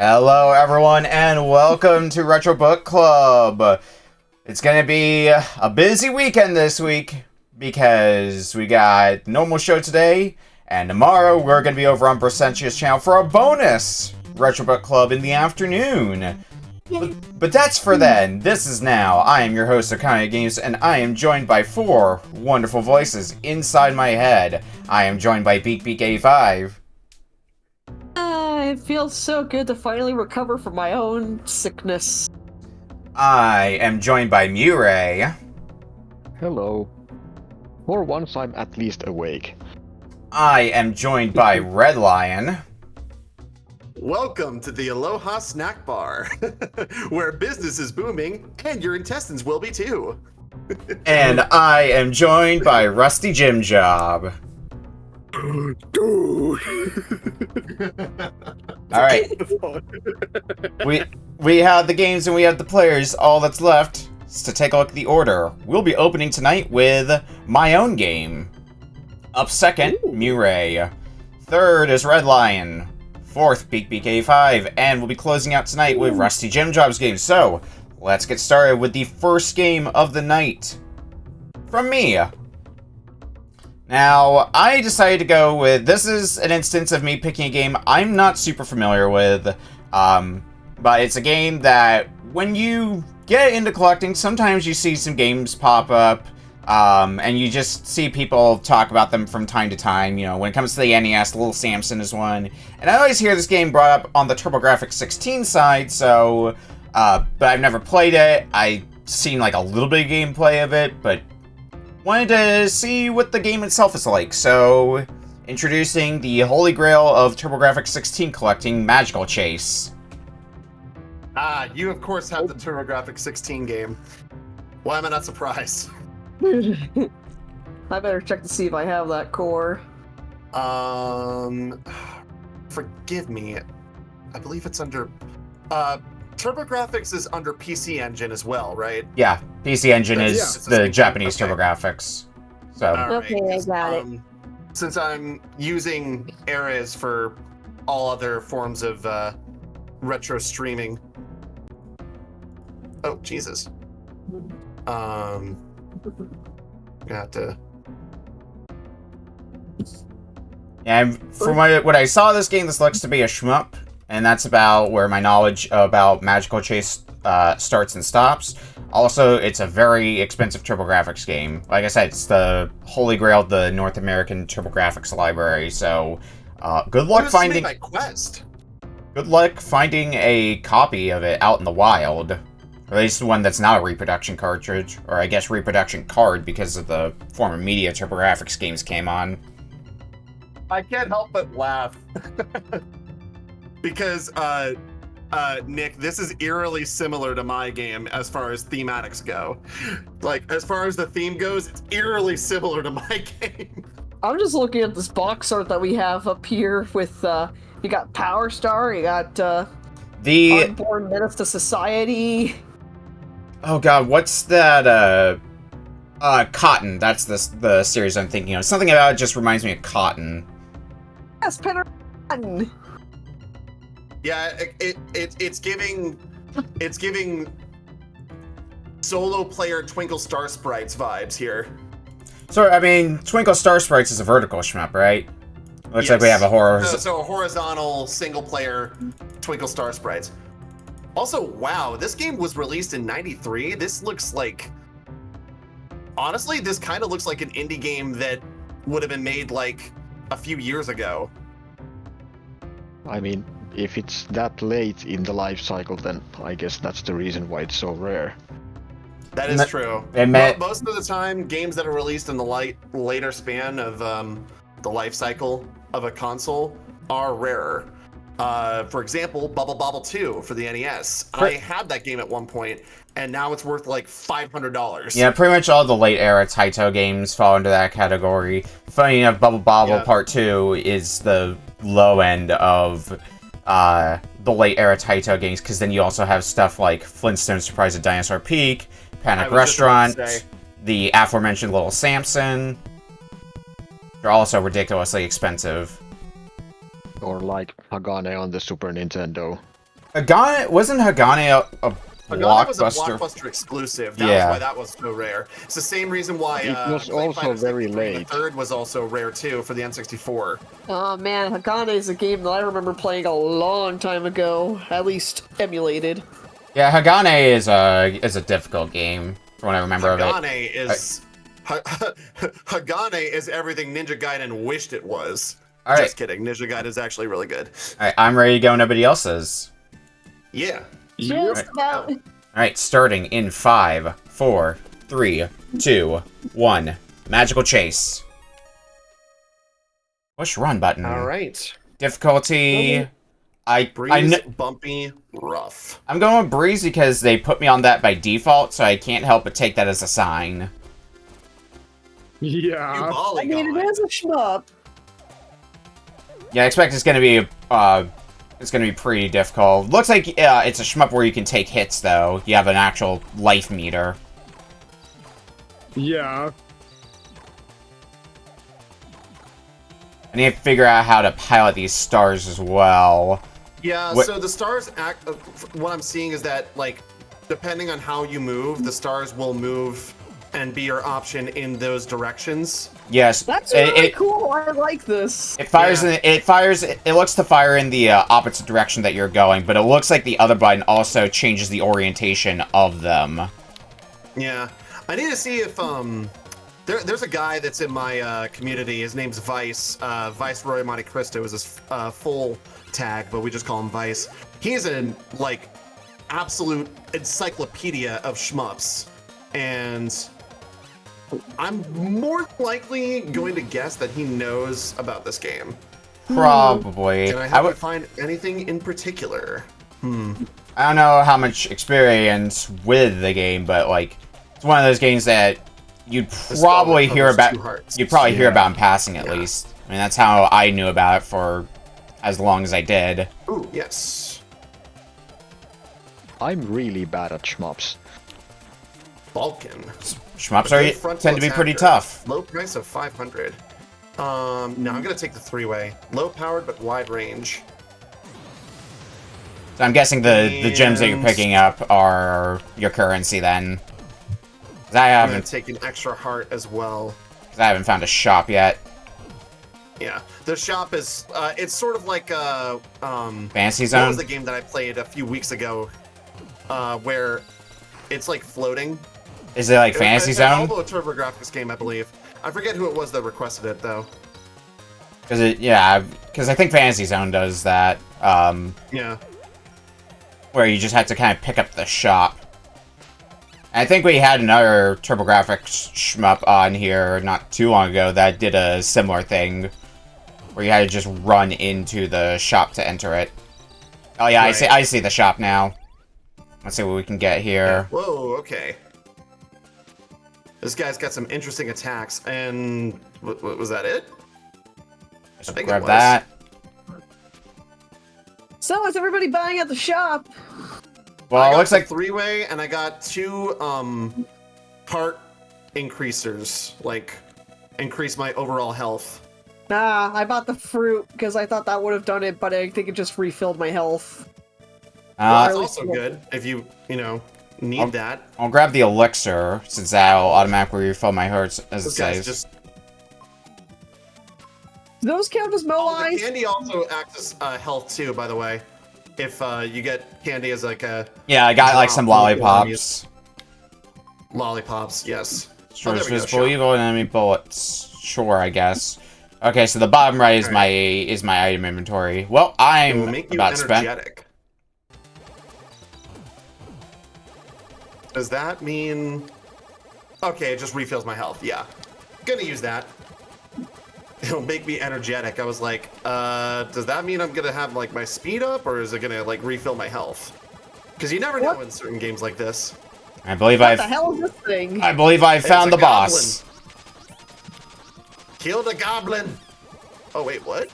Hello, everyone, and welcome to Retro Book Club. It's gonna be a busy weekend this week because we got normal show today, and tomorrow we're gonna be over on Brasentia's channel for a bonus Retro Book Club in the afternoon. But that's for then. This is now. I am your host, Okaya Games, and I am joined by four wonderful voices inside my head. I am joined by BeakBeak85. It feels so good to finally recover from my own sickness. I am joined by MjuRAE. Hello. For once I'm at least awake. I am joined by RedLion. Welcome to the Aloha Snack Bar, where business is booming and your intestines will be too. And I am joined by RustyJimJob. Alright. We have the games and we have the players. All that's left is to take a look at the order. We'll be opening tonight with my own game. Up second, MjuRAE. Third is RedLion. Fourth, BeakBeak85. And we'll be closing out tonight with RustyJimJob's game. So, let's get started with the first game of the night. From me. Now, I decided to go with, this is an instance of me picking a game I'm not super familiar with, but it's a game that when you get into collecting, sometimes you see some games pop up, and you just see people talk about them from time to time. You know, when it comes to the NES, Little Samson is one, and I always hear this game brought up on the TurboGrafx 16 side, so, but I've never played it. I've seen like a little bit of gameplay of it, but wanted to see what the game itself is like, so introducing the holy grail of TurboGrafx 16 collecting, Magical Chase. You of course have the TurboGrafx 16 game. Why am I not surprised? I better check to see if I have that core. Forgive me. I believe it's under, TurboGrafx is under PC Engine as well, right? Yeah, PC Engine is the Japanese okay. TurboGrafx. So. Okay, I got it. Since I'm using Ares for all other forms of retro streaming. Oh, Jesus. Gonna have to. Yeah, from what I saw of this game, this looks to be a shmup, and that's about where my knowledge about Magical Chase starts and stops. Also, it's a very expensive TurboGrafx game. Like I said, it's the holy grail of the North American TurboGrafx library, so good luck finding... My quest. Good luck finding a copy of it out in the wild. Or at least one that's not a reproduction cartridge, or I guess reproduction card because of the form of media TurboGrafx games came on. I can't help but laugh. Because, Nick, this is eerily similar to my game as far as thematics go. Like, as far as the theme goes, it's eerily similar to my game. I'm just looking at this box art that we have up here with, you got Power Star, you got, the Unborn Menace to Society. Oh god, what's that, Cotton. That's the series I'm thinking of. Something about it just reminds me of Cotton. Yes, Penner. Yeah, it's giving solo player Twinkle Star Sprites vibes here. So, I mean, Twinkle Star Sprites is a vertical shmup, right? Looks like we have a horror... So a horizontal single player Twinkle Star Sprites. Also, wow, this game was released in '93. This looks like... Honestly, this kind of looks like an indie game that would have been made like a few years ago. I mean, if it's that late in the life cycle, then I guess that's the reason why it's so rare. That is true. Most of the time, games that are released in the later span of the life cycle of a console are rarer. For example, Bubble Bobble 2 for the NES. I had that game at one point, and now it's worth like $500. Yeah, pretty much all the late era Taito games fall into that category. Funny enough, Bubble Bobble Part 2 is the low end of the late era Taito games, because then you also have stuff like Flintstones Surprise at Dinosaur Peak, Panic Restaurant, the aforementioned Little Samson. They're also ridiculously expensive. Or like Hagane on the Super Nintendo. Wasn't Hagane a Hagane was a blockbuster? blockbuster exclusive. That was why that was so rare. It's the same reason why it was also very late. The third was also rare too for the N64. Oh man, Hagane is a game that I remember playing a long time ago, at least emulated. Yeah, Hagane is a difficult game from what I remember of it. Hagane is everything Ninja Gaiden wished it was. All right. Just kidding. Ninja Gaiden is actually really good. All right, I'm ready to go. Nobody else is. Yeah. Just about. All right, starting in 5, 4, 3, 2, 1. Magical chase. Push run button. All right. Difficulty. Breeze, bumpy, rough. I'm going with breeze because they put me on that by default, so I can't help but take that as a sign. Yeah. I mean, it is a shmup. Yeah, I expect it's gonna be pretty difficult. Looks like it's a shmup where you can take hits, though. You have an actual life meter. Yeah. I need to figure out how to pilot these stars as well. Yeah, so the stars what I'm seeing is that, like, depending on how you move, the stars will move and be your option in those directions. Yes. That's really cool. I like this. It fires. Yeah. It looks to fire in the opposite direction that you're going, but it looks like the other button also changes the orientation of them. Yeah, I need to see if there's a guy that's in my community. His name's Vice. Viceroy Monte Cristo is his full tag, but we just call him Vice. He's an absolute encyclopedia of shmups, and I'm more likely going to guess that he knows about this game. Probably. Can I help you find anything in particular? I don't know how much experience with the game, but like, it's one of those games that you'd probably hear about. You'd probably hear about in passing at least. I mean, that's how I knew about it for as long as I did. Ooh, yes. I'm really bad at shmups. Balkan. Shmups tend to be pretty tough. Low price of 500. No, I'm gonna take the 3-way. Low powered but wide range. So I'm guessing the gems that you're picking up are your currency then. I'm gonna take an extra heart as well. I haven't found a shop yet. Yeah, the shop is it's sort of like Fantasy Zone. That was the game that I played a few weeks ago, where it's like floating. Is it like Fantasy Zone? Also a TurboGrafx game, I believe. I forget who it was that requested it though. Because I think Fantasy Zone does that. Yeah. Where you just have to kind of pick up the shop. I think we had another TurboGrafx shmup on here not too long ago that did a similar thing, where you had to just run into the shop to enter it. Oh yeah, right. I see the shop now. Let's see what we can get here. Yeah. Whoa, okay. This guy's got some interesting attacks, and was that it? I think grab that. So is everybody buying at the shop? Well, it looks like 3-way, and I got 2 heart increasers, like increase my overall health. Nah, I bought the fruit because I thought that would have done it, but I think it just refilled my health. Well, that's also good if you need that. I'll grab the elixir since that'll automatically refill my hearts as it says. Do those count as moais? The candy also acts as health too, by the way. If you get candy as like a... Yeah, I got like some lollipops. Lollipops, yes. Destroys visible evil and enemy bullets. Sure, I guess. Okay, so the bottom right is my item inventory. Well, I'm about spent. Does that mean... Okay, it just refills my health, yeah. Gonna use that. It'll make me energetic. I was like, does that mean I'm gonna have like my speed up, or is it gonna like refill my health? Because you never know in certain games like this. I believe what the hell is this thing? I believe I found the boss. Kill the goblin. Oh wait, what?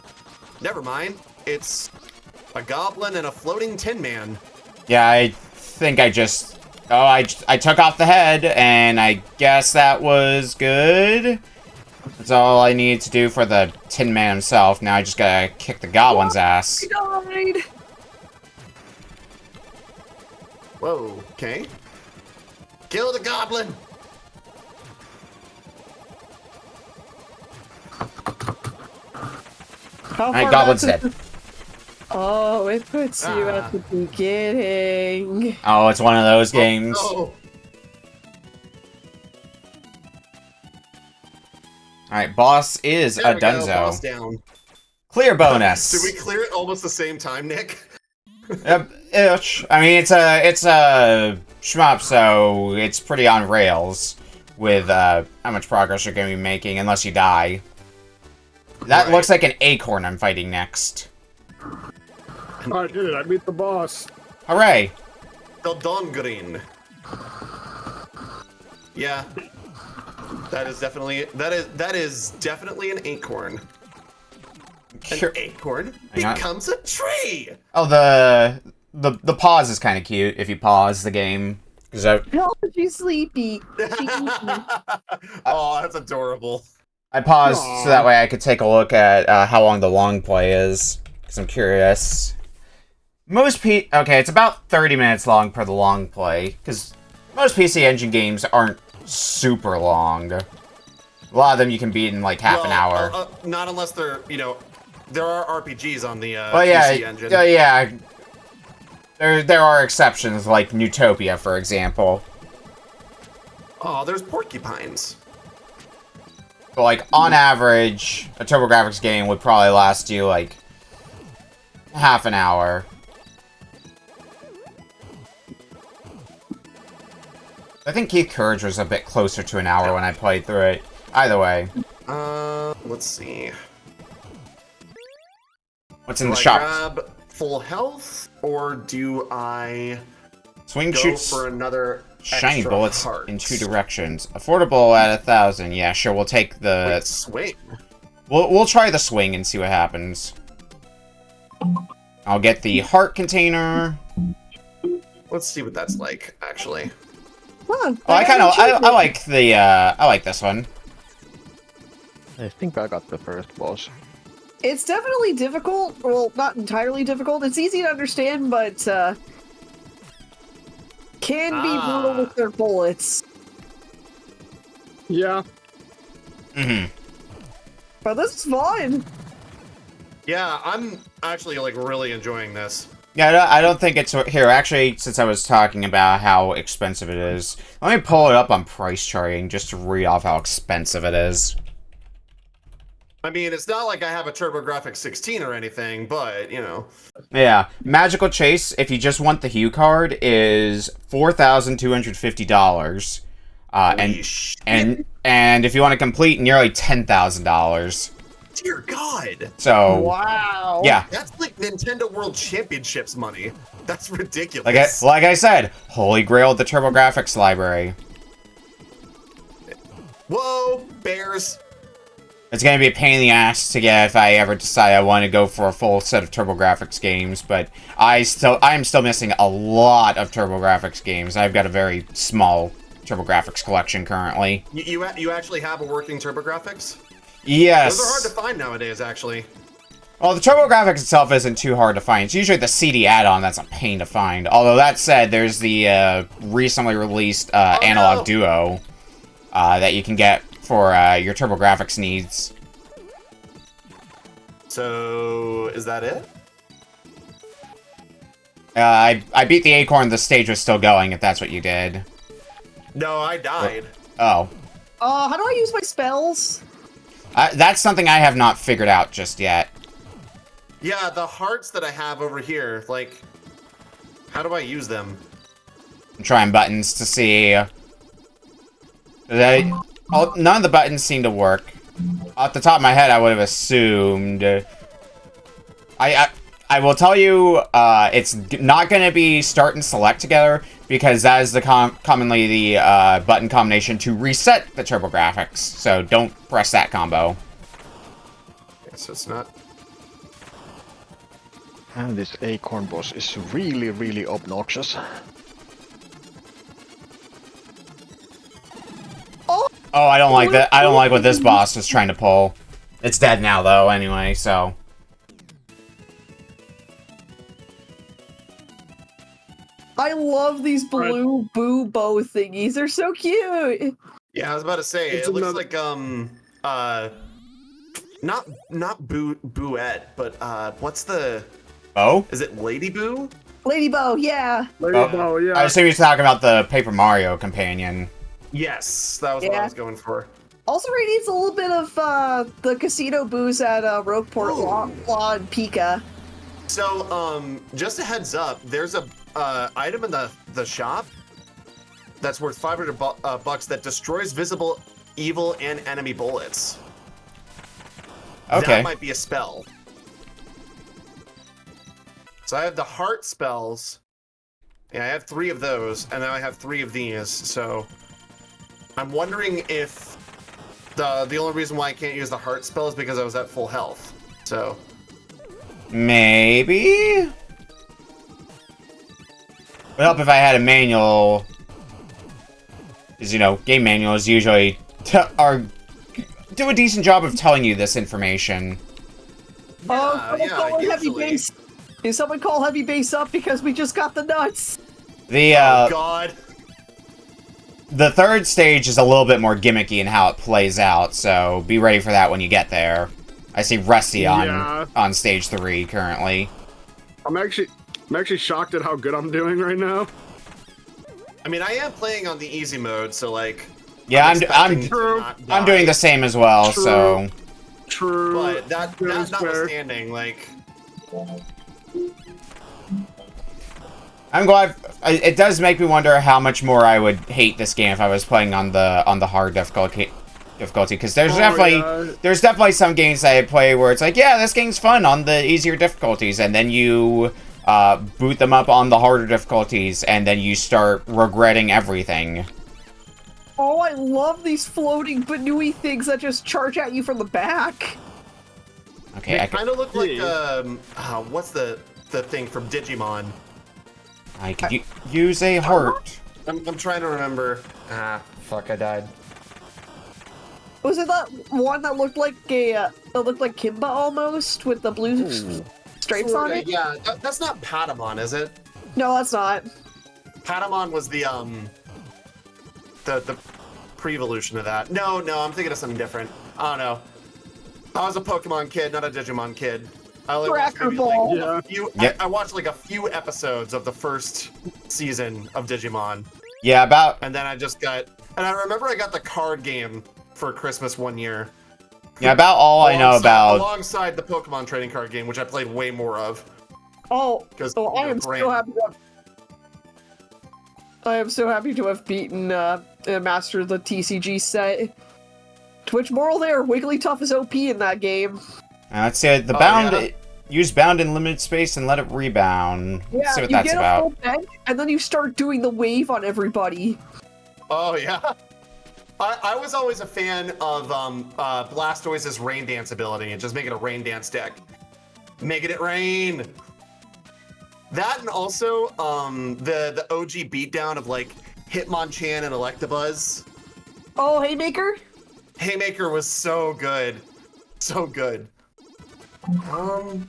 Never mind. It's a goblin and a floating Tin Man. Yeah, I think I just... Oh, I took off the head, and I guess that was good. That's all I needed to do for the Tin Man himself. Now I just gotta kick the goblin's ass. He died. Whoa, okay. Kill the goblin! How Alright, far Goblin's back dead. Oh, it puts you at the beginning. Oh, it's one of those games. Oh, Alright, boss is there a we go, dunzo. boss down. Clear bonus. Did we clear it almost the same time, Nick? Yep, ish. I mean, it's a shmup, so it's pretty on rails with how much progress you're going to be making, unless you die. That Right. looks like an acorn I'm fighting next. I did it. I beat the boss. Hooray! The Dongrin. Yeah. That is definitely an acorn. An Sure. acorn Hang on. becomes a tree. Oh, the pause is kind of cute if you pause the game. Cause No, she's sleepy. Oh, that's adorable. I paused Aw. so that way I could take a look at how long the long play is, because I'm curious. Okay, it's about 30 minutes long per the long play, because most PC Engine games aren't super long. A lot of them you can beat in like half an hour. Not unless they're, there are RPGs on the Well, yeah, PC Engine. yeah. There are exceptions, like Newtopia, for example. Oh, there's porcupines. But like on average, a TurboGrafx game would probably last you like half an hour. I think Keith Courage was a bit closer to an hour when I played through it. Either way, Let's see. what's in Do the I shop? grab full health, or do I Swing go shoots for another shiny extra bullets heart? in 2 directions. Affordable at 1,000. Yeah, sure. We'll take the. Wait, swing. We'll try the swing and see what happens. I'll get the heart container. Let's see what that's like, actually. Huh, Oh, I like the I like this one. I think I got the first boss. It's definitely difficult. Well, not entirely difficult. It's easy to understand, but can be brutal with their bullets. Yeah. Mm-hmm. But this is fun. Yeah, I'm actually like really enjoying this. Yeah, I don't think it's here. Actually, since I was talking about how expensive it is, let me pull it up on price charting just to read off how expensive it is. I mean, it's not like I have a TurboGrafx 16 or anything, but Yeah, Magical Chase, if you just want the Hue card, is $4,250. Holy shit. And if you want to complete, nearly $10,000. Dear God, So Wow. yeah, that's like Nintendo World Championships money. That's ridiculous. like I said, Holy Grail of the TurboGrafx library. Whoa, bears. It's gonna be a pain in the ass to get if I ever decide I want to go for a full set of TurboGrafx games, but I'm still missing a lot of TurboGrafx games. I've got a very small TurboGrafx collection currently. You actually have a working TurboGrafx? Yes. Those are hard to find nowadays, actually. Well, the TurboGrafx itself isn't too hard to find. It's usually the CD add-on that's a pain to find. Although that said, there's the recently released Analog Duo that you can get for your TurboGrafx needs. So, is that it? I beat the Acorn. The stage was still going, if that's what you did. No, I died. Oh. How do I use my spells? That's something I have not figured out just yet. Yeah, the hearts that I have over here, like, how do I use them? I'm trying buttons to see. None of the buttons seem to work. Off the top of my head, I would have assumed. I will tell you, it's not going to be start and select together because that is the commonly the button combination to reset the TurboGrafx. So don't press that combo. Guess it's not. And this acorn boss is really, really obnoxious. Oh, I don't like that. I don't like what this boss was trying to pull. It's dead now, though. Anyway, so. I love these blue boo bow thingies. They're so cute. Yeah, I was about to say it looks like not Booette, but what's the Is it Lady Boo? Lady Bow, yeah. Lady Bow, yeah. I assume you're talking about the Paper Mario companion. Yes, that was what I was going for. Also radiates a little bit of the casino booze at Rogueport Law and Pika. So, just a heads up, there's a item in the shop that's worth 500 bucks that destroys visible evil and enemy bullets. Okay. That might be a spell. So I have the heart spells. Yeah, I have 3 of those, and then I have 3 of these. So I'm wondering if the only reason why I can't use the heart spell is because I was at full health. So maybe. Would help if I had a manual. Because, you know, game manuals usually do a decent job of telling you this information. Heavy base. Can someone call heavy base up because we just got the nuts? Oh God. The third stage is a little bit more gimmicky in how it plays out, so be ready for that when you get there. I see Rusty on stage 3 currently. I'm actually shocked at how good I'm doing right now. I mean, I am playing on the easy mode, so like. Yeah, I'm doing the same as well. True. So. True. But that notwithstanding, like. I'm glad. It does make me wonder how much more I would hate this game if I was playing on the hard difficulty. Because there's definitely some games that I play where it's like, yeah, this game's fun on the easier difficulties, and then you boot them up on the harder difficulties, and then you start regretting everything. Oh, I love these floating Banui things that just charge at you from the back. Okay, they kind of look like what's the thing from Digimon? I could use a heart. I'm trying to remember. Fuck! I died. Was it that one that looked like Kimba almost with the blue stripes on it? Yeah, that's not Patamon, is it? No, that's not. Patamon was the pre-evolution of that. No, I'm thinking of something different. I don't know. I was a Pokemon kid, not a Digimon kid. I only watched maybe I watched like a few episodes of the first season of Digimon. Yeah, and then I just got, and I remember I got the card game for Christmas one year. Yeah, about all I know about alongside the Pokemon trading card game, which I played way more of. I am so happy. I am so happy to have beaten and mastered the TCG set. Twitch moral there, Wigglytuff is OP in that game. Let's see, the bound... Yeah. Use bound in limited space and let it rebound. Yeah, let's see what that's about. You get a full deck, and then you start doing the wave on everybody. Oh, yeah. I was always a fan of Blastoise's Rain Dance ability and just making a Rain Dance deck. Making it rain! That and also the OG beatdown of like Hitmonchan and Electabuzz. Oh, Haymaker? Haymaker was so good. So good. I'm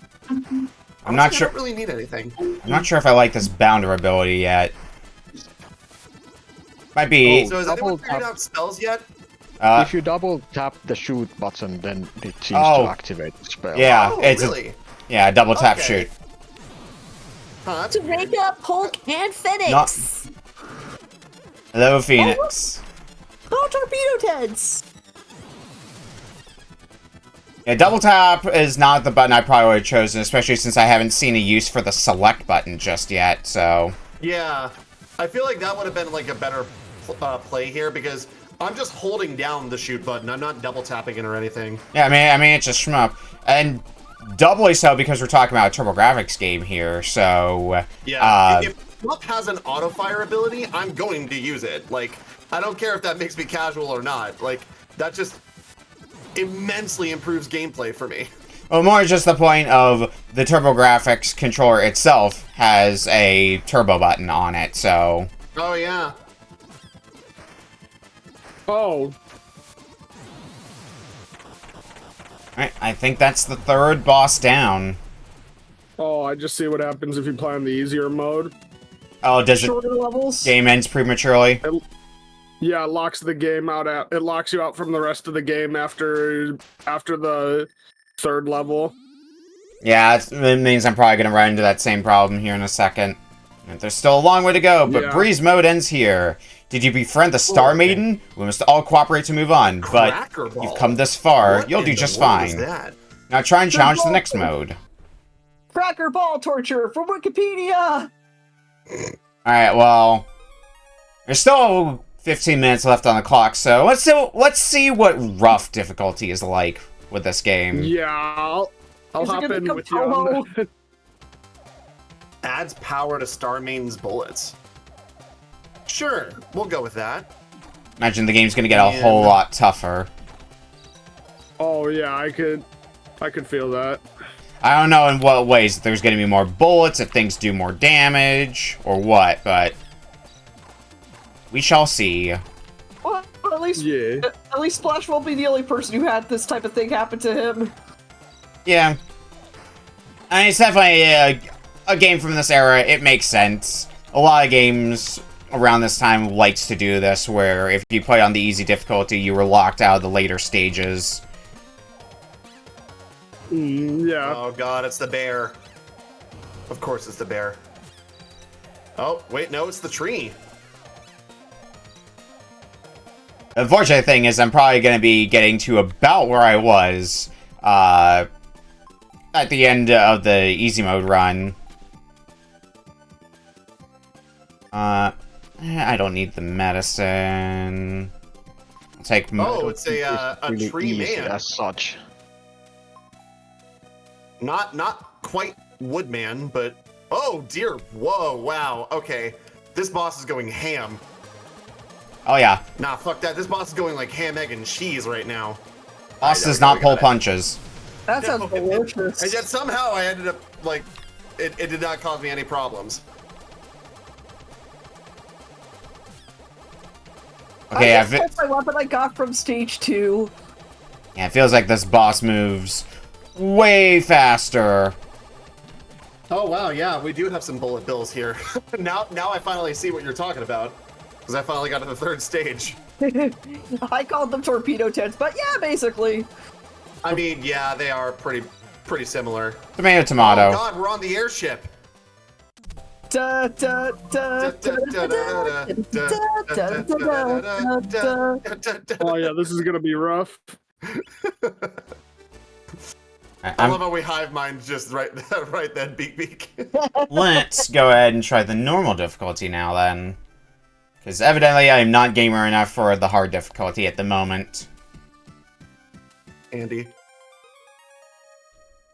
not sure. I don't really need anything. I'm not sure if I like this bounder ability yet. Might be. So has anyone figured out spells yet? If you double tap the shoot button, then it seems to activate the spell. Yeah, it's really? a double tap shoot. To wake up Hulk and Phoenix. Hello, Phoenix. Oh, Torpedo Teds. Yeah, double tap is not the button I probably would have chosen, especially since I haven't seen a use for the select button just yet, so... Yeah, I feel like that would have been like a better play here, because I'm just holding down the shoot button. I'm not double tapping it or anything. Yeah, I mean, it's a shmup. And doubly so because we're talking about a TurboGrafx game here, so... Yeah, if shmup has an auto-fire ability, I'm going to use it. Like, I don't care if that makes me casual or not. Like, that just... immensely improves gameplay for me. Well, more just the point of the TurboGrafx controller itself has a turbo button on it, so... Oh, yeah. Oh. Alright, I think that's the third boss down. Oh, I just see what happens if you play on the easier mode. Oh, does it? Shorter levels. Game ends prematurely. Yeah, it locks the game out. It locks you out from the rest of the game after the third level. Yeah, it means I'm probably gonna run into that same problem here in a second. There's still a long way to go, but Yeah. Breeze mode ends here. Did you befriend the Star Maiden? We must all cooperate to move on, but Cracker Ball. you've come this far. What You'll in do the just world is fine. that? Now try and challenge the next mode. Cracker ball torture from Wikipedia. Alright, well... There's still 15 minutes left on the clock, so let's see what rough difficulty is like with this game. Yeah, I'll Is it hop gonna in become with you on Toho? that. Adds power to Starmane's bullets. Sure, we'll go with that. Imagine the game's gonna get a whole lot tougher. Oh yeah, I could feel that. I don't know in what ways, if there's gonna be more bullets, if things do more damage, or what, but... we shall see. Well, at least Splash won't be the only person who had this type of thing happen to him. Yeah. I mean, it's definitely a game from this era. It makes sense. A lot of games around this time likes to do this, where if you play on the easy difficulty, you were locked out of the later stages. Yeah. Oh god, it's the bear. Of course it's the bear. Oh, wait, no, it's the tree. The unfortunate thing is I'm probably going to be getting to about where I was at the end of the easy mode run. I don't need the medicine. I'll take... Oh, it's a really tree easy man. as such. Not quite Woodman, but oh dear, whoa, wow, okay. This boss is going ham. Oh yeah. Nah, fuck that. This boss is going like ham, egg, and cheese right now. Boss does not pull punches. That sounds delicious. And yet somehow I ended up like it did not cause me any problems. Okay, that's my weapon I got from stage 2. Yeah, it feels like this boss moves way faster. Oh wow, yeah, we do have some bullet bills here. now I finally see what you're talking about. Because I finally got to the third stage. I called them torpedo tents, but yeah, basically. I mean, yeah, they are pretty similar. Tomato, tomato. Oh god, we're on the airship. Da, da, da, da, da, da, da, da. Oh yeah, this is gonna be rough. I love how we hive mind just right then, beak. Let's go ahead and try the normal difficulty now, then. Because evidently I am not gamer enough for the hard difficulty at the moment. Andy.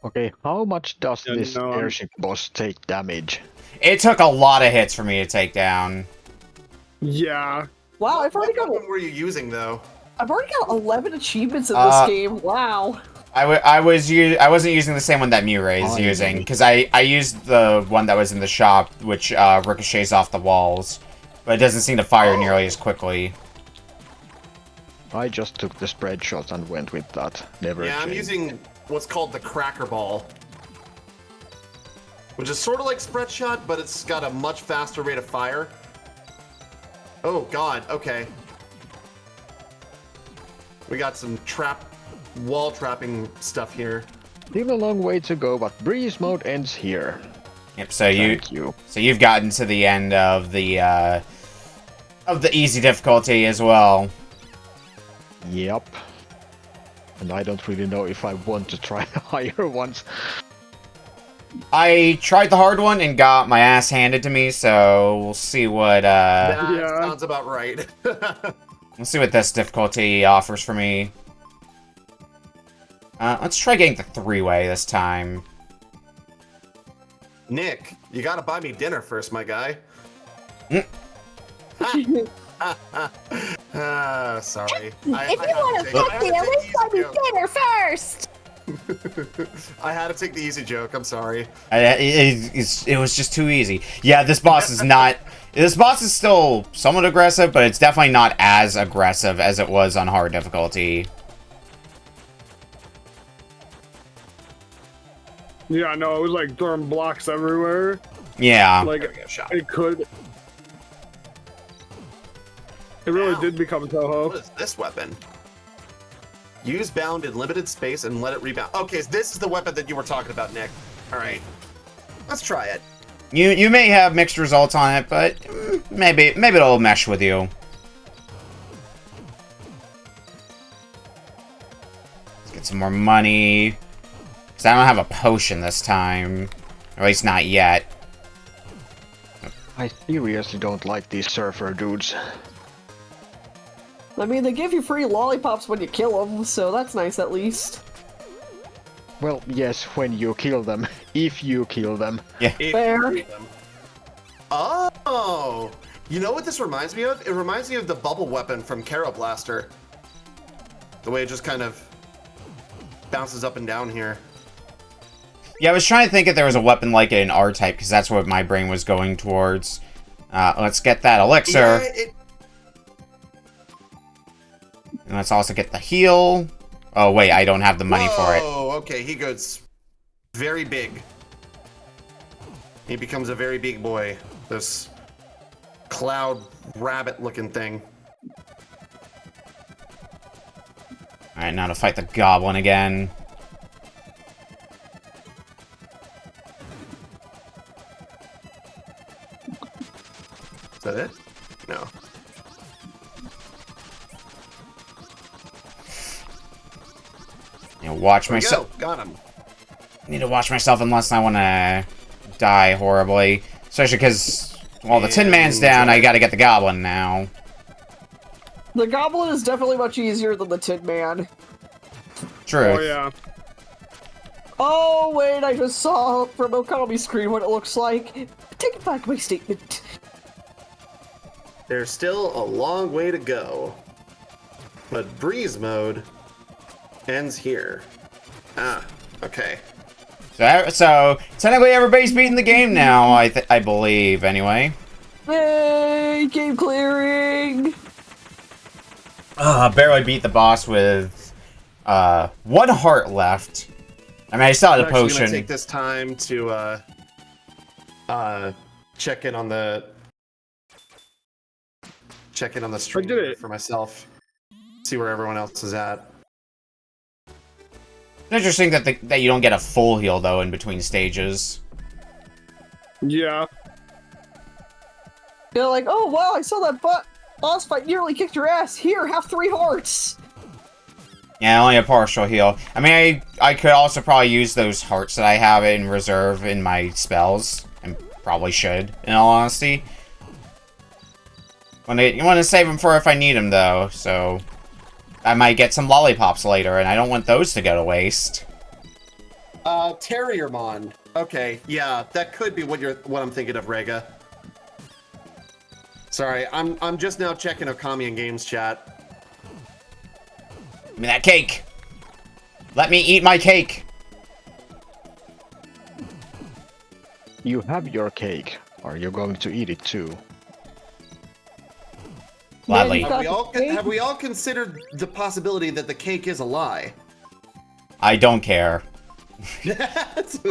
Okay, how much does Yeah, this no, airship boss take damage? It took a lot of hits for me to take down. Yeah. Wow, I've already What got weapon were you using though? 11 achievements in this game. Wow. I wasn't using the same one that MjuRAE is using, because I used the one that was in the shop, which ricochets off the walls, but it doesn't seem to fire nearly as quickly. I just took the spread shot and went with that. Never Yeah, I'm changed. using what's called the Cracker Ball, which is sort of like spread shot, but it's got a much faster rate of fire. Oh god, okay. We got some wall trapping stuff here. Still a long way to go, but breeze mode ends here. Yep. So Thank you. So you've gotten to the end of the easy difficulty as well. Yep. And I don't really know if I want to try higher ones. I tried the hard one and got my ass handed to me, so we'll see what That Yeah. sounds about right. we'll see what this difficulty offers for me. Let's try getting the three-way this time. Nick, you gotta buy me dinner first, my guy. Sorry. If you want to fuck me, at least buy me dinner first! I had to take the easy joke, I'm sorry. It was just too easy. Yeah, this boss is not... This boss is still somewhat aggressive, but it's definitely not as aggressive as it was on hard difficulty. Yeah, no, it was like throwing blocks everywhere. Yeah. Like, it could. It really did become Toho. What is this weapon? Use bound in limited space and let it rebound. Okay, so this is the weapon that you were talking about, Nick. All right, let's try it. You may have mixed results on it, but maybe it'll mesh with you. Let's get some more money. Because I don't have a potion this time. Or at least not yet. I seriously don't like these surfer dudes. I mean, they give you free lollipops when you kill them, so that's nice at least. Well, yes, when you kill them. If you kill them. Yeah. Fair. Oh! You know what this reminds me of? It reminds me of the bubble weapon from Kara Blaster. The way it just kind of bounces up and down here. Yeah, I was trying to think if there was a weapon like it in R-Type, because that's what my brain was going towards. Let's get that elixir. Yeah, And let's also get the heal. Oh, wait, I don't have the money for it. Oh, okay, he goes very big. He becomes a very big boy. This cloud rabbit looking thing. Alright, now to fight the goblin again. Is that it? No. Watch myself. Got him. Need to watch myself unless I want to die horribly. Especially because, well, the Tin Man's down, I gotta get the Goblin now. The Goblin is definitely much easier than the Tin Man. True. Oh, yeah. Oh, wait, I just saw from Okami's screen what it looks like. Take back my statement. There's still a long way to go. But Breeze mode ends here. Ah, okay. So technically everybody's beating the game now, I believe, anyway. Yay, game clearing! Barely beat the boss with, 1 heart left. I mean, I still had a I'm actually potion. gonna take this time to, check in on the stream did it. for myself. See where everyone else is at. It's interesting that you don't get a full heal, though, in between stages. Yeah. You're like, oh wow, I saw that boss fight nearly kicked your ass. Here, have 3 hearts. Yeah, only a partial heal. I mean, I could also probably use those hearts that I have in reserve in my spells. And probably should, in all honesty. You want to save them for if I need them, though, so... I might get some lollipops later, and I don't want those to go to waste. Terriermon. Okay, yeah, that could be what I'm thinking of, Rega. Sorry, I'm just now checking Okami and Games chat. Give me that cake! Let me eat my cake! You have your cake. Are you going to eat it too? Gladly. Have we all considered the possibility that the cake is a lie? I don't care. But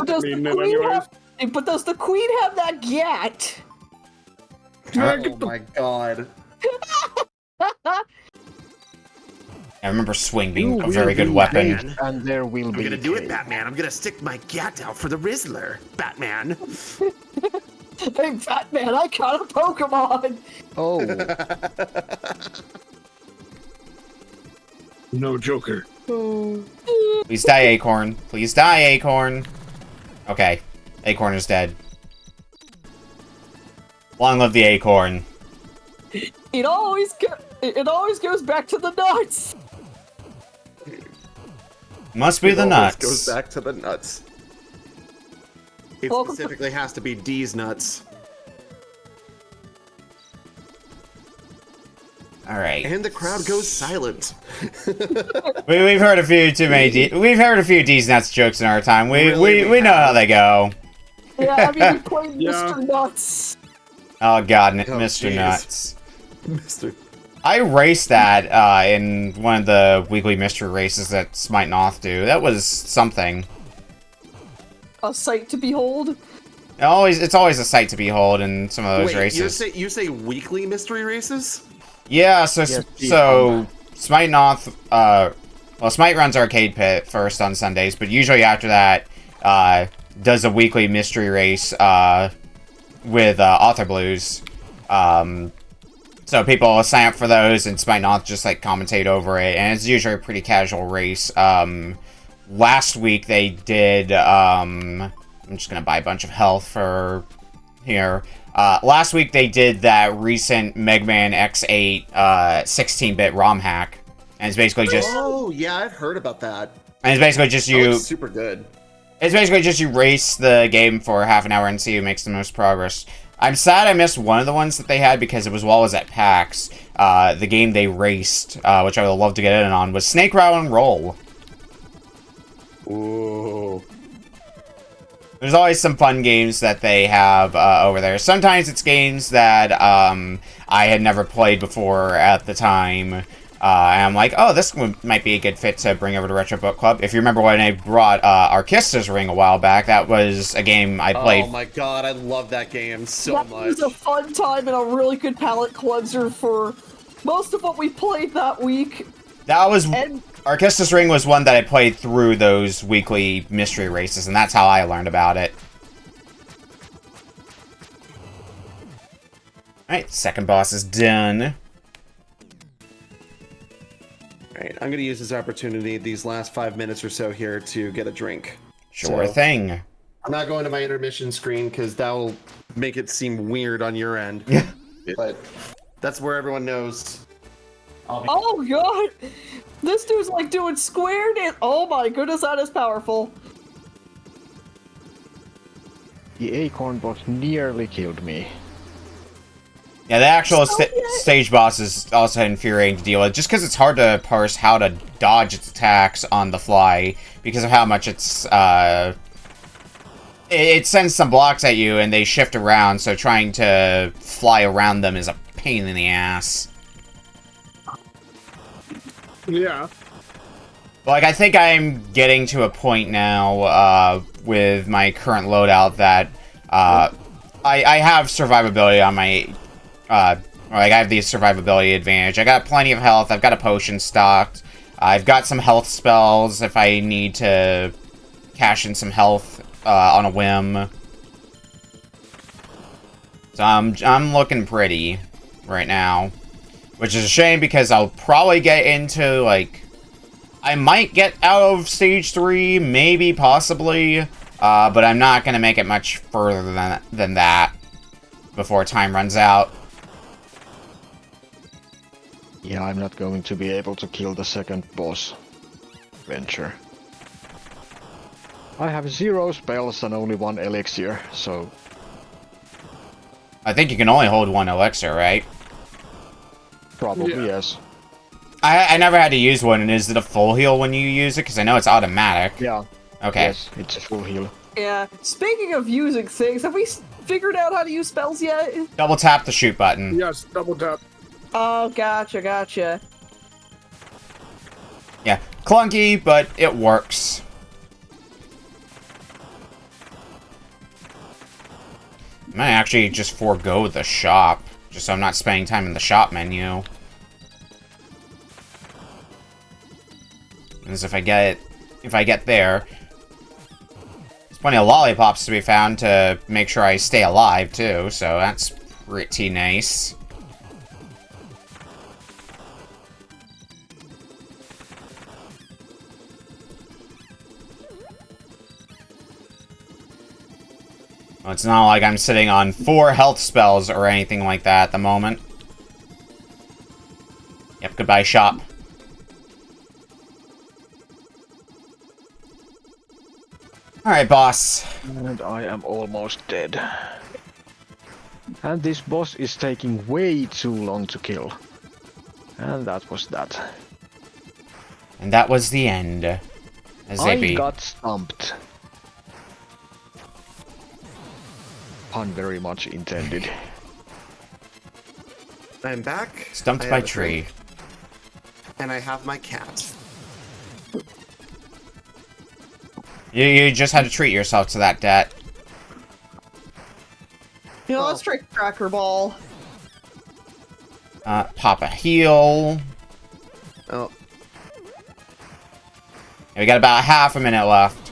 does the queen have that gat? Oh my god. I remember swing being a very good weapon. And there will be I'm gonna do it, cake. Batman. I'm gonna stick my gat out for the Rizzler, Batman. Hey, Batman, I caught a Pokemon! Oh, No Joker. Please die, Acorn. Please die, Acorn. Okay. Acorn is dead. Long live the Acorn. It always goes back to the nuts! Must be the Always nuts. Goes back to the nuts. It specifically has to be D's nuts. Alright. And the crowd goes silent. We've heard a few too many we've heard a few D's nuts jokes in our time. We know how they go. Yeah, I mean, we played Yeah. Mr. Nuts. Oh god, Oh, Mr. jeez. Nuts. Mr. I raced that in one of the weekly mystery races that Smite and Oth do. That was something. a sight to behold. It's always a sight to behold in some of those Wait, races. you say weekly mystery races? Yeah, so Yes, Smite Noth, well, Smite runs Arcade Pit first on Sundays, but usually after that, does a weekly mystery race, with, Author Blues. So people sign up for those, and Smite Noth just, like, commentate over it, and it's usually a pretty casual race. Last week they did, I'm just gonna buy a bunch of health for here. Last week they did that recent Megman X8 16-bit ROM hack, and it's basically just. Oh yeah, I've heard about that. And it's basically just That looks super good. It's basically just you race the game for half an hour and see who makes the most progress. I'm sad I missed one of the ones that they had because it was while I was at PAX. The game they raced, which I would love to get in on, was Snake Rattle and Roll. Ooh. There's always some fun games that they have over there. Sometimes it's games that I had never played before at the time. And I'm like, oh, this might be a good fit to bring over to Retro Book Club. If you remember when I brought Arkista's Ring a while back, that was a game I played. Oh my god, I love that game so much. That was a fun time and a really good palate cleanser for most of what we played that week. That was... Arkista's Ring was one that I played through those weekly mystery races, and that's how I learned about it. Alright, second boss is done. Alright, I'm gonna use this opportunity, these last 5 minutes or so here, to get a drink. Sure thing. I'm not going to my intermission screen, because that'll make it seem weird on your end. Yeah. But that's where everyone knows. Oh god! This dude's like doing squared and oh my goodness, that is powerful. The acorn boss nearly killed me. Yeah, the actual stage boss is also infuriating to deal with, just because it's hard to parse how to dodge its attacks on the fly, because of how much it's, it sends some blocks at you, and they shift around, so trying to fly around them is a pain in the ass. Yeah. Like, I think I'm getting to a point now, with my current loadout that, I have survivability on my, like, I have the survivability advantage. I got plenty of health, I've got a potion stocked, I've got some health spells if I need to cash in some health, on a whim. So I'm looking pretty right now. Which is a shame because I'll probably get into, like... I might get out of Stage 3, maybe, possibly. But I'm not going to make it much further than that before time runs out. Yeah, I'm not going to be able to kill the second boss venture. I have 0 spells and only 1 elixir, so... I think you can only hold 1 elixir, right? Probably, yes. I never had to use one, and is it a full heal when you use it? Because I know it's automatic. Yeah. Okay. Yes, it's a full heal. Yeah, speaking of using things, have we figured out how to use spells yet? Double tap the shoot button. Yes, double tap. Oh, gotcha. Yeah, clunky, but it works. I might actually just forego the shop, just so I'm not spending time in the shop menu. Because if I get there, there's plenty of lollipops to be found to make sure I stay alive too, so that's pretty nice. Well, it's not like I'm sitting on 4 health spells or anything like that at the moment. Yep, goodbye shop. Alright, boss. And I am almost dead. And this boss is taking way too long to kill. And that was that. And that was the end. As they be. I got stumped. Pun very much intended. I'm back. Stumped by tree. And I have my cat. You just had to treat yourself to that debt. You know, let's try Cracker Ball. Pop a heal. Oh. And we got about half a minute left.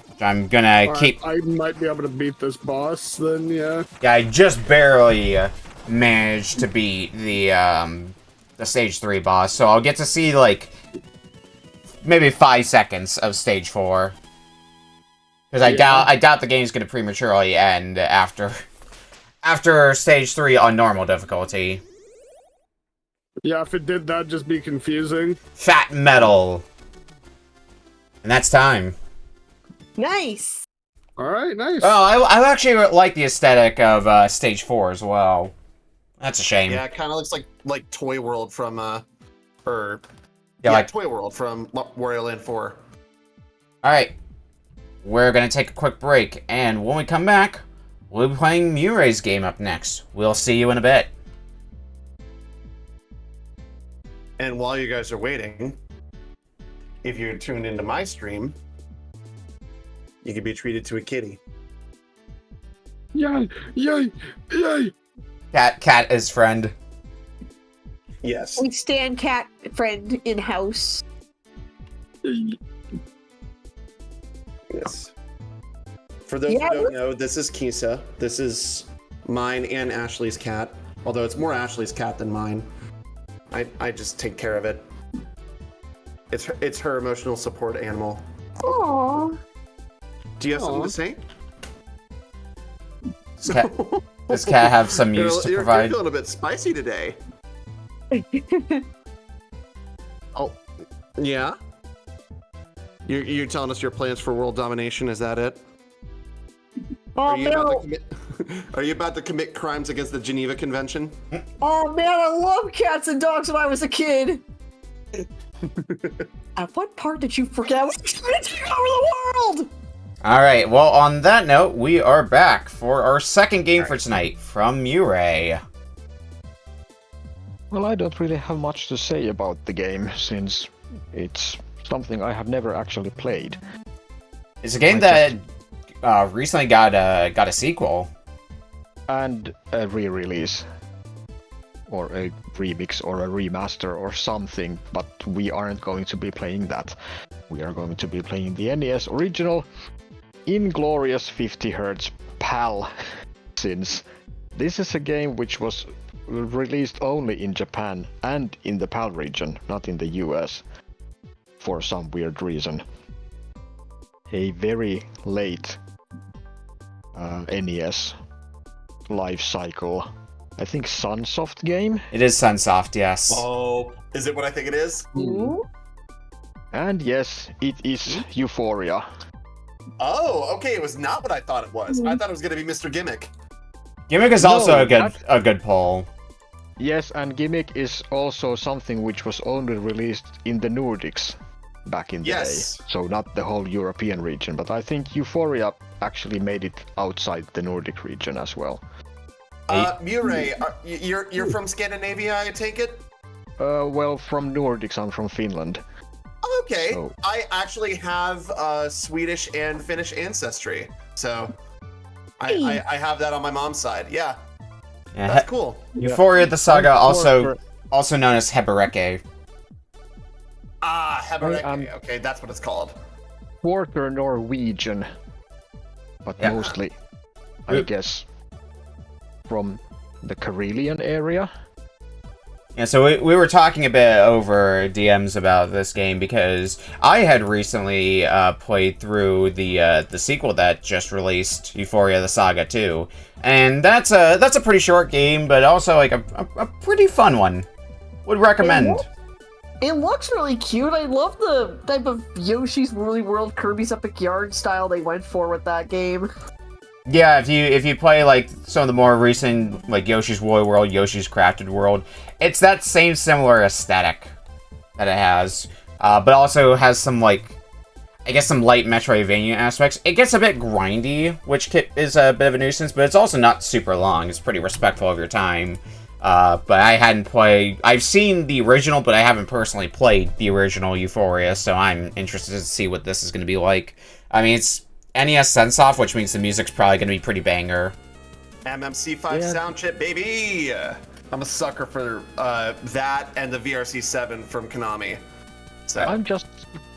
Which I'm gonna keep... I might be able to beat this boss, then, yeah. Yeah, I just barely managed to beat the Stage 3 boss, so I'll get to see, like, maybe 5 seconds of Stage 4. Because I doubt the game's gonna prematurely end after Stage 3 on normal difficulty. Yeah, if it did, that'd just be confusing. Fat metal. And that's time. Nice. Alright, nice. Well, I actually like the aesthetic of Stage 4 as well. That's a shame. Yeah, it kind of looks like Toy World from like Toy World from Wario Land 4. Alright. We're gonna take a quick break, and when we come back, we'll be playing MjuRAE's game up next. We'll see you in a bit. And while you guys are waiting, if you're tuned into my stream, you can be treated to a kitty. Yay! Yay! Yay! Cat is friend. Yes. We stand cat friend in house. Yes. For those who don't know, this is Kisa. This is mine and Ashley's cat. Although it's more Ashley's cat than mine. I just take care of it. It's her emotional support animal. Aww. Do you have something to say? Does cat have some use to provide? You're feeling a bit spicy today. Oh, yeah? You're telling us your plans for world domination, is that it? Oh, Are you about to commit crimes against the Geneva Convention? Oh man, I loved cats and dogs when I was a kid. At what part did you forget I was trying to take over the world? Alright, well, on that note, we are back for our second game for tonight from MjuRAE. Well, I don't really have much to say about the game, since it's something I have never actually played. It's a game that recently got a sequel. And a re-release. Or a remix or a remaster or something, but we aren't going to be playing that. We are going to be playing the NES original Inglorious 50Hz PAL, since this is a game which was released only in Japan and in the PAL region, not in the US, for some weird reason. A very late NES life cycle. I think Sunsoft game? It is Sunsoft, yes. Oh, is it what I think it is? Ooh. And yes, it is Ufouria. Oh, okay, it was not what I thought it was. I thought it was going to be Mr. Gimmick. Gimmick is also a good pull. Yes, and Gimmick is also something which was only released in the Nordics back in the day. So not the whole European region, but I think Ufouria actually made it outside the Nordic region as well. MjuRAE, you're from Scandinavia, I take it? Well, from Nordics, I'm from Finland. Okay, So- I actually have Swedish and Finnish ancestry, so I have that on my mom's side. Yeah, that's cool. Ufouria the Saga, also known as Hebereke. Ah, Hebereke. Okay, that's what it's called. Quarter Norwegian, but mostly, I guess, from the Karelian area. Yeah, so we were talking a bit over DMs about this game because I had recently played through the sequel that just released, Ufouria the Saga 2, and that's a pretty short game, but also like a pretty fun one. Would recommend. It looks really cute. I love the type of Yoshi's Woolly World, Kirby's Epic Yarn style they went for with that game. Yeah, if you play like some of the more recent like Yoshi's Woolly World, Yoshi's Crafted World, it's that same similar aesthetic that it has, but also has some like, I guess some light Metroidvania aspects. It gets a bit grindy, which is a bit of a nuisance, but it's also not super long. It's pretty respectful of your time. But I hadn't played. I've seen the original, but I haven't personally played the original Ufouria, so I'm interested to see what this is going to be like. I mean, it's NES Sense-Off, which means the music's probably going to be pretty banger. MMC5 sound chip, baby! I'm a sucker for that and the VRC7 from Konami. So. I'm just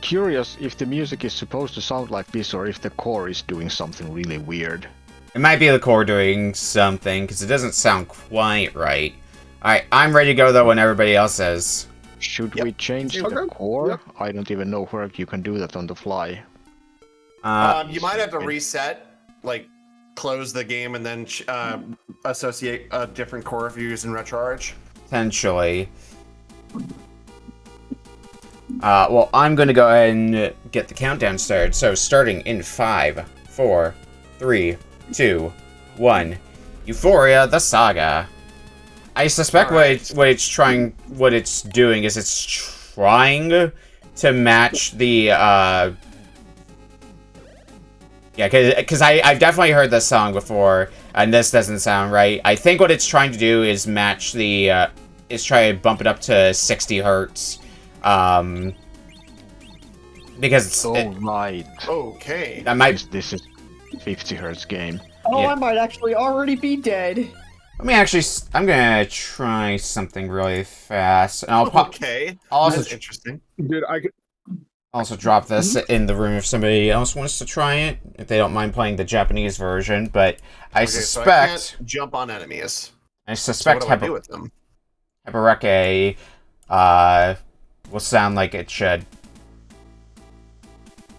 curious if the music is supposed to sound like this or if the core is doing something really weird. It might be the core doing something, because it doesn't sound quite right. Alright, I'm ready to go, though, when everybody else is. Should we change the core? Yep. I don't even know where you can do that on the fly. You might have to reset, like, close the game and then associate different core if you're using RetroArch. Potentially. Well, I'm going to go ahead and get the countdown started. So, starting in 5, 4, 3, 2, 1. Ufouria, the Saga. I suspect what it's doing is it's trying to match the, yeah, because I've definitely heard this song before, and this doesn't sound right. I think what it's trying to do is match the, is try to bump it up to 60 hertz. Because it's... right. Okay. That might... This is 50 hertz game. Oh, yeah. I might actually already be dead. Let me actually... I'm gonna try something really fast. And I'll pop... Okay. That's interesting. Dude, I could... Also drop this in the room if somebody else wants to try it, if they don't mind playing the Japanese version, but I suspect... So I can't jump on enemies. I suspect so what do I do with them? MjuRAE, will sound like it should.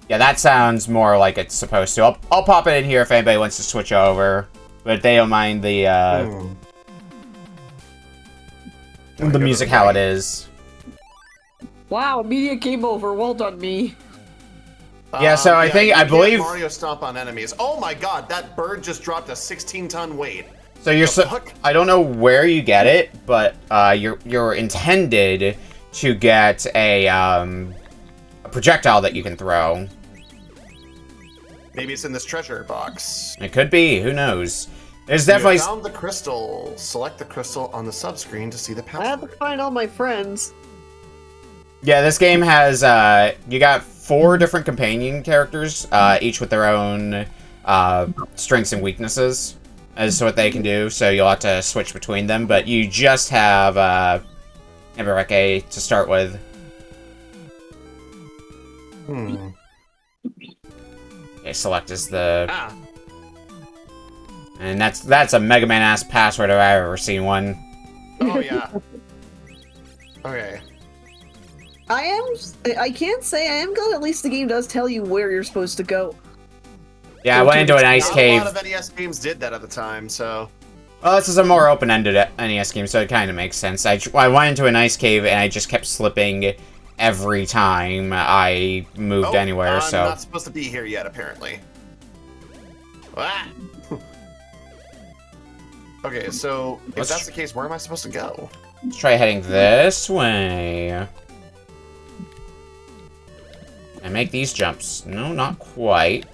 Yeah, that sounds more like it's supposed to. I'll pop it in here if anybody wants to switch over, but if they don't mind the music how it is. Wow, immediate game over. Well done, me. Yeah, so I believe Mario stomp on enemies. Oh my god, that bird just dropped a 16-ton weight. So I don't know where you get it, but you're intended to get a projectile that you can throw. Maybe it's in this treasure box. It could be. Who knows? There's definitely... You found the crystal. Select the crystal on the subscreen to see the password. I have to find all my friends. Yeah, this game has, you got 4 different companion characters, each with their own, strengths and weaknesses as to what they can do, so you'll have to switch between them, but you just have, MjuRAE to start with. Okay, select is the... And that's a Mega Man-ass password if I've ever seen one. Oh, yeah. Okay. I can't say I am glad at least the game does tell you where you're supposed to go. Yeah, I went into an ice cave. A lot of NES games did that at the time, so... Well, this is a more open-ended NES game, so it kind of makes sense. I went into an ice cave, and I just kept slipping every time I moved anywhere, so... I'm not supposed to be here yet, apparently. Ah! Okay, so if that's the case, where am I supposed to go? Let's try heading this way. And make these jumps. No, not quite.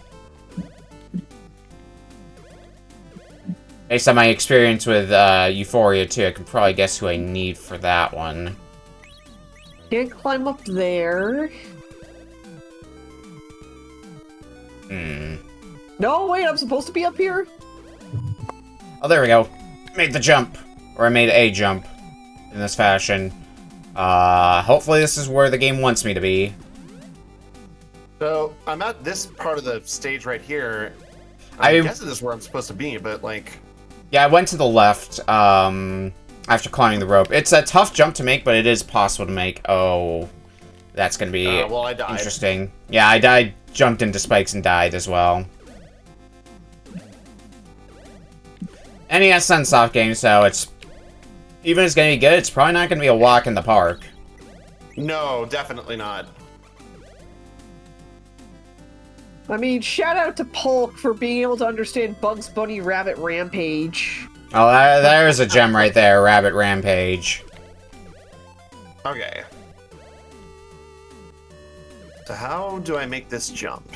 Based on my experience with Ufouria, too, I can probably guess who I need for that one. Can't climb up there. No, wait, I'm supposed to be up here? Oh, there we go. Made the jump. Or I made a jump in this fashion. Hopefully this is where the game wants me to be. So, I'm at this part of the stage right here. I'm guessing this is where I'm supposed to be, but, like... Yeah, I went to the left, after climbing the rope. It's a tough jump to make, but it is possible to make. Oh, that's gonna be well, I died. Interesting. Yeah, I died, jumped into spikes and died as well. NES Sunsoft game, so it's... Even if it's gonna be good, it's probably not gonna be a walk in the park. No, definitely not. I mean, shout out to Polk for being able to understand Bugs Bunny Rabbit Rampage. Oh, there's a gem right there, Rabbit Rampage. Okay. So how do I make this jump?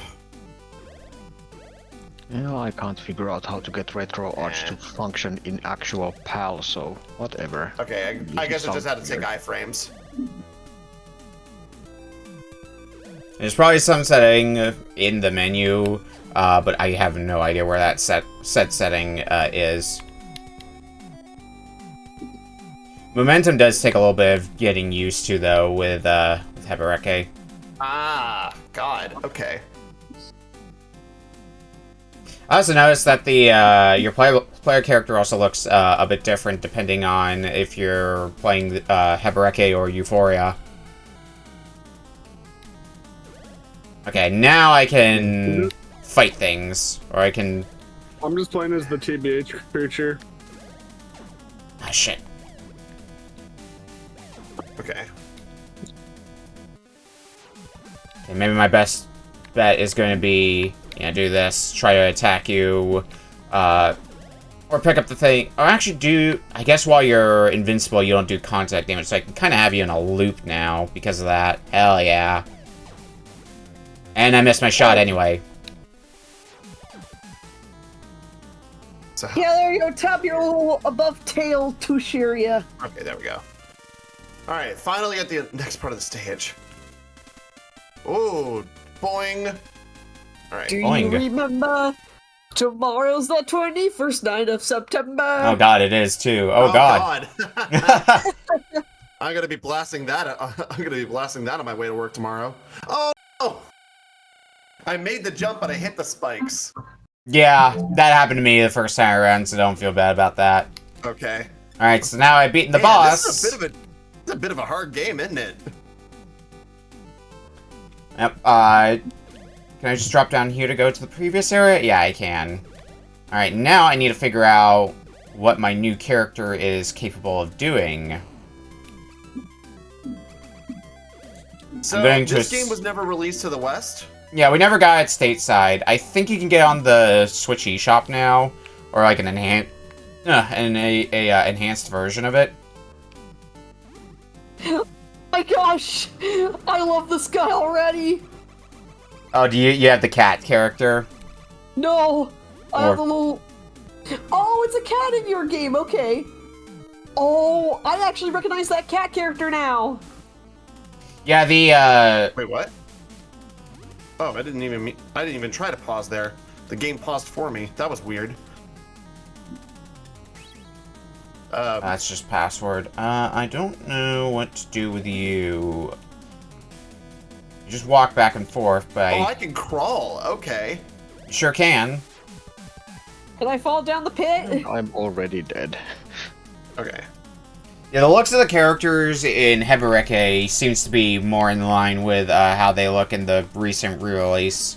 Yeah, I can't figure out how to get RetroArch to function in actual PAL, so whatever. Okay, I guess I just had to take iframes. There's probably some setting in the menu, but I have no idea where that set setting is. Momentum does take a little bit of getting used to, though, with MjuRAE. Ah, God. Okay. I also noticed that the your player character also looks a bit different depending on if you're playing MjuRAE or Ufouria. Okay, now I can fight things, or I can... I'm just playing as the TBH creature. Ah, shit. Okay. Okay, maybe my best bet is going to be, do this, try to attack you, or pick up the thing, or actually I guess while you're invincible, you don't do contact damage, so I can kind of have you in a loop now because of that. Hell yeah. And I missed my shot anyway. So, Yeah, there you go. Tap your little above tail to Ufouria. okay, there we go. Alright, finally at the next part of the stage. Ooh, boing. Alright. Do Boing. you remember? Tomorrow's the 21st night of September. Oh god, it is too. Oh god. I'm gonna be blasting that. I'm gonna be blasting that on my way to work tomorrow. Oh! I made the jump, but I hit the spikes. Yeah, that happened to me the first time around, so don't feel bad about that. Okay. Alright, so now I've beaten the Man, boss. This is a bit of a hard game, isn't it? Yep, can I just drop down here to go to the previous area? Yeah, I can. Alright, now I need to figure out what my new character is capable of doing. So, this game was never released to the West? Yeah, we never got it stateside. I think you can get on the Switch eShop now, or like an enhanced version of it. My gosh, I love this guy already. Oh, do you have the cat character? No, I have Or- a little. Oh, it's a cat in your game. Okay. Oh, I actually recognize that cat character now. Yeah, the Wait, what? Oh, I didn't even try to pause there. The game paused for me. That was weird. that's just password. I don't know what to do with you. You just walk back and forth, but Oh, I can crawl. Okay. you sure can. Can I fall down the pit? I'm already dead. Okay. Yeah, the looks of the characters in MjuRAE seems to be more in line with how they look in the recent re-release.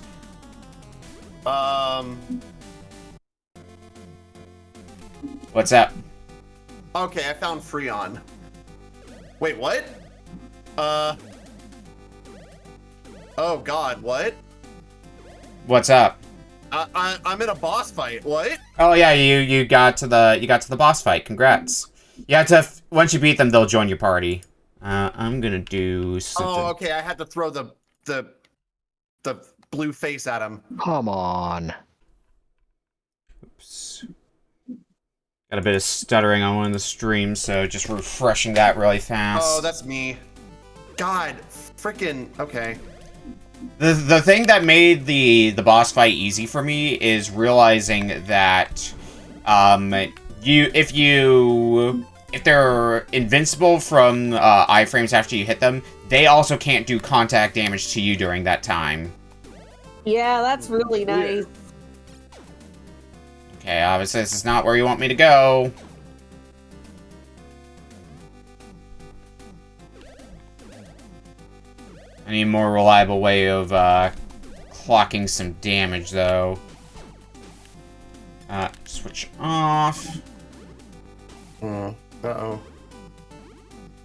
What's up? Okay, I found Freon. Wait, what? Oh God, what? What's up? I'm in a boss fight. What? Oh yeah, you got to the boss fight. Congrats. You have to once you beat them, they'll join your party. I'm gonna do something. Oh, okay. I had to throw the blue face at him. Come on. Oops. Got a bit of stuttering on one of the streams, so just refreshing that really fast. Oh, that's me. God, freaking. Okay. The thing that made the boss fight easy for me is realizing that if they're invincible from iframes after you hit them, they also can't do contact damage to you during that time. Yeah, that's really nice. Okay, obviously this is not where you want me to go. I need a more reliable way of clocking some damage, though. Switch off. Uh-oh.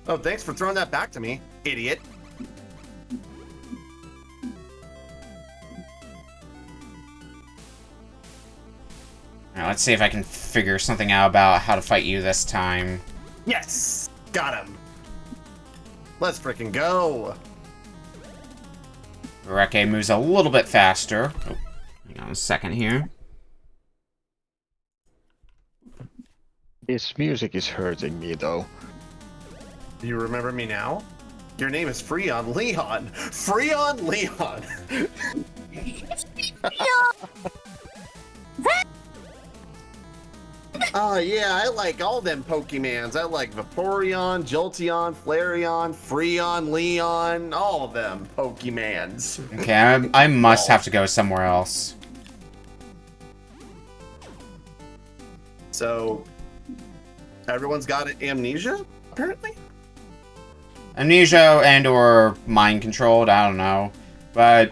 Oh, thanks for throwing that back to me, idiot. Alright, let's see if I can figure something out about how to fight you this time. Yes! Got him. Let's freaking go. MjuRAE moves a little bit faster. Oh, hang on a second here. This music is hurting me, though. Do you remember me now? Your name is Freon Leon. Freon Leon. Oh yeah, I like all them Pokemans. I like Vaporeon, Jolteon, Flareon, Freon, Leon, all of them Pokemans. Okay, I must have to go somewhere else. So, everyone's got amnesia, apparently? Amnesia and or mind controlled, I don't know. But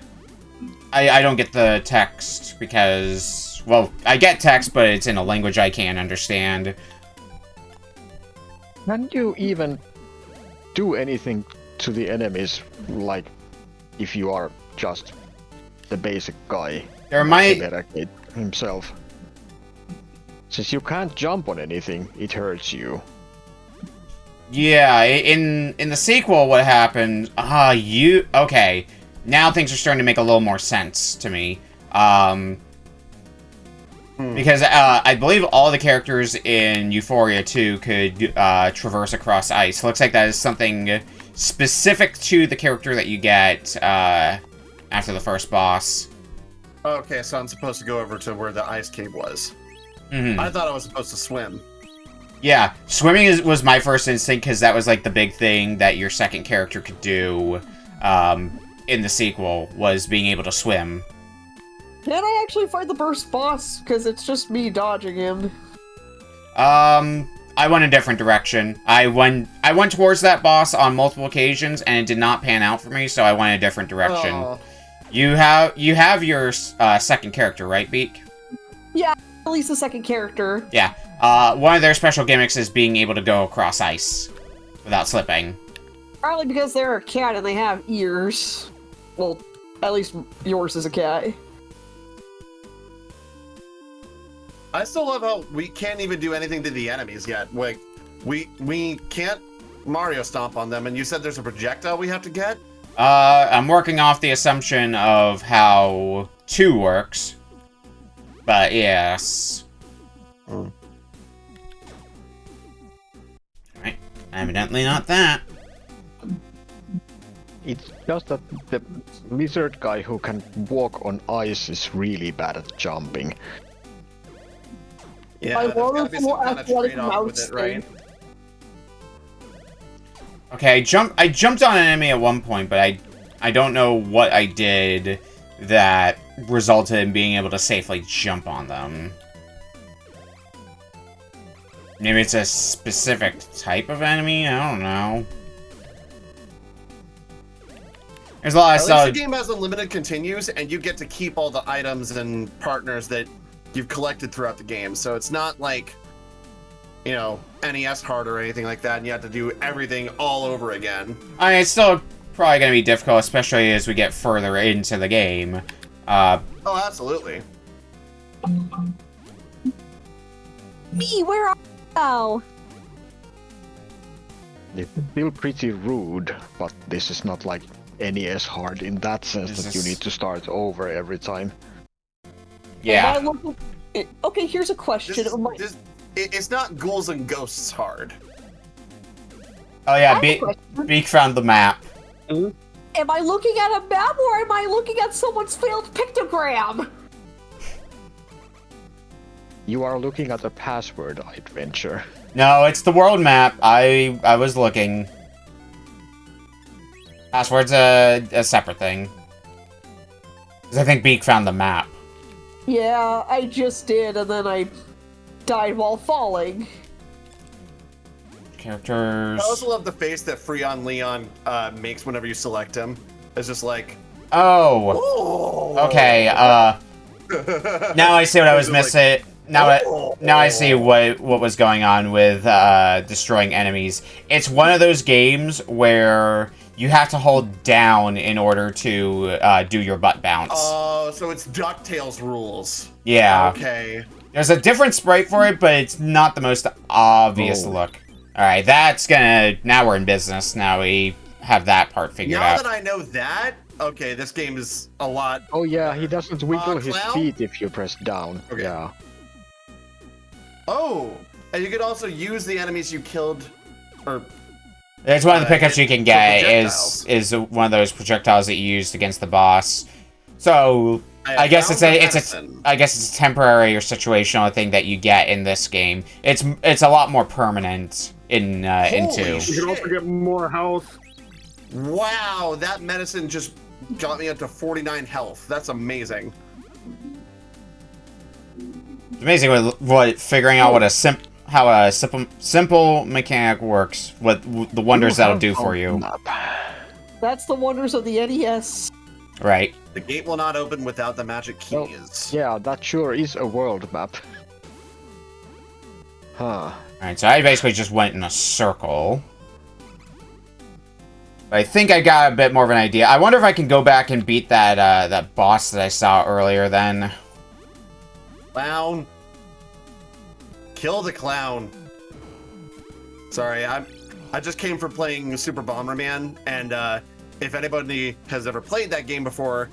I don't get the text because, well, I get text, but it's in a language I can't understand. Can you even do anything to the enemies, like, if you are just the basic guy? There might... Eradicate himself. Since you can't jump on anything, it hurts you. Yeah, in the sequel, what happened... Okay. Now things are starting to make a little more sense to me. Because I believe all the characters in Ufouria 2 could traverse across ice. Looks like that is something specific to the character that you get after the first boss. Okay, so I'm supposed to go over to where the ice cave was. I thought I was supposed to swim. Yeah, swimming was my first instinct because that was like the big thing that your second character could do in the sequel, was being able to swim. Can I actually fight the first boss? Because it's just me dodging him. I went a different direction. I went towards that boss on multiple occasions, and it did not pan out for me, so I went a different direction. Oh. You have your second character, right, Beak? Yeah, at least the second character. Yeah. One of their special gimmicks is being able to go across ice without slipping. Probably because they're a cat and they have ears. Well, at least yours is a cat. I still love how we can't even do anything to the enemies yet. Like, we can't Mario stomp on them, and you said there's a projectile we have to get? I'm working off the assumption of how 2 works. But yes. Alright. Evidently not that. It's just that the lizard guy who can walk on ice is really bad at jumping. Yeah, I there's want gotta be a some more kind of athletic trade-off with mouse it, right? thing. Okay, I jumped on an enemy at one point, but I don't know what I did that resulted in being able to safely jump on them. Maybe it's a specific type of enemy? I don't know. There's a lot of At stuff. least the game has unlimited continues, and you get to keep all the items and partners that you've collected throughout the game. So it's not like, you know, NES hard or anything like that, and you have to do everything all over again. I mean, it's still probably going to be difficult, especially as we get further into the game. Oh, absolutely. Me, where are you? It's still pretty rude, but this is not like NES hard in that sense that you need to start over every time. Yeah. Am I looking... Okay, here's a question. It's not ghouls and ghosts hard. Oh yeah, I have a question. Beak found the map. Am I looking at a map or am I looking at someone's failed pictogram? You are looking at a password adventure. No, it's the world map. I was looking. Password's a separate thing. 'Cause I think Beak found the map. Yeah, I just did, and then I died while falling. Characters. I also love the face that Freon Leon makes whenever you select him. It's just like, Oh. oh. Okay. Now I see what I was missing. Now I see what was going on with destroying enemies. It's one of those games where you have to hold down in order to do your butt bounce. Oh, so it's DuckTales rules. Yeah. Okay. There's a different sprite for it, but it's not the most obvious look. Alright, that's gonna... Now we're in business. Now we have that part figured Now out. that I know that, okay, this game is a lot. Oh yeah, he doesn't wiggle his Clown? feet if you press down. Okay. Yeah. Oh, and you could also use the enemies you killed, or It's one of the pickups you can get projectiles. is one of those projectiles that you used against the boss. So I guess it's a temporary or situational thing that you get in this game. It's a lot more permanent in 2. You can also get more health. Wow, that medicine just got me up to 49 health. That's amazing. It's amazing what figuring out what how a simple mechanic works. What the wonders that'll do for you. That's the wonders of the NES. Right. The gate will not open without the magic keys. Yeah, that sure is a world map. Huh. Alright, so I basically just went in a circle. But I think I got a bit more of an idea. I wonder if I can go back and beat that that boss that I saw earlier then. Clown. Kill the clown. Sorry, I just came from playing Super Bomberman, and if anybody has ever played that game before,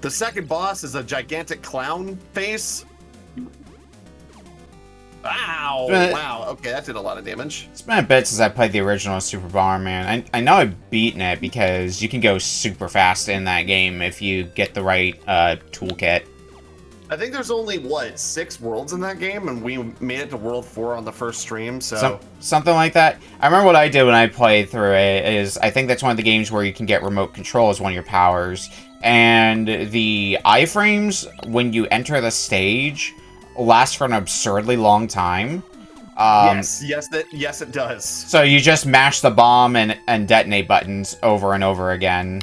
the second boss is a gigantic clown face. Wow! Wow. Okay, that did a lot of damage. It's been a bit since I played the original Super Bomberman. I know I've beaten it because you can go super fast in that game if you get the right toolkit. I think there's only, what, 6 worlds in that game, and we made it to World 4 on the first stream, so... Something like that. I remember what I did when I played through it is, I think that's one of the games where you can get remote control as one of your powers. And the iframes, when you enter the stage, last for an absurdly long time. Yes, it does. So you just mash the bomb and detonate buttons over and over again.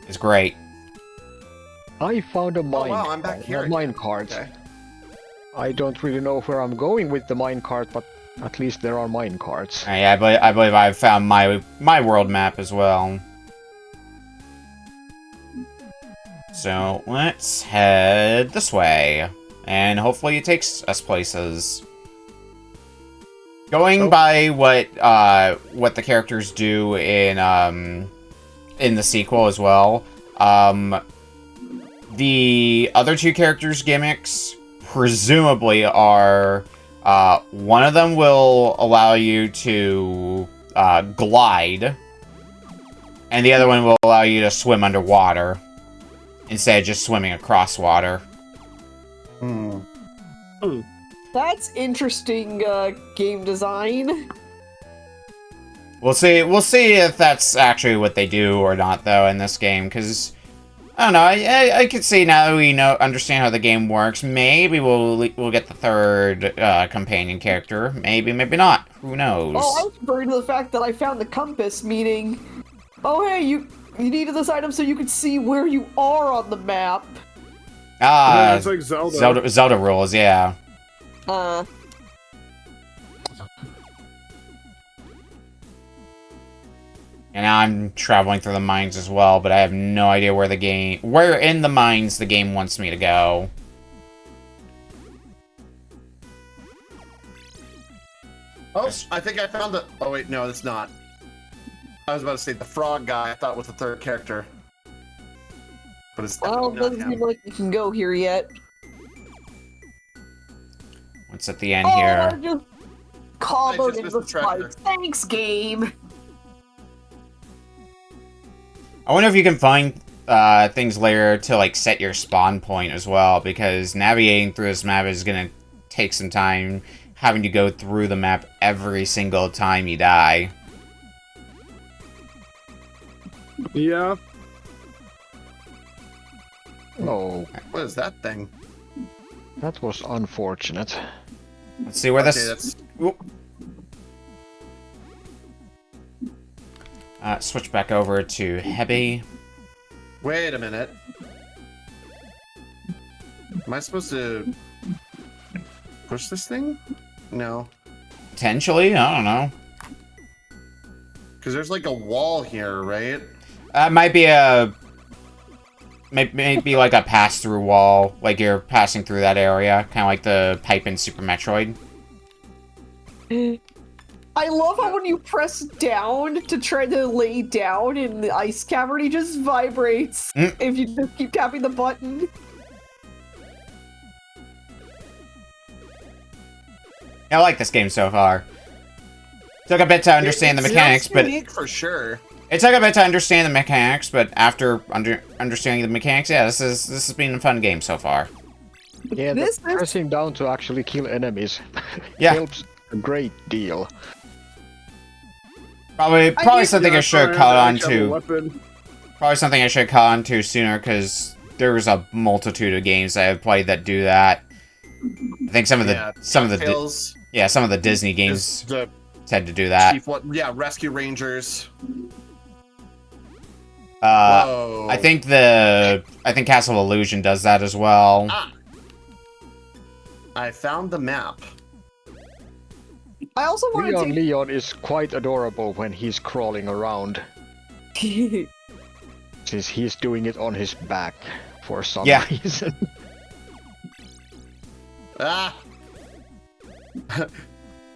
It's great. I found a mine cart. Okay. I don't really know where I'm going with the mine cart, but at least there are mine carts. Yeah, I believe I've found my world map as well. So let's head this way, and hopefully it takes us places. Going by what the characters do in the sequel as well. The other 2 characters' gimmicks presumably are one of them will allow you to glide, and the other one will allow you to swim underwater instead of just swimming across water. That's interesting game design. We'll see if that's actually what they do or not, though, in this game, because I don't know. I could see now that we understand how the game works. Maybe we'll get the third companion character. Maybe not. Who knows? Oh, I was referring to the fact that I found the compass, meaning, oh hey, you needed this item so you could see where you are on the map. Yeah, it's like Zelda. Zelda rules, yeah. And now I'm traveling through the mines as well, but I have no idea where in the mines the game wants me to go. Oh, I think I found the... Oh, wait, no, it's not. I was about to say the frog guy I thought was the third character. But it's definitely not doesn't him. seem like you can go here yet. What's at the end here? Just comboed just into missed the the treasure. spikes. Thanks, game. I wonder if you can find things later to like set your spawn point as well, because navigating through this map is gonna take some time, having to go through the map every single time you die. Yeah. Oh, What is that thing? that was unfortunate. Let's see where Okay, this... Switch back over to Heavy. Wait a minute. Am I supposed to push this thing? No. Potentially, I don't know. Because there's like a wall here, right? Might be a... Maybe like a pass-through wall, like you're passing through that area, kind of like the pipe in Super Metroid. I love how when you press down to try to lay down in the ice cavern, he just vibrates if you just keep tapping the button. I like this game so far. Took a bit to understand the mechanics, but unique for sure. It took a bit to understand the mechanics, but after understanding the mechanics, yeah, this has been a fun game so far. Yeah, pressing down to actually kill enemies helps a great deal. Probably something I should have caught on to. Probably something I should have caught on to sooner, because there's a multitude of games I have played that do that. I think some of the Disney games tend to do that. Rescue Rangers. I think Castle of Illusion does that as well. I found the map. I also wanted to... Leon is quite adorable when he's crawling around. Since he's doing it on his back for some reason.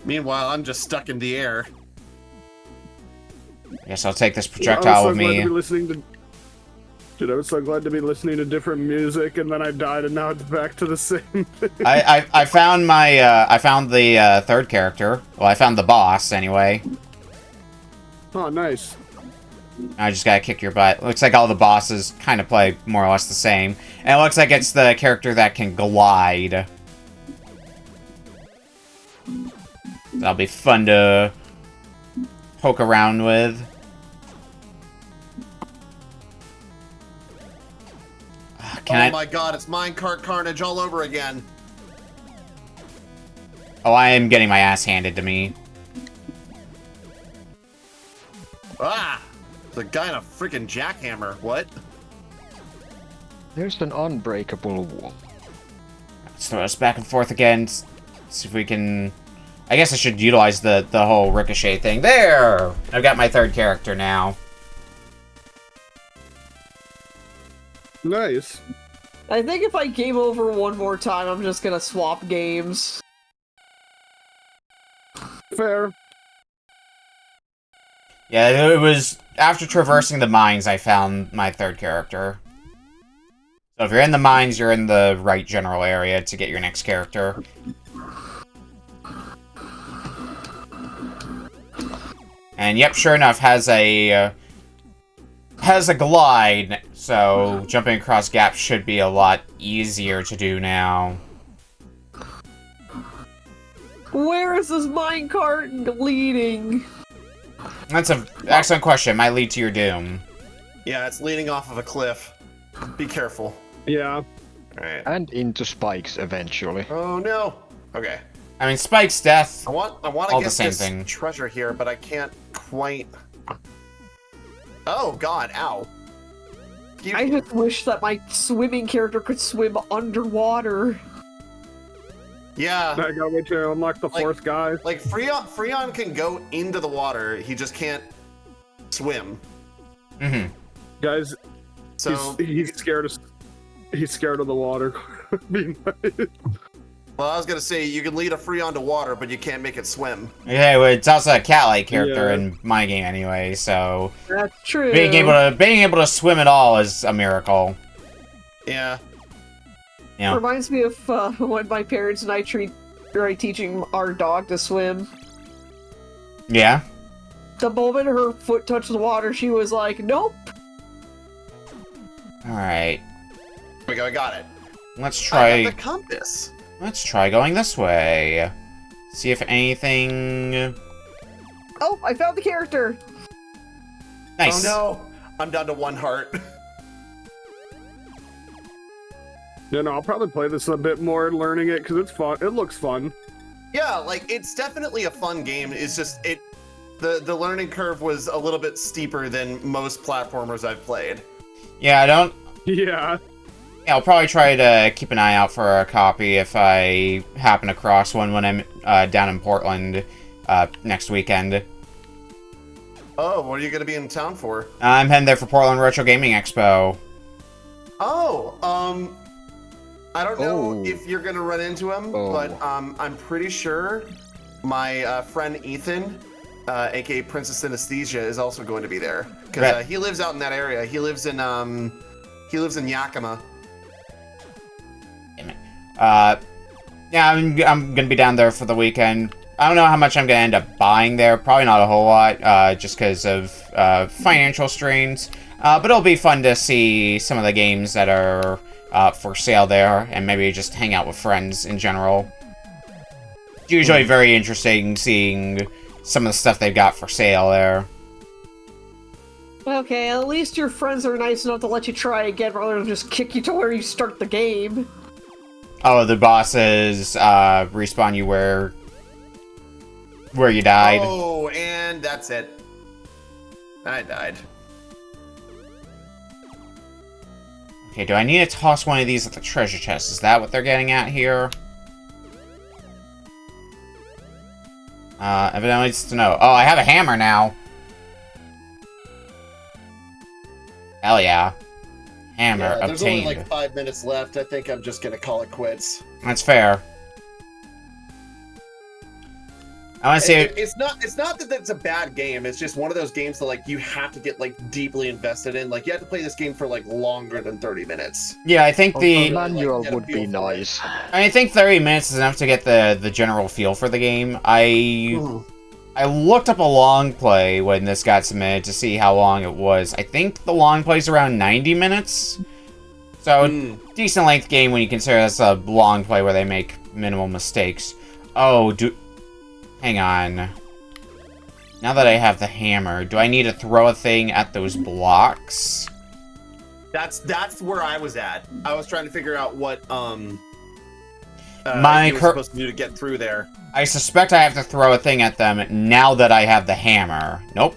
Meanwhile, I'm just stuck in the air. I guess I'll take this projectile with me. Dude, I was so glad to be listening to different music, and then I died, and now it's back to the same thing. I found the third character. Well, I found the boss anyway. Oh, nice. I just gotta kick your butt. Looks like all the bosses kind of play more or less the same, and it looks like it's the character that can glide. That'll be fun to poke around with. My god, it's minecart carnage all over again. Oh, I am getting my ass handed to me. The guy in a freaking jackhammer. What? There's an unbreakable wall. Let's throw us back and forth again. See if we can... I guess I should utilize the whole ricochet thing. There! I've got my third character now. Nice. I think if I game over one more time, I'm just gonna swap games. Fair. Yeah, it was after traversing the mines I found my third character. So if you're in the mines, you're in the right general area to get your next character. And yep, sure enough, has a glide, so jumping across gaps should be a lot easier to do now. Where is this minecart leading? That's an excellent question. It might lead to your doom. Yeah, it's leading off of a cliff. Be careful. Yeah. Alright. And into spikes eventually. Oh no. Okay. I mean, Spike's death. I want to all get the same this thing. treasure here, but I can't quite. Oh god! Ow. I just wish that my swimming character could swim underwater. I gotta wait to unlock the fourth guy. Like Freon can go into the water. He just can't swim. Mm-hmm. Guys, so he's scared of the water. Well, I was gonna say you can lead a Freon to water, but you can't make it swim. Yeah, well, it's also a cat-like character in my game anyway, so that's true. Being able to swim at all is a miracle. Yeah. Yeah. Reminds me of when my parents and I tried teaching our dog to swim. Yeah. The moment her foot touched the water, she was like, "Nope." All right. Here we go. I got it. Let's try. I got the compass. Let's try going this way. See if anything... Oh, I found the character! Nice. Oh no! I'm down to 1 heart. Yeah, no, I'll probably play this a bit more, learning it, because it's fun. It looks fun. Yeah, like, it's definitely a fun game. It's just, the learning curve was a little bit steeper than most platformers I've played. Yeah, I don't... Yeah. Yeah, I'll probably try to keep an eye out for a copy if I happen across one when I'm down in Portland next weekend. Oh, what are you going to be in town for? I'm heading there for Portland Retro Gaming Expo. Oh, I don't know if you're going to run into him, but I'm pretty sure my friend Ethan, aka Princess Synesthesia, is also going to be there. Because he lives out in that area. He lives in Yakima. Yeah, I'm gonna be down there for the weekend. I don't know how much I'm gonna end up buying there. Probably not a whole lot, just because of financial strains. But it'll be fun to see some of the games that are for sale there, and maybe just hang out with friends in general. It's usually very interesting seeing some of the stuff they've got for sale there. Okay, at least your friends are nice enough to let you try again rather than just kick you to where you start the game. Oh, the bosses respawn you where you died. Oh, and that's it. I died. Okay, do I need to toss one of these at the treasure chest? Is that what they're getting at here? Evidently it's to know. Oh, I have a hammer now. Hell yeah. Hammer Yeah, there's obtained. only like 5 minutes left. I think I'm just gonna call it quits. That's fair. I want to say It's not that it's a bad game. It's just one of those games that like you have to get like deeply invested in. Like you have to play this game for like longer than 30 minutes. yeah, I think The the manual get a would feel be for it. nice. I think 30 minutes is enough to get the general feel for the game. I looked up a long play when this got submitted to see how long it was. I think the long play's around 90 minutes. So, decent length game when you consider that's a long play where they make minimal mistakes. Oh, hang on. Now that I have the hammer, do I need to throw a thing at those blocks? That's where I was at. I was trying to figure out what you were supposed to do to get through there. I suspect I have to throw a thing at them now that I have the hammer. Nope.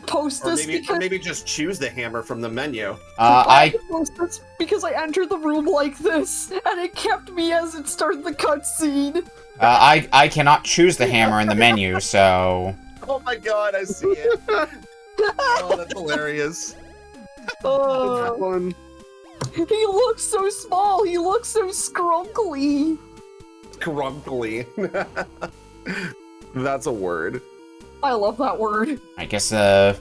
Post this Or maybe just choose the hammer from the menu. I post this because I entered the room like this, and it kept me as it started the cutscene. I cannot choose the hammer in the menu, so... Oh my god, I see it. Oh, that's hilarious. Oh, Fun. he looks so small. He looks so scrunkly. Crunkly. That's a word. I love that word. I guess, oh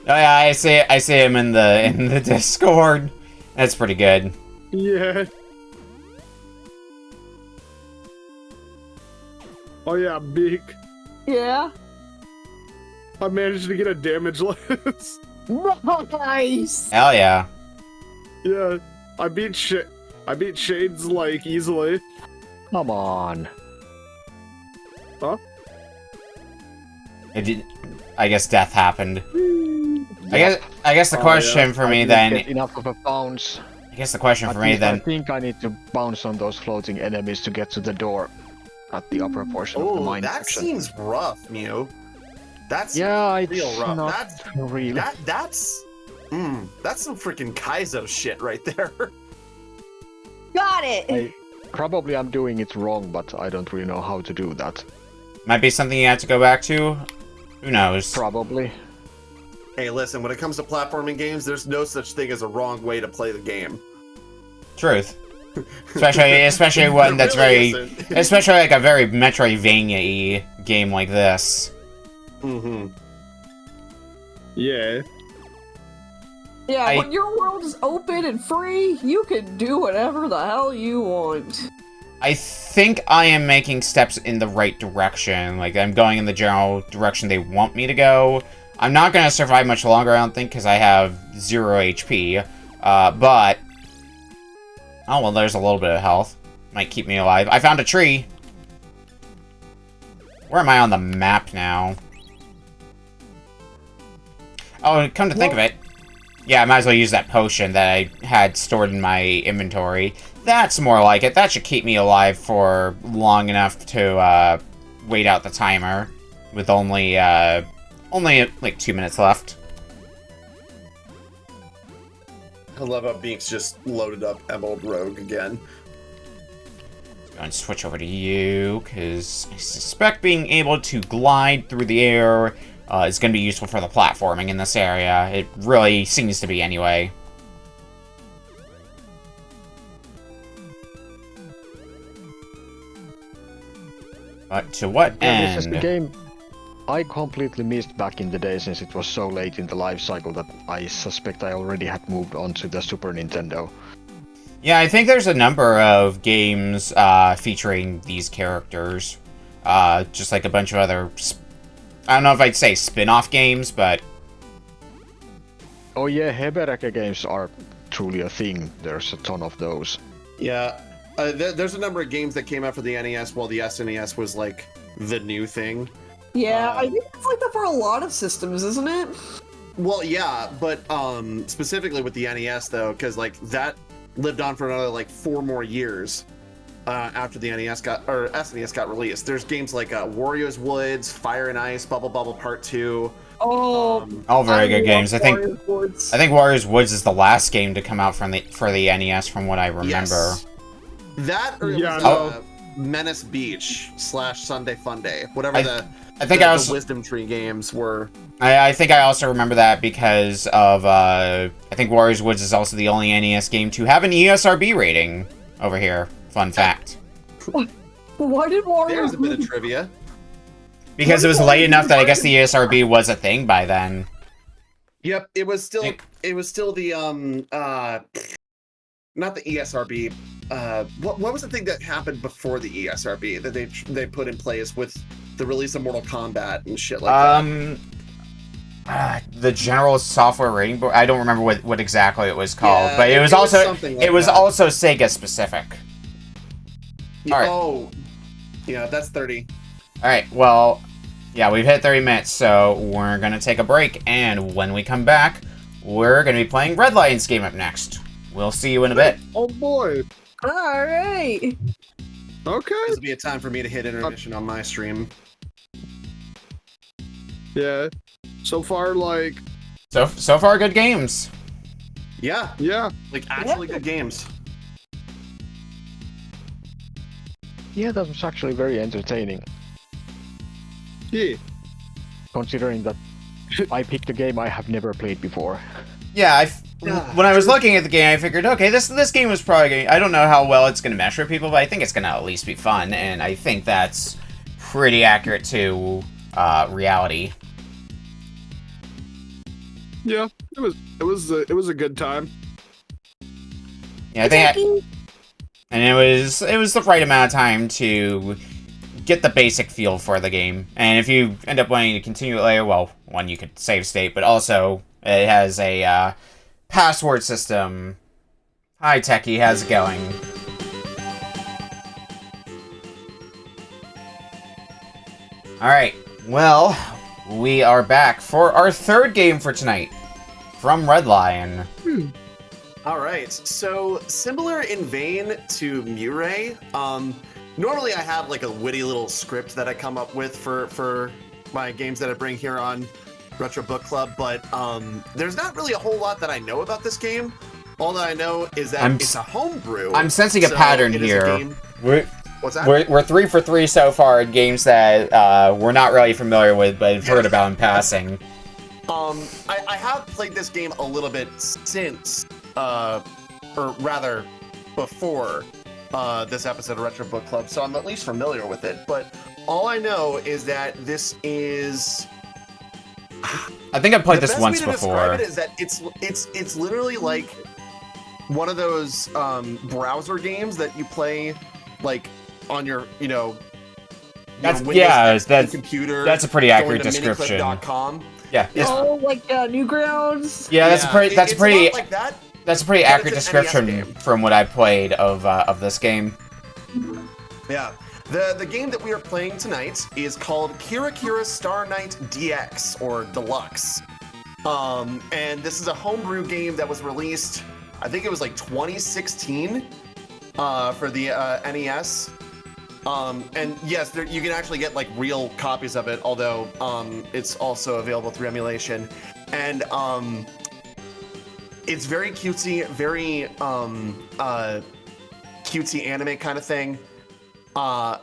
yeah, I see him in the Discord. That's pretty good. Yeah. Oh yeah, Beak. Yeah. I managed to get a damage list. Nice. Hell yeah. Yeah. I beat Shades like easily. Come on. Huh? I guess death happened. I guess the question for me I then... didn't get enough of a bounce. I guess the question for me I then... think I need to bounce on those floating enemies to get to the door at the upper portion of the Oh, mine that section. seems rough, Mew. That's Yeah, it's real rough. not That's really. that's some freaking Kaizo shit right there. Got it. Probably I'm doing it wrong, but I don't really know how to do that. Might be something you have to go back to? Who knows? Probably. Hey, listen, when it comes to platforming games, there's no such thing as a wrong way to play the game. Truth. Especially one that's Really very... isn't. Especially like a very Metroidvania-y game like this. Mm-hmm. Yeah. Yeah, when your world is open and free, you can do whatever the hell you want. I think I am making steps in the right direction. Like, I'm going in the general direction they want me to go. I'm not going to survive much longer, I don't think, because I have 0 HP. But... Oh, well, there's a little bit of health. Might keep me alive. I found a tree! Where am I on the map now? Oh, come to think of it. Yeah, I might as well use that potion that I had stored in my inventory. That's more like it. That should keep me alive for long enough to wait out the timer. With only like 2 minutes left. I love how Binks just loaded up Emerald Rogue again. Go and switch over to you, because I suspect being able to glide through the air is going to be useful for the platforming in this area. It really seems to be anyway. But to what Yeah, this is end? the game I completely missed back in the day since it was so late in the life cycle that I suspect I already had moved on to the Super Nintendo. Yeah, I think there's a number of games featuring these characters. just like a bunch of other, I don't know if I'd say spin-off games, but... Oh yeah, Hebereke games are truly a thing. There's a ton of those. Yeah, there's a number of games that came out for the NES while the SNES was like the new thing. Yeah, I think it's like that for a lot of systems, isn't it? Well, yeah, but specifically with the NES though, because like that lived on for another like 4 more years after the SNES got released. There's games like Wario's Woods, Fire and Ice, Bubble Bobble Part 2. Oh, all very good games. I think Wario's Woods is the last game to come out for the NES, from what I remember. Yes. That or it was Menace Beach / Sunday Funday, whatever the Wisdom Tree games were. I think I also remember that because of I think Wario's Woods is also the only NES game to have an ESRB rating over here. Fun fact. Why did Wario? There's a bit of trivia. Because it was late enough that I guess the ESRB was a thing by then. Yep, it was still the not the ESRB. What was the thing that happened before the ESRB that they put in place with the release of Mortal Kombat and shit like that? The General Software Rating Board. I don't remember what exactly it was called, Yeah, but it was also that. also Sega specific. All right. Oh, yeah, that's 30. All right. Well, yeah, we've hit 30 minutes, so we're gonna take a break, and when we come back, we're gonna be playing RedLion's game up next. We'll see you in a bit. Oh boy. All right. Okay. This will be a time for me to hit intermission on my stream. Yeah. So far, like. So far, good games. Yeah. Yeah. Like actually good games. Yeah, that was actually very entertaining. Yeah. Considering that I picked a game I have never played before. Yeah, when I was looking at the game, I figured, okay, this game was probably I don't know how well it's going to mesh with people, but I think it's going to at least be fun, and I think that's pretty accurate to reality. Yeah, it was a good time. Yeah, I think and it was the right amount of time to get the basic feel for the game. And if you end up wanting to continue it later, well, one, you could save state, but also it has a password system. Hi, Techie, how's it going? Alright, well, we are back for our third game for tonight from RedLion. Alright, so similar in vein to MjuRAE, normally I have like a witty little script that I come up with for my games that I bring here on Retro Book Club, but there's not really a whole lot that I know about this game. All that I know is that it's a homebrew. I'm sensing a pattern here. What's that? We're 3 for 3 so far in games that we're not really familiar with, but have heard about in passing. I have played this game a little bit since, or rather, before this episode of Retro Book Club, so I'm at least familiar with it. But all I know is that this is. I think I've played this once before. before. The best way to describe it is that it's literally like one of those browser games that you play like on your that's computer. That's a pretty accurate description. miniclip.com. Yeah. Oh, like Newgrounds. Yeah, that's a pretty like that. That's a pretty accurate description from what I played of this game. Yeah. The game that we are playing tonight is called Kira Kira Star Knight DX, or Deluxe. And this is a homebrew game that was released, I think it was like 2016 for the NES. And yes, you can actually get like real copies of it, although it's also available through emulation. And it's very cutesy, very cutesy anime kind of thing. And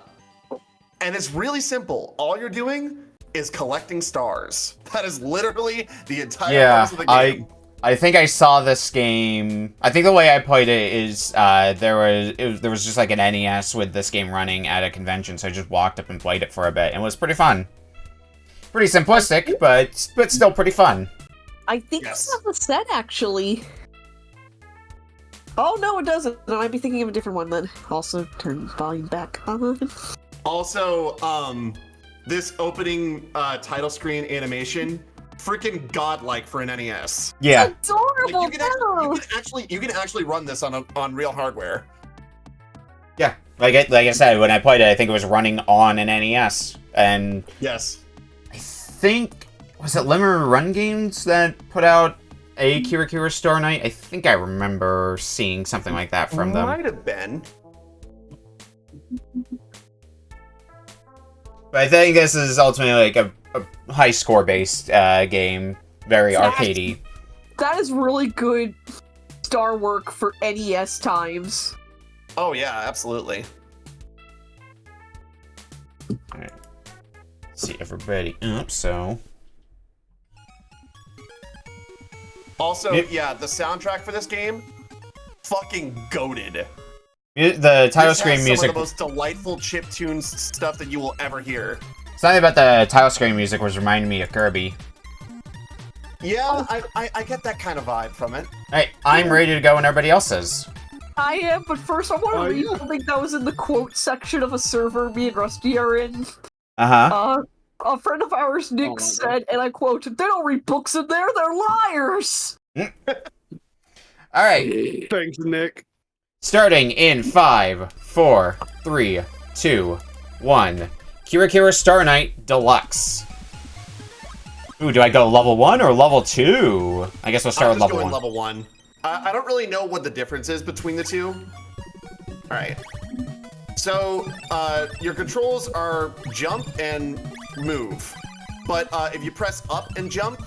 it's really simple. All you're doing is collecting stars. That is literally the entire purpose of the game. I think I saw this game. I think the way I played it is there was just like an NES with this game running at a convention, so I just walked up and played it for a bit, and it was pretty fun. Pretty simplistic, but still pretty fun. I think it's not the set actually. Oh no, it doesn't. I might be thinking of a different one then. Also, turn volume back on. Also, this opening title screen animation, freaking godlike for an NES. Yeah. Adorable. You can actually run this on real hardware. Yeah. Like I said, when I played it, I think it was running on an NES, and yes, I think was it Lemon Run Games that put out a Kira Kira Star Night? I think I remember seeing something like that from them. Might have been. But I think this is ultimately like a high score based game, very arcadey. That is really good star work for NES times. Oh yeah, absolutely. Alright. See everybody up, so. Also, yeah, the soundtrack for this game, fucking goated. The title This screen has music. some of the most delightful chiptune stuff that you will ever hear. Something about the title screen music was reminding me of Kirby. Yeah, I get that kind of vibe from it. Alright, I'm ready to go when everybody else is. I am, but first I want to read something that was in the quote section of a server me and Rusty are in. Uh-huh. A friend of ours, Nick, said, and I quote, "They don't read books in there, they're liars!" Alright. Thanks, Nick. Starting in 5, 4, 3, 2, 1. Kira Kira Star Night Deluxe. Ooh, do I go level 1 or level 2? I guess we'll start with level 1. Level 1. I don't really know what the difference is between the two. Alright. So, your controls are jump and move. But if you press up and jump,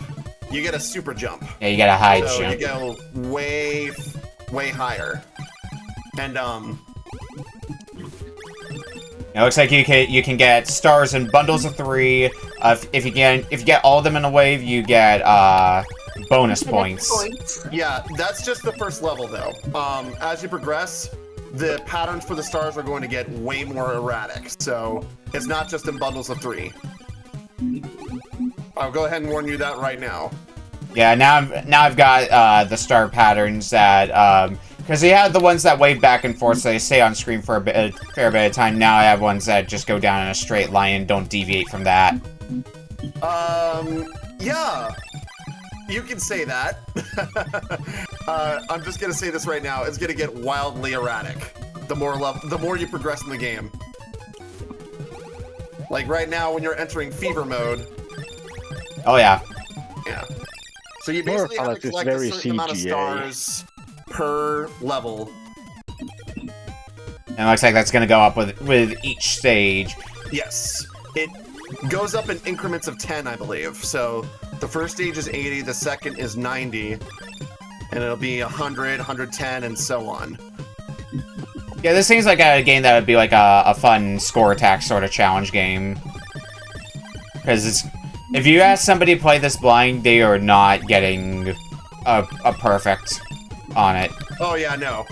you get a super jump. Yeah, you get a high so jump. You go way higher. And it looks like you can get stars in bundles of 3. If you get all of them in a wave, you get bonus points. Yeah, that's just the first level though. As you progress, the patterns for the stars are going to get way more erratic. So it's not just in bundles of 3. I'll go ahead and warn you that right now. Yeah, now I've got the star patterns that because you had the ones that wave back and forth, so they stay on screen for a fair bit of time. Now I have ones that just go down in a straight line and don't deviate from that. Yeah, you can say that. I'm just gonna say this right now. It's gonna get wildly erratic. The more you progress in the game. Like right now, when you're entering fever mode. Oh yeah. Yeah. So you basically have to collect a certain amount of CGA. stars per level. And it looks like that's gonna go up with each stage. Yes. It goes up in increments of 10, I believe. So the first stage is 80, the second is 90, and it'll be 100, 110, and so on. Yeah, this seems like a game that would be like a fun score attack sort of challenge game. Because if you ask somebody to play this blind, they are not getting a perfect on it. Oh yeah, no.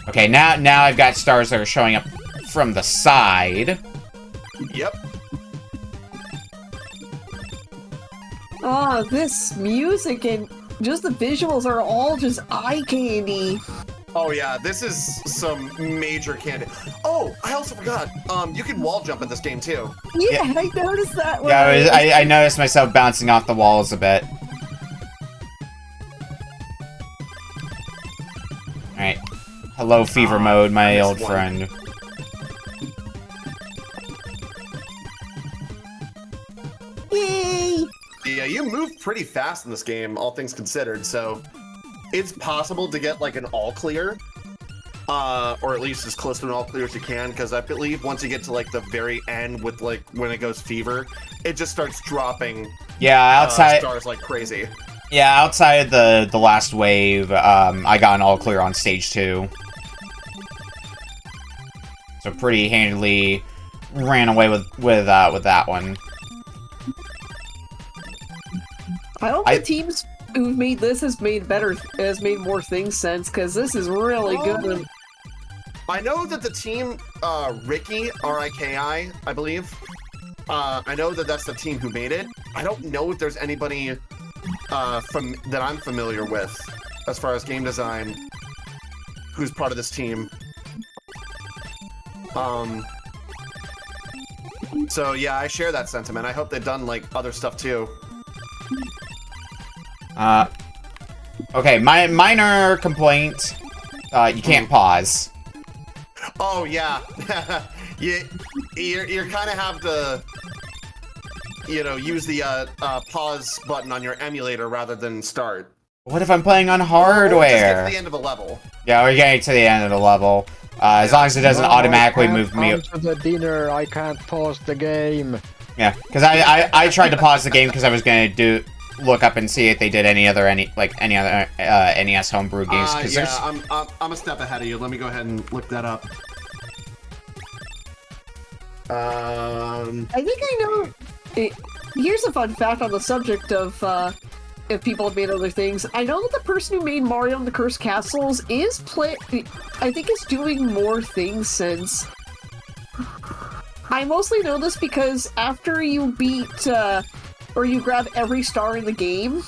Okay, now I've got stars that are showing up from the side. Yep. This music and just the visuals are all just eye candy. Oh yeah, this is some major candy. Oh, I also forgot. You can wall jump in this game too. Yeah, I noticed that. Yeah, I noticed myself bouncing off the walls a bit. Alright. Hello, Fever Mode, my old friend. Yay! Yeah, you move pretty fast in this game, all things considered, so it's possible to get like an all clear. Or at least as close to an all clear as you can, because I believe once you get to like the very end with like when it goes fever, it just starts dropping stars like crazy. Yeah, outside the last wave, I got an all clear on stage 2. So pretty handily ran away with that one. I hope the teams who've made this has made more things sense, because this is really good. I know that the team, Ricky, R-I-K-I, I believe. I know that that's the team who made it. I don't know if there's anybody that I'm familiar with, as far as game design, who's part of this team. So yeah, I share that sentiment. I hope they've done like other stuff too. Okay, my minor complaint, you can't pause. Oh yeah, you kind of have to, you know, use the pause button on your emulator rather than start. What if I'm playing on Or just hardware? get to the end of a level. Yeah, we're getting to the end of the level. As long as it doesn't automatically move me. To the dinner, I can't pause the game. Yeah, because I tried to pause the game because I was gonna look up and see if they did any other NES homebrew games. Yeah, I'm a step ahead of you. Let me go ahead and look that up. I think I know. Here's a fun fact on the subject of if people have made other things. I know that the person who made Mario and the Cursed Castles I think is doing more things since. I mostly know this because after you beat, or you grab every star in the game,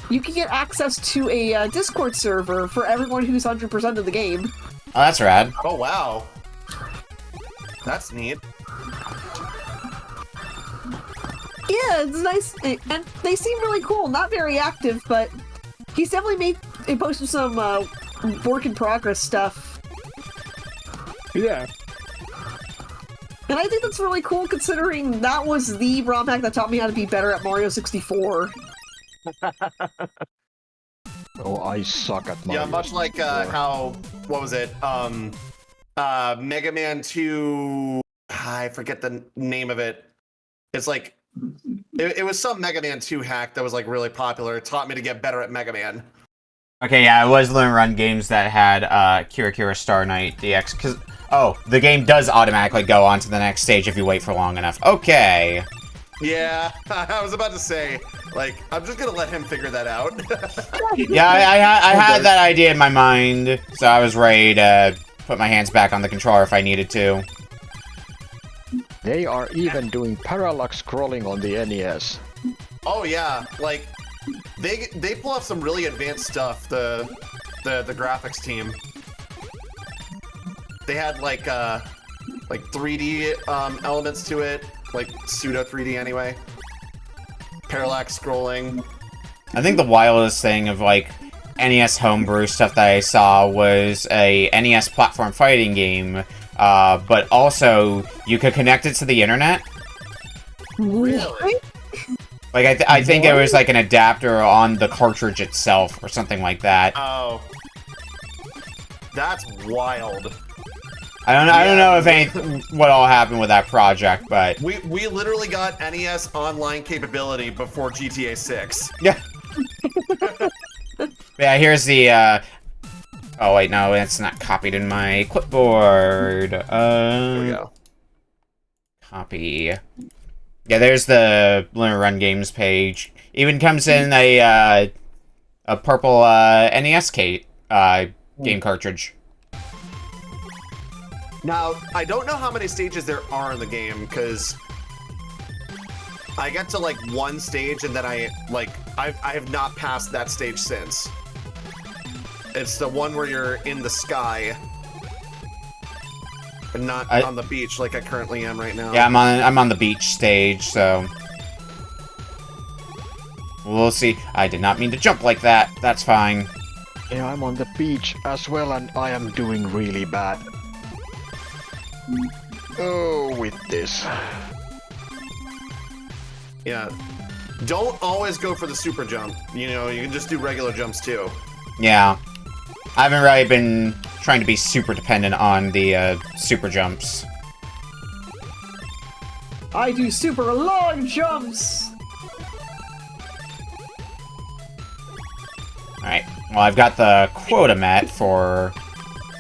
you can get access to a Discord server for everyone who's 100% of the game. Oh, that's rad. Oh, wow. That's neat. Yeah, it's nice, and they seem really cool. Not very active, but he's definitely posted some work in progress stuff. Yeah. And I think that's really cool considering that was the ROM hack that taught me how to be better at Mario 64. Oh, I suck at Mario. Yeah, much like how, what was it? Mega Man 2, I forget the name of it. It's like, it was some Mega Man 2 hack that was like really popular. It taught me to get better at Mega Man. Okay, yeah, it was Lone Run Games that had Kira Kira Star Knight DX, because, oh, the game does automatically go on to the next stage if you wait for long enough. Okay. Yeah, I was about to say, like, I'm just gonna let him figure that out. Yeah, I had that idea in my mind, so I was ready to put my hands back on the controller if I needed to. They are even doing parallax scrolling on the NES. Oh yeah, like they pull off some really advanced stuff. The graphics team. They had like 3D elements to it, like pseudo 3D anyway. Parallax scrolling. I think the wildest thing of like NES homebrew stuff that I saw was a NES platform fighting game. But also, you could connect it to the internet. Really? Like, I think it was like an adapter on the cartridge itself, or something like that. Oh. That's wild. I don't know if what all happened with that project, but... We literally got NES online capability before GTA 6. Yeah. Yeah, here's the, Oh, wait, no, it's not copied in my clipboard. There we go. Copy. Yeah, there's the Lone Run Games page. Even comes in a purple NES game cartridge. Now, I don't know how many stages there are in the game, because I got to, like, one stage, and then I have not passed that stage since. It's the one where you're in the sky, and not on the beach like I currently am right now. Yeah, I'm on the beach stage, so... We'll see. I did not mean to jump like that. That's fine. Yeah, I'm on the beach as well, and I am doing really bad. Oh, with this. Yeah. Don't always go for the super jump. You know, you can just do regular jumps too. Yeah. I haven't really been trying to be super dependent on the super jumps. I do super long jumps! Alright, well, I've got the quota met for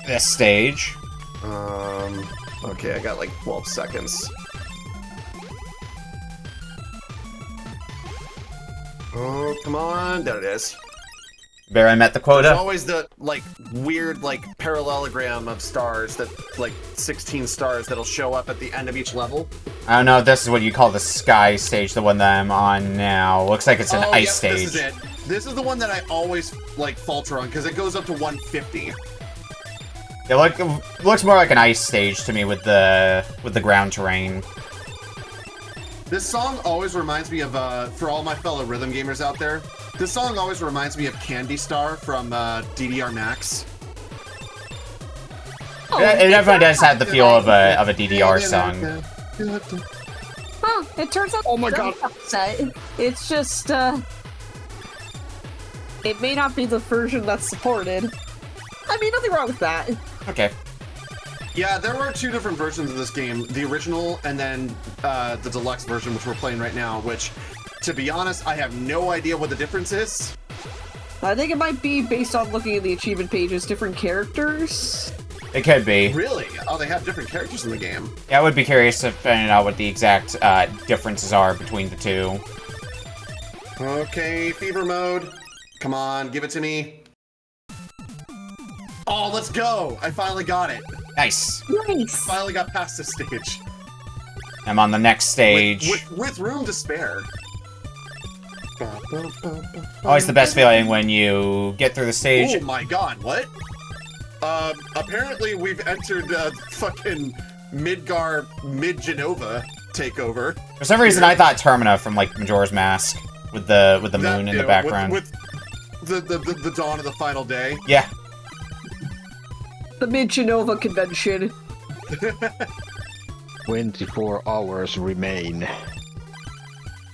this stage. Okay, I got like 12 seconds. Oh, come on. There it is. Barely met the quota. There's always the, like, weird, like, parallelogram of stars that, like, 16 stars that'll show up at the end of each level. I don't know if this is what you call the sky stage, the one that I'm on now. Looks like it's an ice stage. This is it. This is the one that I always, like, falter on, because it goes up to 150. It looks more like an ice stage to me with the ground terrain. This song always reminds me of, for all my fellow rhythm gamers out there, this song always reminds me of Candy Star from DDR Max. Oh, It definitely does have the feel of a DDR song. Well, it turns out. Oh my god. It's just it may not be the version that's supported. I mean, nothing wrong with that. Okay. Yeah, there were 2 different versions of this game. The original and then the deluxe version, which we're playing right now, which, to be honest, I have no idea what the difference is. I think it might be based on looking at the achievement pages, different characters. It could be. Really? Oh, they have different characters in the game. Yeah, I would be curious to find out what the exact differences are between the 2. Okay, fever mode. Come on, give it to me. Oh, let's go! I finally got it. Nice. Nice. Finally got past this stage. I'm on the next stage. With room to spare. Always the best feeling when you get through the stage. Oh my god, what? Apparently we've entered fucking Midgar Mid-Genova takeover. For some reason, I thought Termina from like Majora's Mask with the moon in the background. With the dawn of the final day. Yeah. The Mid-Genova convention. 24 hours remain.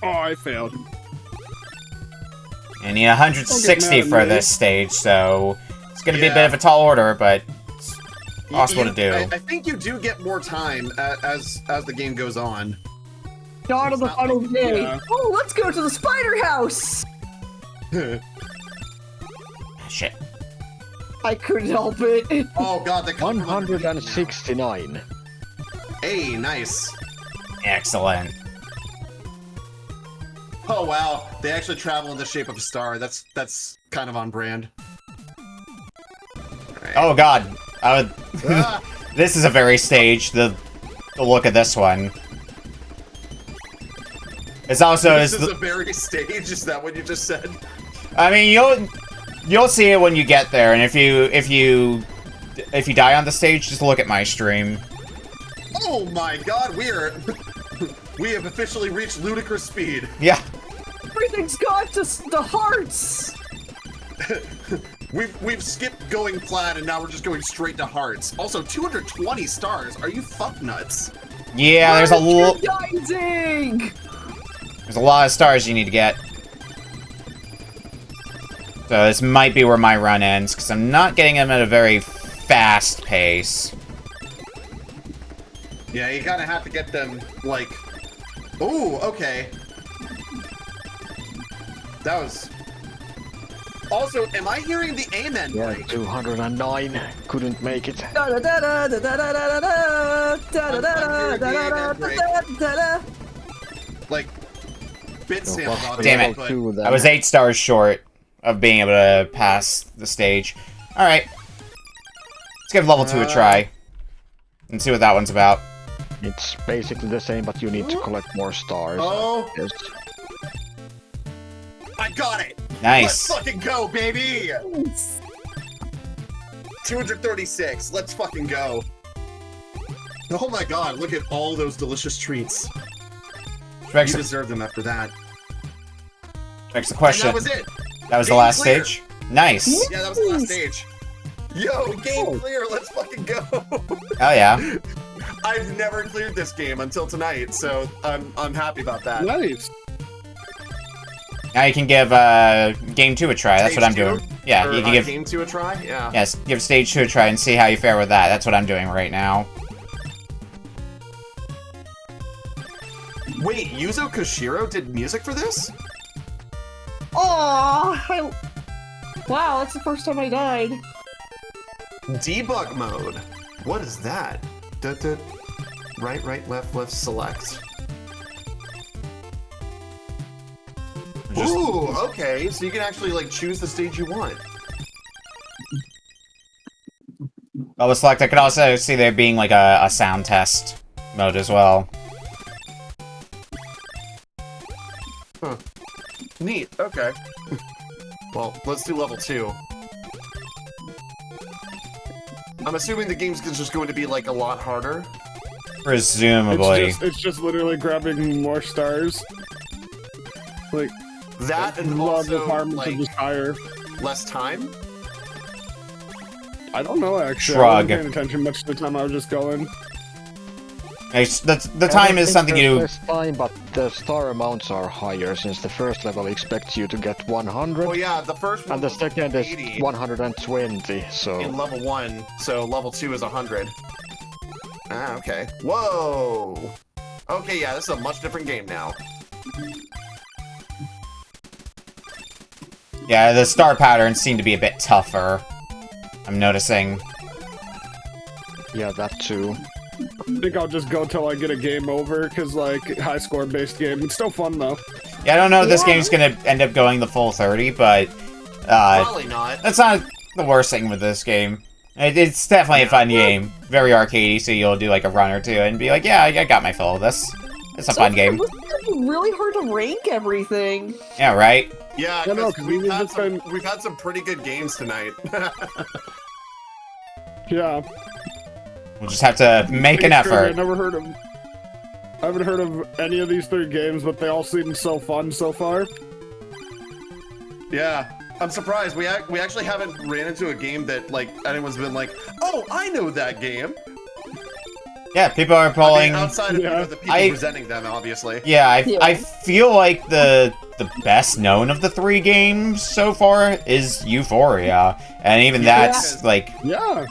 Oh, I failed. And you need 160 for this stage, so it's gonna be a bit of a tall order, but it's possible to do. I think you do get more time as the game goes on. Dawn of the final day. Yeah. Oh, let's go to the spider house. Shit. I couldn't help it. Oh god, they come from underneath now. 169. Hey, nice. Excellent. Oh wow, they actually travel in the shape of a star. That's kind of on brand. Right. Oh god. Ah, This is a very stage. The look at this one. It's also this is a very stage. Is that what you just said? I mean, you'll see it when you get there, and if you die on the stage, just look at my stream. Oh my god, we have officially reached ludicrous speed. Yeah. Everything's gone to the hearts. We've skipped going plat and now we're just going straight to hearts. Also, 220 stars. Are you fuck nuts? Yeah, there's Merchandising! there's a lot of stars you need to get. So this might be where my run ends, because I'm not getting them at a very fast pace. Yeah, you kind of have to get them, like... Ooh, okay. That was... Also, am I hearing the amen Yeah, break? 209. Couldn't make it. Like, bit sample. Damn it. But I was 8 stars short of being able to pass the stage. Alright. Let's give level 2 a try. And see what that one's about. It's basically the same, but you need to collect more stars. Oh. Yes. I got it! Nice. Let's fucking go, baby! 236. Let's fucking go. Oh my god, look at all those delicious treats. You deserve them after that. Next question. And that was it. That was the Game last clear. stage? Nice. Yeah, that was the last stage. Yo, game clear, let's fucking go. Oh yeah. I've never cleared this game until tonight, so I'm happy about that. Nice. Now you can give game 2 a try. That's what I'm doing. Yeah, Or, you can give game 2 a try? Yeah. yes, give stage 2 a try and see how you fare with that. That's what I'm doing right now. Wait, Yuzo Koshiro did music for this? Oh, wow, that's the first time I died. Debug mode. What is that? Right, left, select. Ooh, okay. So you can actually like choose the stage you want. Well, with select, I could also see there being like a sound test mode as well. Huh. Neat. Okay. Well, let's do level 2. I'm assuming the game's just going to be like a lot harder. Presumably. It's just literally grabbing more stars. Like That and love also requirements like are just higher. less time. I don't know actually. I Shrug. wasn't paying attention much to the time I was just going. The time is something you... Less time, but the star amounts are higher since the first level expects you to get 100. Oh yeah, the first one And the was second is 80 120, so... in level 1, so level 2 is 100. Ah, okay. Whoa! Okay, yeah, this is a much different game now. Yeah, the star patterns seem to be a bit tougher. I'm noticing. Yeah, that too. I think I'll just go till I get a game over, because, like, high score based game. It's still fun, though. Yeah, I don't know if this game's gonna end up going the full 30, but... Probably not. that's not the worst thing with this game. It's definitely a fun game. Very arcadey, so you'll do, like, a run or two and be like, yeah, I got my fill of this. It's a fun game. It's gonna be really hard to rank everything. Yeah, right? Yeah, I know, because 'cause we've had some pretty good games tonight. Yeah. We'll just have to make an It's crazy, effort. I haven't heard of any of these 3 games, but they all seem so fun so far. Yeah, I'm surprised. We actually haven't ran into a game that like anyone's been like, oh, I know that game. Yeah, people are pulling... outside of Yeah. the people presenting them, obviously. Yeah, I feel like the best known of the 3 games so far is Ufouria. And even that's, like... Yeah.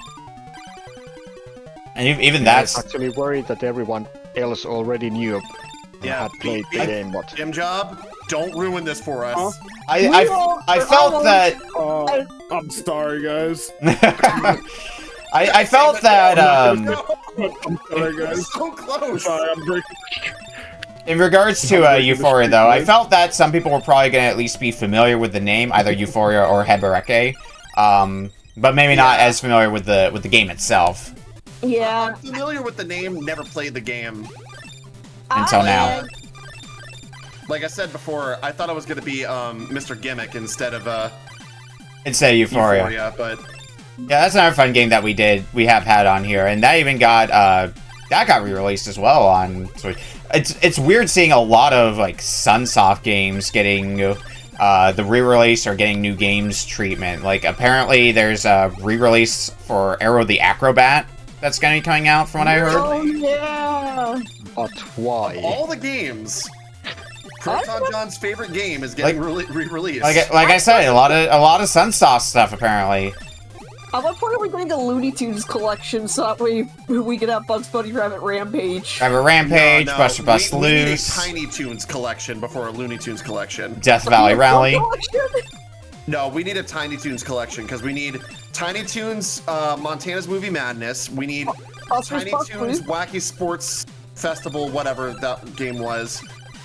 And even I that's... was actually worried that everyone else already knew Yeah, had played the game, but... JimJob, don't ruin this for us. I felt that... I'm sorry, guys. I felt that, I'm sorry, guys. So close. Sorry, I'm breaking. in regards to Ufouria, though, I felt that some people were probably going to at least be familiar with the name, either Ufouria or MjuRAE, but maybe not as familiar with the game itself. Yeah. I'm familiar with the name, never played the game. Until now. Like I said before, I thought I was going to be Mr. Gimmick instead of Ufouria. but Yeah, that's another fun game that we have had on here, and that even got that got re-released as well on Switch. It's weird seeing a lot of like Sunsoft games getting the re-release or getting new games treatment. Like apparently there's a re-release for Arrow the Acrobat that's going to be coming out, from what I heard. Oh yeah. But why? all the games, Proton John's favorite game is getting re-released. Like I said, a lot of Sunsoft stuff apparently. At what point are we getting a Looney Tunes collection so that way we can have Bugs Bunny Rabbit Rampage? Rabbit Rampage, No, Buster Bust we need a Loose, Tiny Toons collection before a Looney Tunes collection. Death Valley Rally. Collection? No, we need a Tiny Toons collection because we need Tiny Toons, Montana's Movie Madness. We need Buster's Tiny Bust Toons Loose? Wacky Sports Festival, whatever that game was,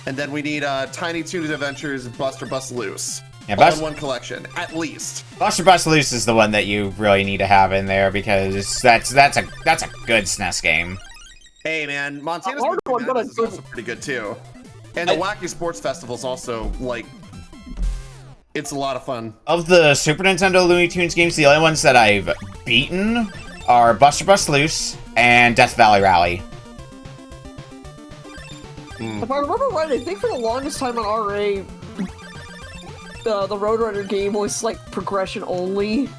and then we need Tiny Toons Adventures Buster Bust Loose. Yeah, All in one collection, at least. Buster Bust Loose is the one that you really need to have in there because that's a good SNES game. Hey man, Montana's hard Movie one, but Madness is also pretty good too. And the Wacky Sports Festival is also like, it's a lot of fun. Of the Super Nintendo Looney Tunes games, the only ones that I've beaten are Buster Bust Loose and Death Valley Rally. If I remember right, I think for the longest time on RA, the Roadrunner game was like progression only.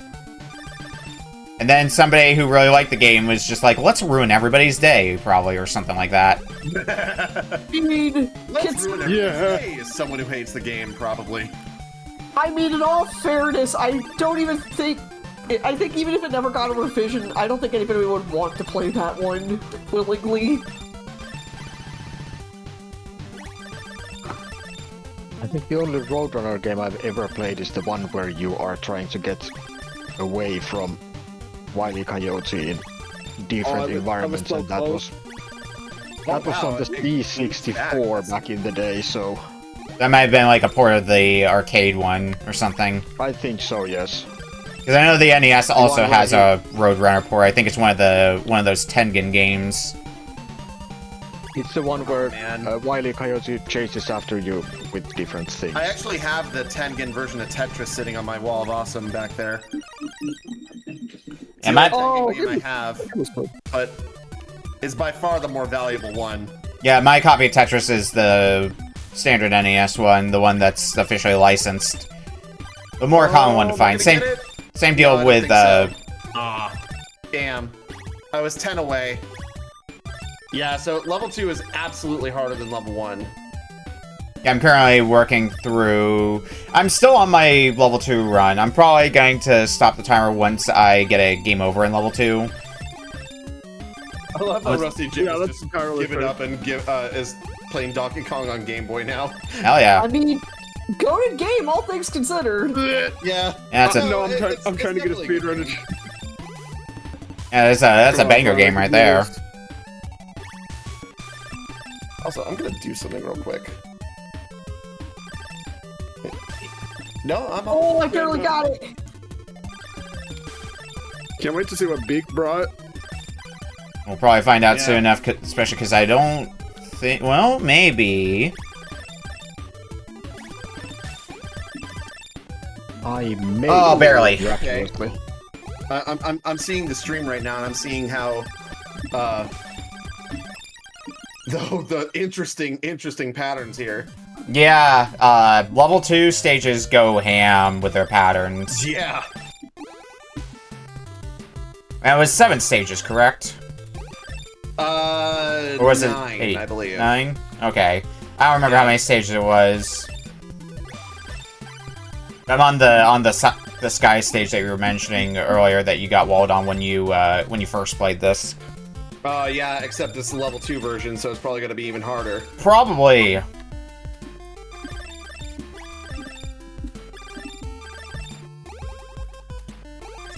And then somebody who really liked the game was just like, let's ruin everybody's day, probably, or something like that. I mean, Let's ruin everyone's day is someone who hates the game, probably. I mean, in all fairness, I don't even think... I think even if it never got a revision, I don't think anybody would want to play that one willingly. I think the only Roadrunner game I've ever played is the one where you are trying to get away from Wile E. Coyote in different environments, and that was on the C64 back in the day, so... That might have been like a port of the arcade one or something. I think so, yes. Because I know the NES also has a Roadrunner port. I think it's one of those Tengen games. It's the one where Wile E. Coyote chases after you with different things. I actually have the Tengen version of Tetris sitting on my wall of awesome back there. It's Am the I- only game I have, but it's by far the more valuable one. Yeah, my copy of Tetris is the standard NES one, the one that's officially licensed. The more common one to am I find. gonna Same get it? same No, deal I don't with think so. Damn. I was 10 away. Yeah, so level 2 is absolutely harder than level 1. Yeah, I'm currently working through... I'm still on my level 2 run. I'm probably going to stop the timer once I get a game over in level 2. I love how Rusty Jim Yeah, is that's just entirely giving fair. up and is playing Donkey Kong on Game Boy now. Hell yeah. I mean, goated game, all things considered. Yeah. Yeah, that's a, No, I'm it's trying to get a definitely speed run. that's a banger game right there. Also, I'm gonna do something real quick. No, I'm. Oh, I barely got it. Can't wait to see what Beak brought. We'll probably find out Yeah. soon enough, especially because I don't think... Well, maybe... I may. Oh, barely. Okay. I'm seeing the stream right now, and I'm seeing how the interesting patterns here. Yeah, level 2 stages go ham with their patterns. Yeah. And it was 7 stages, correct? Or was it 9, 8? I believe. 9? Okay. I don't remember how many stages it was. I'm on the sky stage that you were mentioning earlier that you got walled on when you first played this. Yeah, except this is level 2 version, so it's probably gonna be even harder. Probably.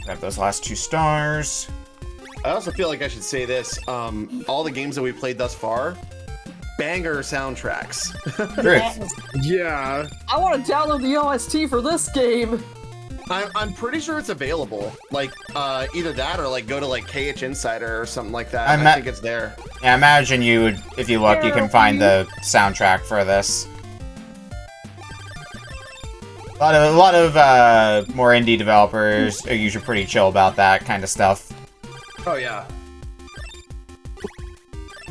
Grab those last 2 stars. I also feel like I should say this. All the games that we played thus far, banger soundtracks. Truth. Yeah. I want to download the OST for this game. I'm pretty sure it's available. Like, either that or like go to like KH Insider or something like that. I think it's there. Yeah, I imagine you would, if you look, you can find the soundtrack for this. A lot of more indie developers are usually pretty chill about that kind of stuff. Oh yeah.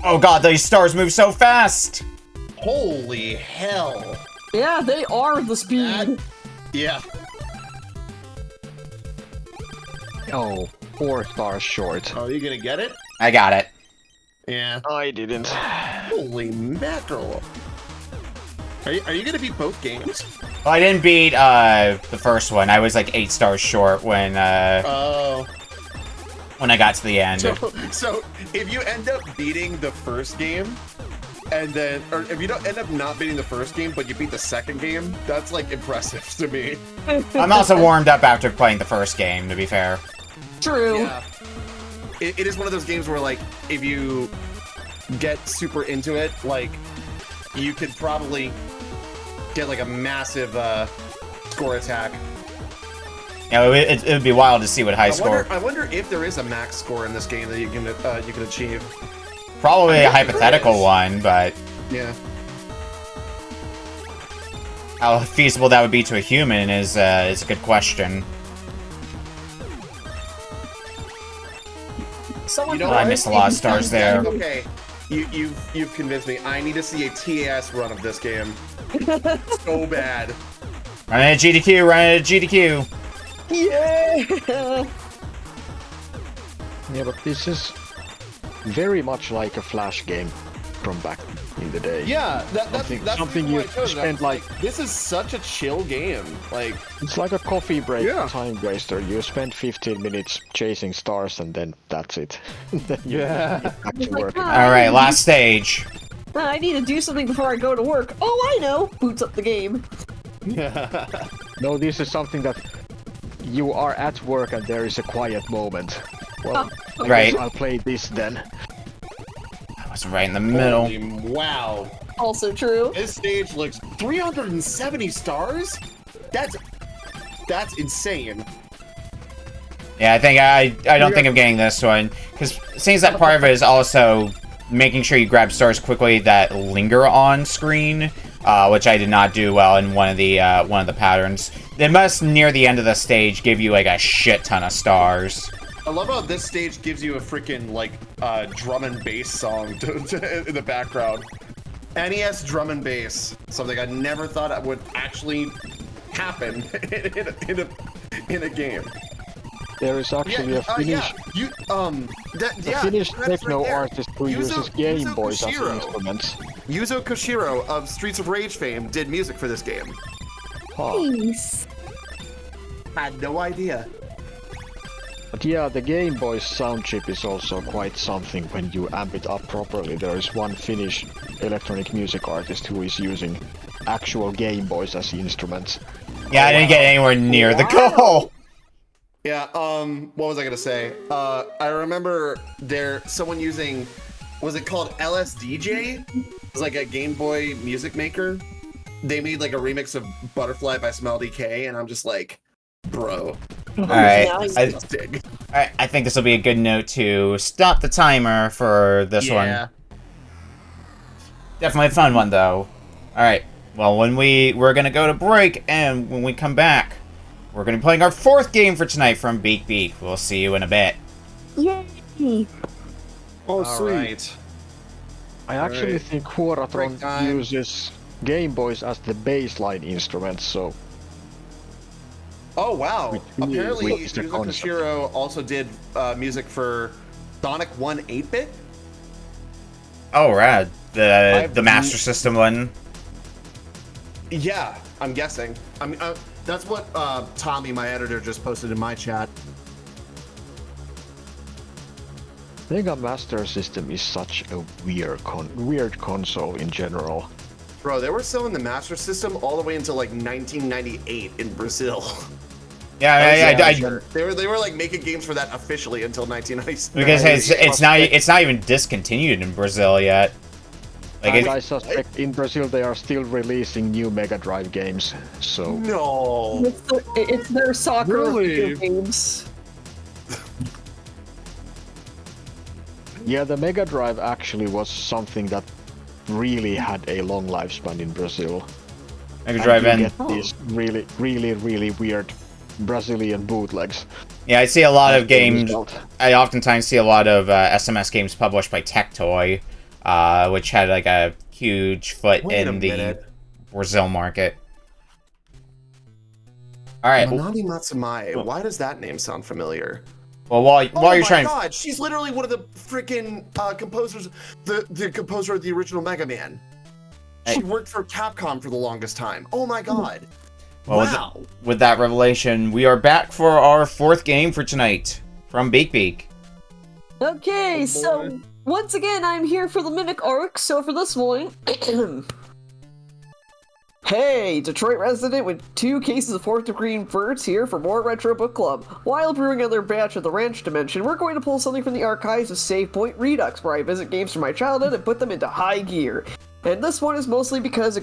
Oh god, these stars move so fast! Holy hell. Yeah, they are the speed. Yeah. Oh, 4 stars short. Oh, you gonna get it? I got it. Yeah. I didn't. Holy mackerel. Are you gonna beat both games? Well, I didn't beat the first one. I was like 8 stars short when Oh. when I got to the end. So if you end up beating the first game, and then, or if you don't end up not beating the first game, but you beat the second game, that's like impressive to me. I'm also warmed up after playing the first game, to be fair. True. Yeah. It is one of those games where, like, if you get super into it, like, you could probably get, like, a massive score attack. Yeah, it would be wild to see what high score. I wonder if there is a max score in this game that you can achieve. Probably a I think there hypothetical is. one, but Yeah. how feasible that would be to a human is a good question. Someone You know, I missed a lot of stars there. Okay, you've convinced me. I need to see a TAS run of this game. So bad. Running a GDQ, running a GDQ. Yeah. Yeah, but this is very much like a Flash game from back in the day. Yeah, that's something the you reason why I chose it. I spend was like- this is such a chill game. Like, It's like a coffee break Yeah. time waster. You spend 15 minutes chasing stars and then that's it. Then you Yeah. get back to It's like, work. Alright, last stage. I need to do something before I go to work. Oh, I know. Boots up the game. No, this is something that you are at work and there is a quiet moment. Well, I Right. guess I'll play this then. I was right in the middle. holy wow. Also true. This stage looks 370 stars? That's insane. Yeah, I think I don't think I'm getting this one because it seems that part of it is also making sure you grab stars quickly that linger on screen, which I did not do well in one of the patterns. They must near the end of the stage give you like a shit ton of stars. I love how this stage gives you a freaking like drum and bass song in the background. NES drum and bass, something I never thought I would actually happen in a game. There is actually a Finnish, Finnish techno artist who uses Game Yuzo Boys as Koshiro. instruments. Yuzo Koshiro of Streets of Rage fame did music for this game. Huh. Nice. I had no idea. But yeah, the Game Boy's sound chip is also quite something when you amp it up properly. There is one Finnish electronic music artist who is using actual Game Boys as instruments. Yeah, I didn't get anywhere near the goal. Yeah, what was I gonna say? I remember someone using, was it called LSDJ? It was like a Game Boy music maker. They made like a remix of Butterfly by Smell DK, and I'm just like, bro. Alright, I I think this will be a good note to stop the timer for this one. Definitely a fun one, though. Alright, well, we're gonna go to break, and when we come back, we're gonna be playing our 4th game for tonight from Beak Beak. We'll see you in a bit. Yay. Oh, All sweet. right. I actually think Quoratron Break time. uses Game Boys as the baseline instrument, so Oh wow! Apparently, which is the Yuzo concept. Koshiro also did music for Sonic 1 8-bit. Oh, rad. The I've- Master System one. Yeah, I'm guessing. I mean, that's what Tommy, my editor, just posted in my chat. Sega Master System is such a weird console in general. Bro, they were selling the Master System all the way until like 1998 in Brazil. Yeah, They were like making games for that officially until 1996. because it's not even discontinued in Brazil yet. Like And I suspect in Brazil they are still releasing new Mega Drive games, so... No. It's their soccer Really? video games. Yeah, the Mega Drive actually was something that really had a long lifespan in Brazil. Mega Drive and you N. get these really weird Brazilian bootlegs. Yeah, I see a lot of As a games. result. I oftentimes see a lot of SMS games published by Tectoy, which had like a huge foot Wait a in the minute. Brazil market. All right. Manami Matsumae. Why does that name sound familiar? Well, while you're my trying, God, she's literally one of the freaking composers, the composer of the original Mega Man. She worked for Capcom for the longest time. Oh my God. well, Wow. with that revelation, we are back for our 4th game for tonight from Beak Beak. Okay, Oh, so boy. once again, I'm here for the Mimic arc. So for this one, hey, Detroit resident with 2 cases of 4th degree inverts here for more Retro Book Club. While brewing another batch of the Ranch Dimension, we're going to pull something from the archives of Save Point Redux, where I visit games from my childhood and put them into high gear. And this one is mostly because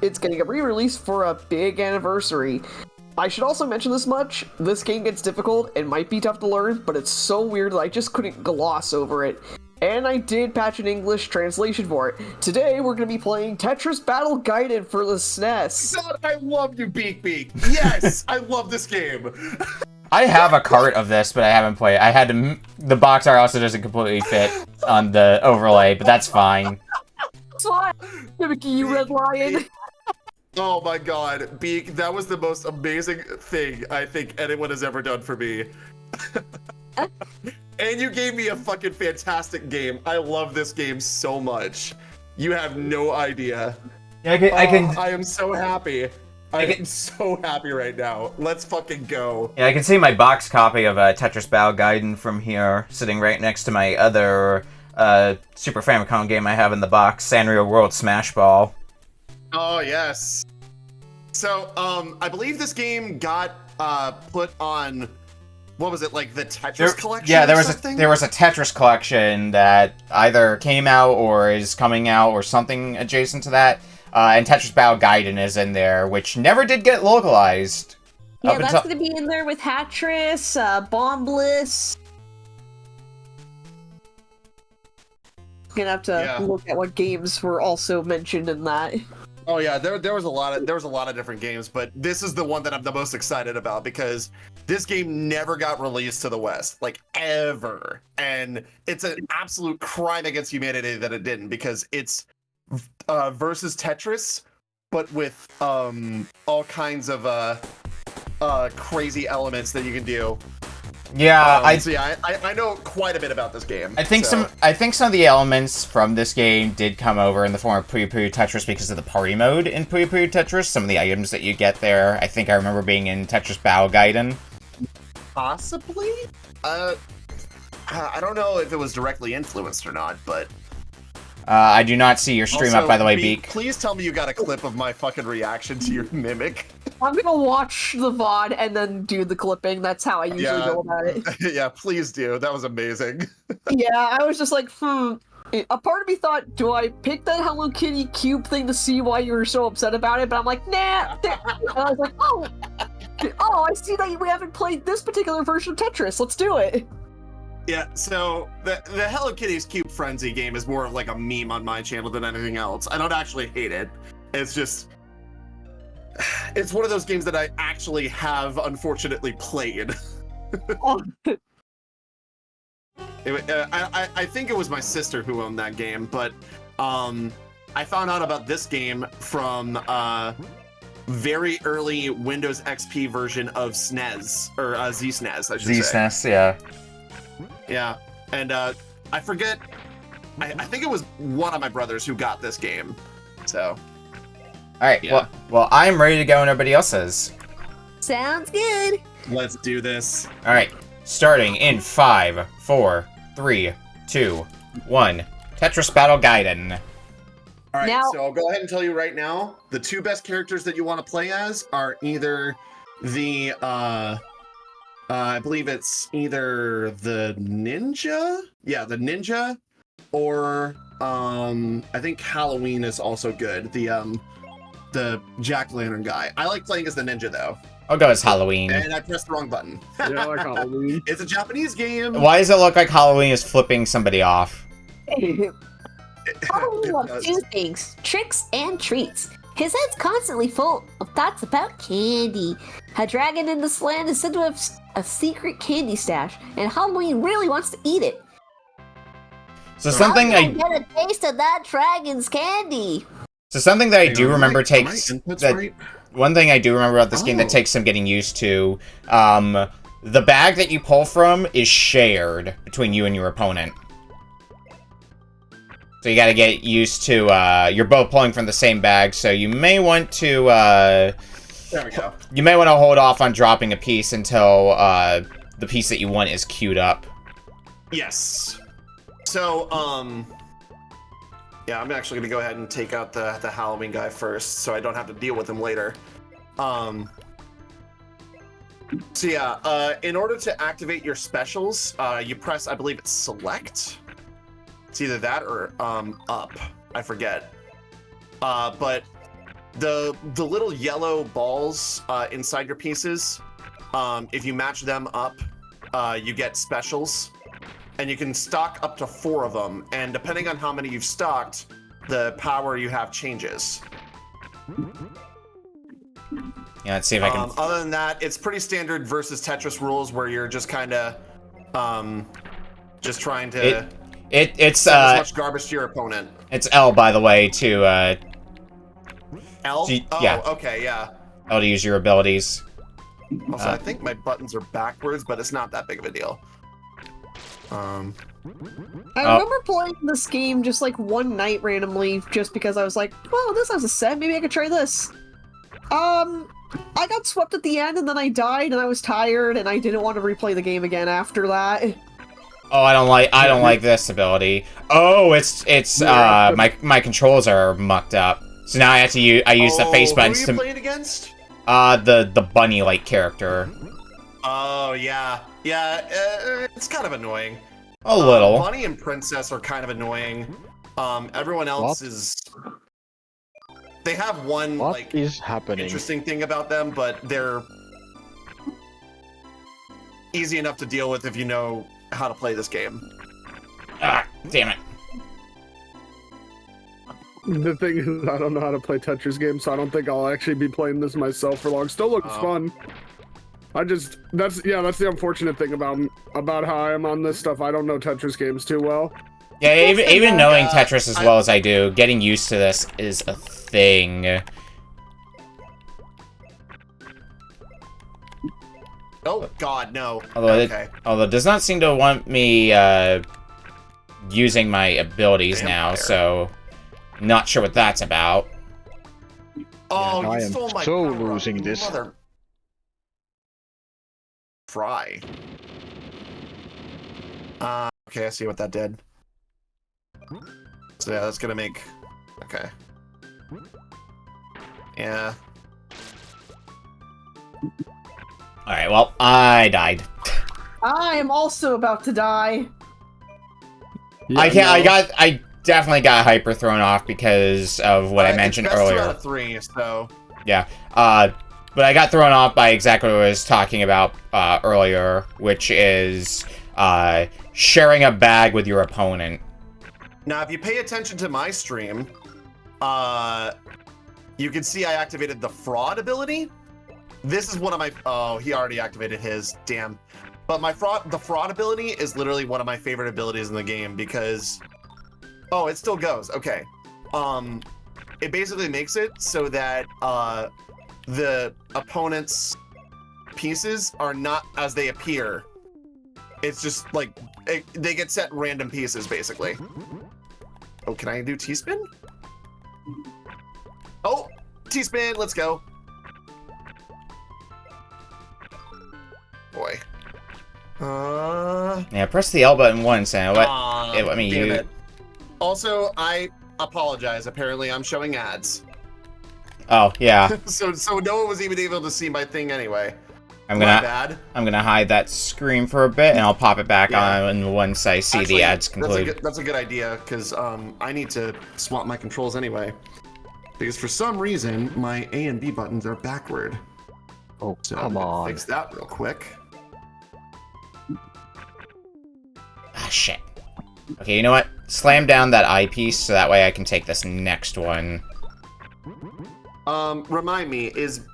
it's getting a re-release for a big anniversary. I should also mention this much, this game gets difficult and might be tough to learn, but it's so weird that I just couldn't gloss over it. And I did patch an English translation for it. Today, we're going to be playing Tetris Battle Gaiden for the SNES. God, I love you, Beak Beak. Yes, I love this game. I have a cart of this, but I haven't played it. I had to. The box art also doesn't completely fit on the overlay, but that's fine. That's why I'm giving you RedLion. Oh my God, Beak, that was the most amazing thing I think anyone has ever done for me. And you gave me a fucking fantastic game. I love this game so much. You have no idea. Yeah, I am so happy. I am so happy right now. Let's fucking go. Yeah, I can see my box copy of Tetris Battle Gaiden from here, sitting right next to my other Super Famicom game I have in the box, Sanrio World Smash Ball. Oh yes. So I believe this game got put on, what was it, like the Tetris collection? Yeah, there was a Tetris collection that either came out or is coming out or something adjacent to that. And Tetris Battle Gaiden is in there, which never did get localized. Yeah, that's going to be in there with Hatris, Bombless. Gonna have to look at what games were also mentioned in that. Oh yeah, there was a lot of different games, but this is the one that I'm the most excited about because this game never got released to the West, like ever, and it's an absolute crime against humanity that it didn't because it's versus Tetris, but with all kinds of crazy elements that you can do. Yeah, I know quite a bit about this game. I think some of the elements from this game did come over in the form of Puyo Puyo Tetris because of the party mode in Puyo Puyo Tetris. Some of the items that you get there, I think I remember being in Tetris Battle Gaiden. Possibly. I don't know if it was directly influenced or not, but. I do not see your stream also, up, by the way, Beak. Please tell me you got a clip of my fucking reaction to your mimic. I'm gonna watch the VOD and then do the clipping. That's how I usually go about it. Yeah, please do. That was amazing. Yeah, I was just like, A part of me thought, do I pick that Hello Kitty cube thing to see why you were so upset about it? But I'm like, nah. And I was like, oh, I see that we haven't played this particular version of Tetris. Let's do it. Yeah, so the Hello Kitty's Cube Frenzy game is more of like a meme on my channel than anything else. I don't actually hate it. It's just... It's one of those games that I actually have, unfortunately, played. I think it was my sister who owned that game, but I found out about this game from very early Windows XP version of SNES, or ZSNES, I should say. ZSNES, yeah. Yeah, and I forget, I think it was one of my brothers who got this game, so. Alright, yeah. Well, I'm ready to go and everybody else is. Sounds good. Let's do this. Alright, starting in 5, 4, 3, 2, 1. Tetris Battle Gaiden. Alright, Now- so I'll go ahead and tell you right now, the two best characters that you want to play as are either the, I believe it's either the ninja? Yeah, the ninja, or, I think Halloween is also good, the jack-o'-lantern guy. I like playing as the ninja, though. I'll go as Halloween. And I pressed the wrong button. Yeah, I like Halloween. It's a Japanese game. Why does it look like Halloween is flipping somebody off? Halloween It loves does. two things, tricks and treats. His head's constantly full of thoughts about candy. A dragon in this land is said to have a secret candy stash, and Halloween really wants to eat it. So something How can I get a taste of that dragon's candy. So something that I do remember takes That's that right. one thing I do remember about this game that takes some getting used to. The bag that you pull from is shared between you and your opponent. So you got to get used to. You're both pulling from the same bag, so you may want to. There we go. You may want to hold off on dropping a piece until the piece that you want is queued up. Yes. So, yeah, I'm actually gonna go ahead and take out the Halloween guy first, so I don't have to deal with him later. So yeah, in order to activate your specials, you press, I believe it's select. It's either that or up. I forget. But the little yellow balls inside your pieces, if you match them up, you get specials. And you can stock up to 4 of them, and depending on how many you've stocked, the power you have changes. Yeah, let's see if I can. Other than that, it's pretty standard versus Tetris rules, where you're just kind of, just trying to It's send as much garbage to your opponent. It's L, by the way, to L? Oh, yeah. okay, yeah. L to use your abilities. Also, I think my buttons are backwards, but it's not that big of a deal. I remember playing this game just like one night randomly, just because I was like, "Oh, this has a set. Maybe I could try this." I got swept at the end, and then I died, and I was tired, and I didn't want to replay the game again after that. Oh, I don't like this ability. Oh, it's my controls are mucked up. So now I have to use the face buttons who are you playing against? The bunny-like character. Oh yeah, yeah. It's kind of annoying. A little. Bunny and Princess are kind of annoying. Everyone else is. They have one What is happening? interesting thing about them, but they're easy enough to deal with if you know how to play this game. Ah, damn it. The thing is, I don't know how to play Tetris games, so I don't think I'll actually be playing this myself for long. Still looks fun. That's the unfortunate thing about how I am on this stuff. I don't know Tetris games too well. Yeah, even knowing Tetris as well as I do, getting used to this is a thing. Oh God, no. Although it does not seem to want me using my abilities now, so not sure what that's about. Oh, I you am stole my so power-up, losing this. Mother... Fry. Okay, I see what that did. So yeah, that's gonna make... Okay. Yeah. Alright, well, I died. I am also about to die. Yeah, I definitely got hyper thrown off because of what I mentioned earlier. 2 out of 3, so... Yeah, but I got thrown off by exactly what I was talking about earlier, which is sharing a bag with your opponent. Now, if you pay attention to my stream, you can see I activated the fraud ability. This is one of my... Oh, he already activated his. Damn. But the fraud ability is literally one of my favorite abilities in the game because... Oh, it still goes. Okay. It basically makes it so that the opponent's pieces are not as they appear. It's just like they get set random pieces, basically. Oh, can I do T-spin? Oh, T-spin, let's go. Boy. Yeah, press the L button once and it let me use it. Also, I apologize. Apparently, I'm showing ads. Oh, yeah. so no one was even able to see my thing anyway. I'm gonna hide that screen for a bit, and I'll pop it back on once I see the ads conclude. That's a good idea, because I need to swap my controls anyway. Because for some reason, my A and B buttons are backward. Oh, so come on. Fix that real quick. Ah, shit. Okay, you know what? Slam down that eyepiece so that way I can take this next one. Remind me, is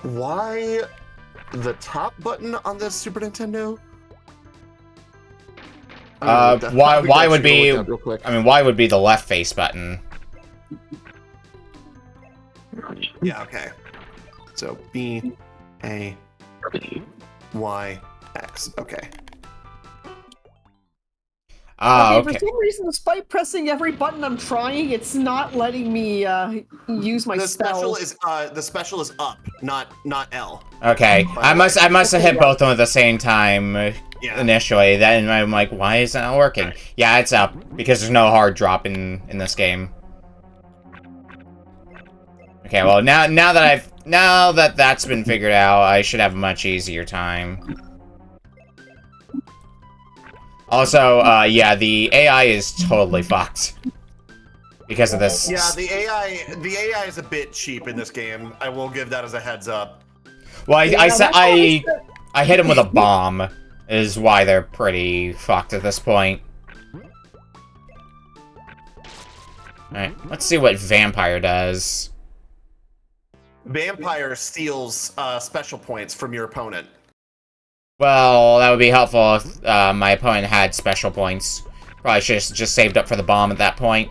why the top button on the Super Nintendo? Why would be? I mean, why would be the left face button? Yeah. Okay. So B, A, Y, X. Okay. Okay. For some reason, despite pressing every button I'm trying, it's not letting me use my spells. The special is up, not L. Okay, I must have hit both of them at the same time initially. Then I'm like, why is that not working? Yeah, it's up because there's no hard drop in this game. Okay, well now that that's been figured out, I should have a much easier time. Also, yeah, the AI is totally fucked because of this. Yeah, the AI is a bit cheap in this game. I will give that as a heads up. Well, I hit him with a bomb, is why they're pretty fucked at this point. Alright, let's see what Vampire does. Vampire steals special points from your opponent. Well, that would be helpful if my opponent had special points. Probably should have just saved up for the bomb at that point.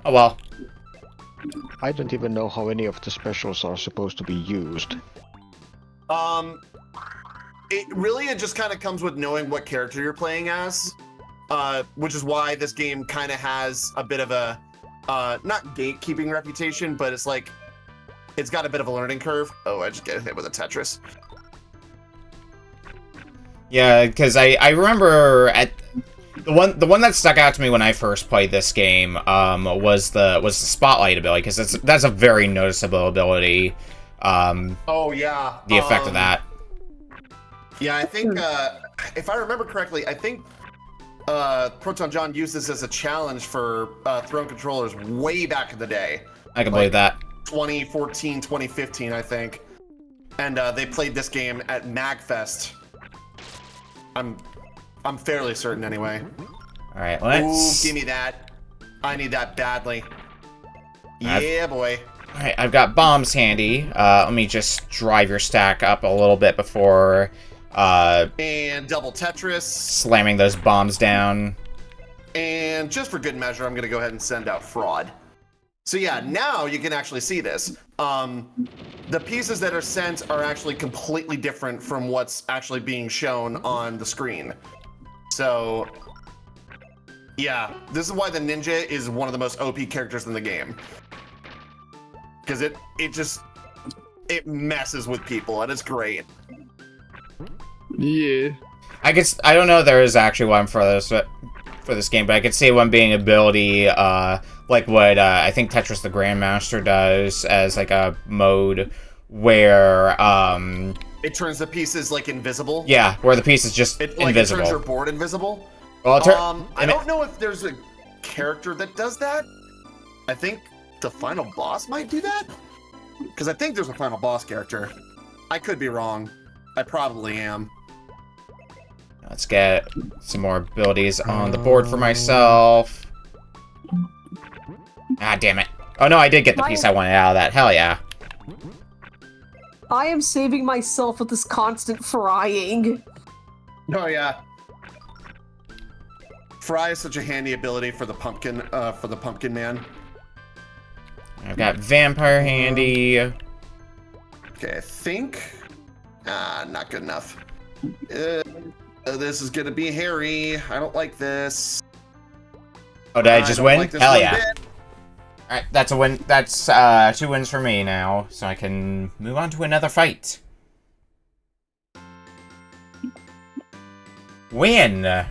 Oh well. I don't even know how any of the specials are supposed to be used. It just kind of comes with knowing what character you're playing as, which is why this game kind of has a bit of a not gatekeeping reputation, but it's like it's got a bit of a learning curve. Oh, I just get hit with a Tetris. Yeah, because I remember at the one that stuck out to me when I first played this game was the spotlight ability, because that's a very noticeable ability. Oh yeah. The effect of that. Yeah, I think if I remember correctly, I think Proton John used this as a challenge for Throne controllers way back in the day. I can believe that. 2014, 2015, I think. And they played this game at MagFest. I'm fairly certain anyway. All right, let's. Ooh, give me that. I need that badly. Yeah, boy. Alright, I've got bombs handy. Let me just drive your stack up a little bit before and double Tetris. Slamming those bombs down. And just for good measure, I'm gonna go ahead and send out fraud. So yeah, now you can actually see this. The pieces that are sent are actually completely different from what's actually being shown on the screen. So yeah, this is why the ninja is one of the most OP characters in the game. Because it messes with people and it's great. Yeah. I don't know if there is actually one for this game, but I could see one being ability, like what I think Tetris the Grandmaster does as like a mode where it turns the pieces like invisible. Yeah, where the piece is just invisible. It turns your board invisible. Well, I don't know if there's a character that does that. I think the final boss might do that? Because I think there's a final boss character. I could be wrong. I probably am. Let's get some more abilities on the board for myself. Ah, damn it. Oh no, I did get the piece I wanted out of that. Hell yeah. I am saving myself with this constant frying. Oh yeah. Fry is such a handy ability for the pumpkin man. I've got vampire handy. Okay, I think not good enough. This is gonna be hairy. I don't like this. Oh, did I just win? Like hell yeah. Alright, that's a win. That's 2 wins for me now, so I can move on to another fight. Win!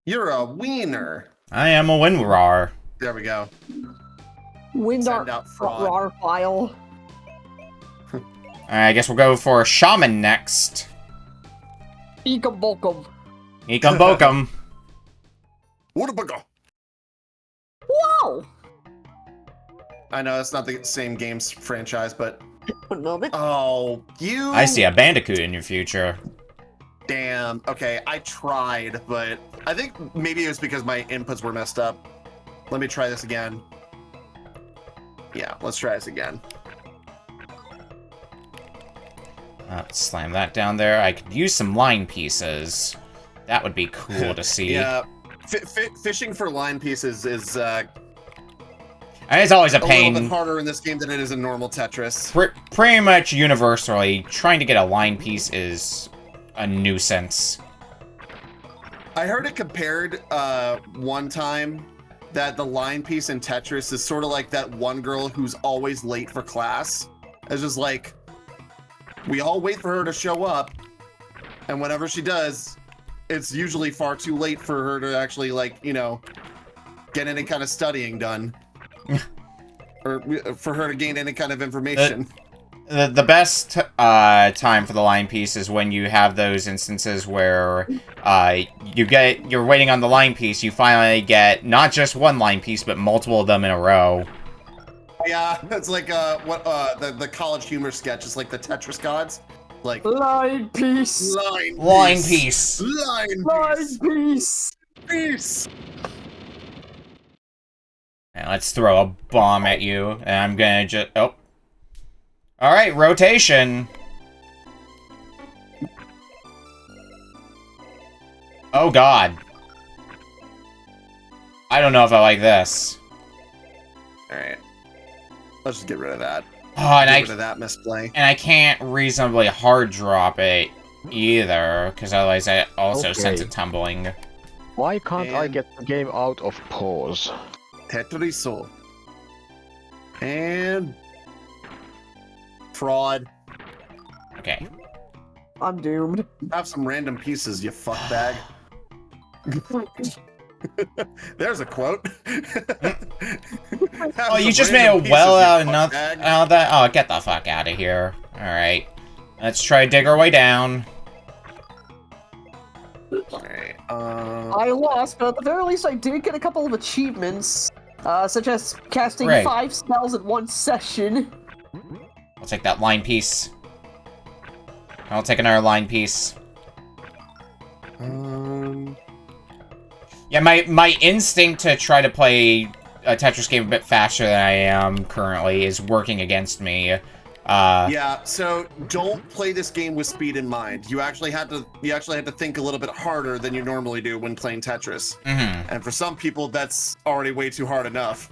You're a wiener. I am a winrar. There we go. Windar file. Alright, I guess we'll go for Shaman next. Eekum bokum. Eekum bokum. Woodabuga. Wow! I know it's not the same games franchise, but Moment. oh, you. I see a Bandicoot in your future. Damn. Okay, I tried, but I think maybe it was because my inputs were messed up. Let me try this again. Yeah, let's try this again. Slam that down there. I could use some line pieces. That would be cool to see. Yeah, fishing for line pieces is and it's always a pain. A little bit harder in this game than it is in normal Tetris. Pretty much universally, trying to get a line piece is a nuisance. I heard it compared one time that the line piece in Tetris is sort of like that one girl who's always late for class. It's just like, we all wait for her to show up, and whenever she does, it's usually far too late for her to actually, like, you know, get any kind of studying done. Or for her to gain any kind of information. The best time for the line piece is when you have those instances where you're waiting on the line piece, you finally get not just one line piece, but multiple of them in a row. Yeah, it's like the college humor sketch is like the Tetris gods. Like line piece. Line piece. Line piece. Piece. Now let's throw a bomb at you, and I'm gonna just Alright, rotation. Oh god. I don't know if I like this. Alright. Let's just get rid of that. Oh, and get rid of that misplay. And I can't reasonably hard drop it either, because otherwise I also sent it tumbling. Why can't I get the game out of pause? Tetriso. And fraud. Okay. I'm doomed. Have some random pieces, you fuckbag. There's a quote. Oh, you just made a well out of that? Oh, get the fuck out of here. Alright. Let's try to dig our way down. Alright, I lost, but at the very least I did get a couple of achievements, such as casting 5 spells in one session. I'll take that line piece. I'll take another line piece. Yeah, my instinct to try to play a Tetris game a bit faster than I am currently is working against me. Yeah, so don't play this game with speed in mind. You actually have to think a little bit harder than you normally do when playing Tetris. And for some people, that's already way too hard enough.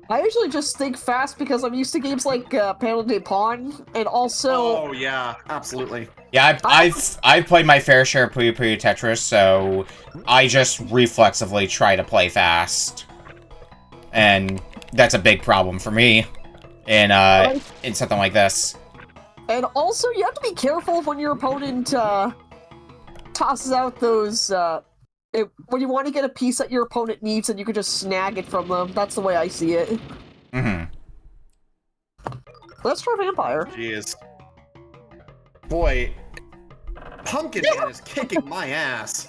I usually just think fast because I'm used to games like Panel de Pon, and also... Oh, yeah, absolutely. Yeah, I've played my fair share of Puyo Puyo Tetris, so I just reflexively try to play fast. And that's a big problem for me in something like this. And also, you have to be careful when your opponent tosses out those... when you want to get a piece that your opponent needs and you can just snag it from them. That's the way I see it. Let's try Vampire. Jeez. Boy, Pumpkin Man is kicking my ass.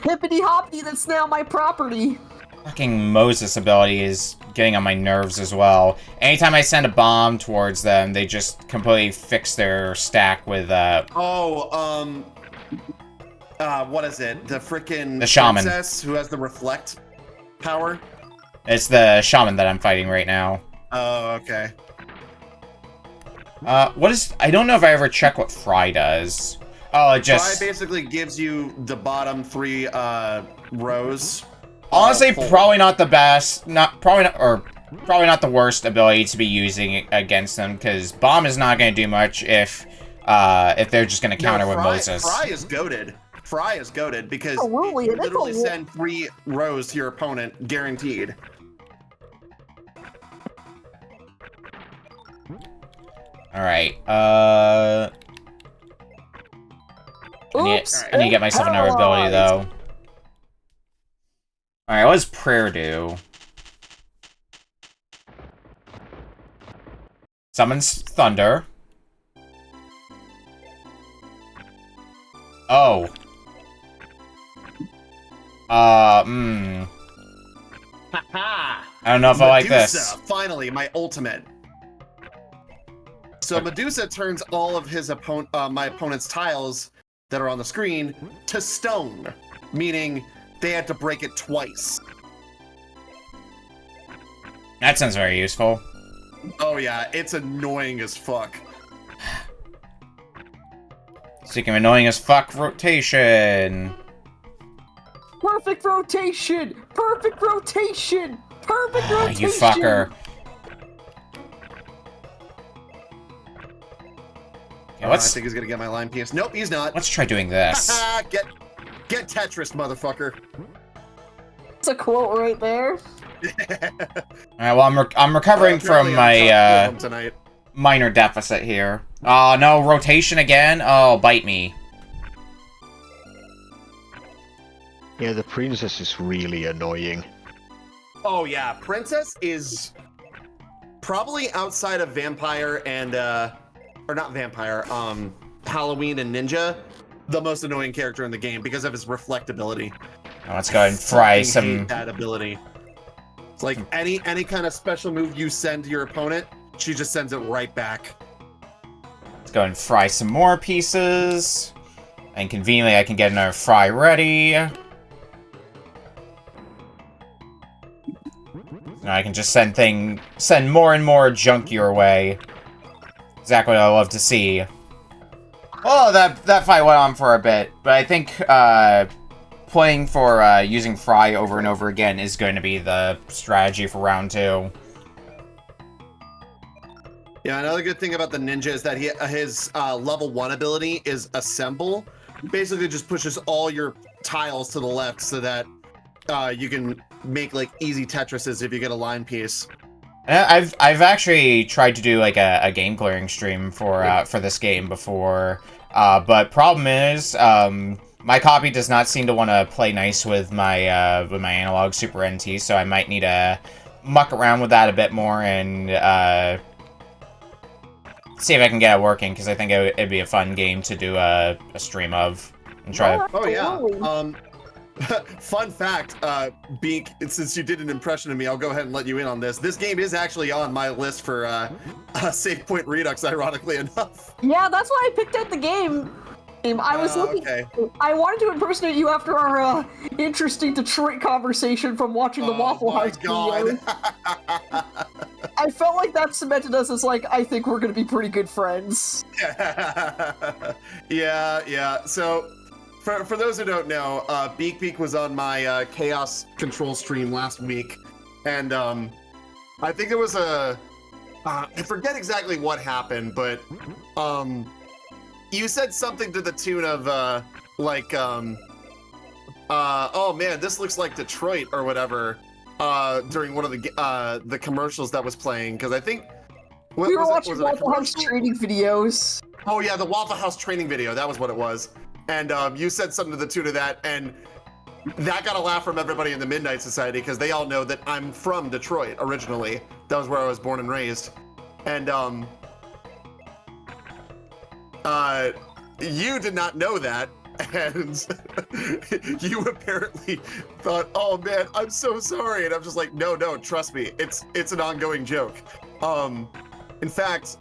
Hippity hoppity, that's now my property. Fucking Moses' ability is getting on my nerves as well. Anytime I send a bomb towards them, they just completely fix their stack with, what is it? The frickin' the shaman princess who has the reflect power? It's the shaman that I'm fighting right now. Oh, okay. What is... I don't know if I ever check what Fry does. Oh, it just... Fry basically gives you the bottom 3, rows. Honestly, probably not the best. Probably not the worst ability to be using against them, because Bomb is not going to do much if they're just going to counter with Moses. Fry is goated. Fry is goated because you literally send 3 rows to your opponent, guaranteed. Alright, I need to get myself another ability, though. Alright, what does Prayer do? Summons Thunder. Oh. I don't know if I like this. Finally, my ultimate. So Medusa turns all of his my opponent's tiles that are on the screen to stone, meaning they had to break it twice. That sounds very useful. Oh yeah, it's annoying as fuck. Speaking of annoying as fuck, rotation. Perfect rotation! Perfect rotation! Perfect rotation! You fucker. Yeah, I think he's gonna get my line piece. Nope, he's not. Let's try doing this. Get Tetris, motherfucker. That's a quote right there. Alright, well, I'm recovering from my minor deficit here. Oh no, rotation again? Oh, bite me. Yeah, the princess is really annoying. Oh yeah, princess is probably outside of vampire and or not vampire, Halloween and ninja, the most annoying character in the game because of his reflectability. Oh, let's go ahead and fry some... hate that ability. It's like any kind of special move you send to your opponent, she just sends it right back. Let's go ahead and fry some more pieces. And conveniently, I can get another fry ready. Now I can just send more and more junk your way. Exactly what I love to see. Oh, that fight went on for a bit, but I think playing for using Fry over and over again is going to be the strategy for round 2. Yeah, another good thing about the ninja is that his level 1 ability is Assemble. Basically just pushes all your tiles to the left so that you can make like easy Tetrises if you get a line piece. I've actually tried to do like a game clearing stream for this game before, but problem is my copy does not seem to want to play nice with my analog Super NT, so I might need to muck around with that a bit more and see if I can get it working, because I think it'd be a fun game to do a stream of and try. Oh yeah. Fun fact, Beak, since you did an impression of me, I'll go ahead and let you in on this. This game is actually on my list for Save Point Redux, ironically enough. Yeah, that's why I picked out the game. I was looking. Okay. I wanted to impersonate you after our interesting Detroit conversation from watching the Waffle House video. I felt like that cemented us as like, I think we're gonna be pretty good friends. Yeah. So, for those who don't know, Beak was on my Chaos Control stream last week, and I think there was I forget exactly what happened, but you said something to the tune of oh man, this looks like Detroit or whatever during one of the commercials that was playing, because I think we were watching Waffle House training videos. Oh yeah, the Waffle House training video, that was what it was. And you said something to the tune of that, and that got a laugh from everybody in the Midnight Society, because they all know that I'm from Detroit originally. That was where I was born and raised. And you did not know that, and you apparently thought, "Oh man, I'm so sorry." And I'm just like, "No, trust me, it's an ongoing joke." In fact,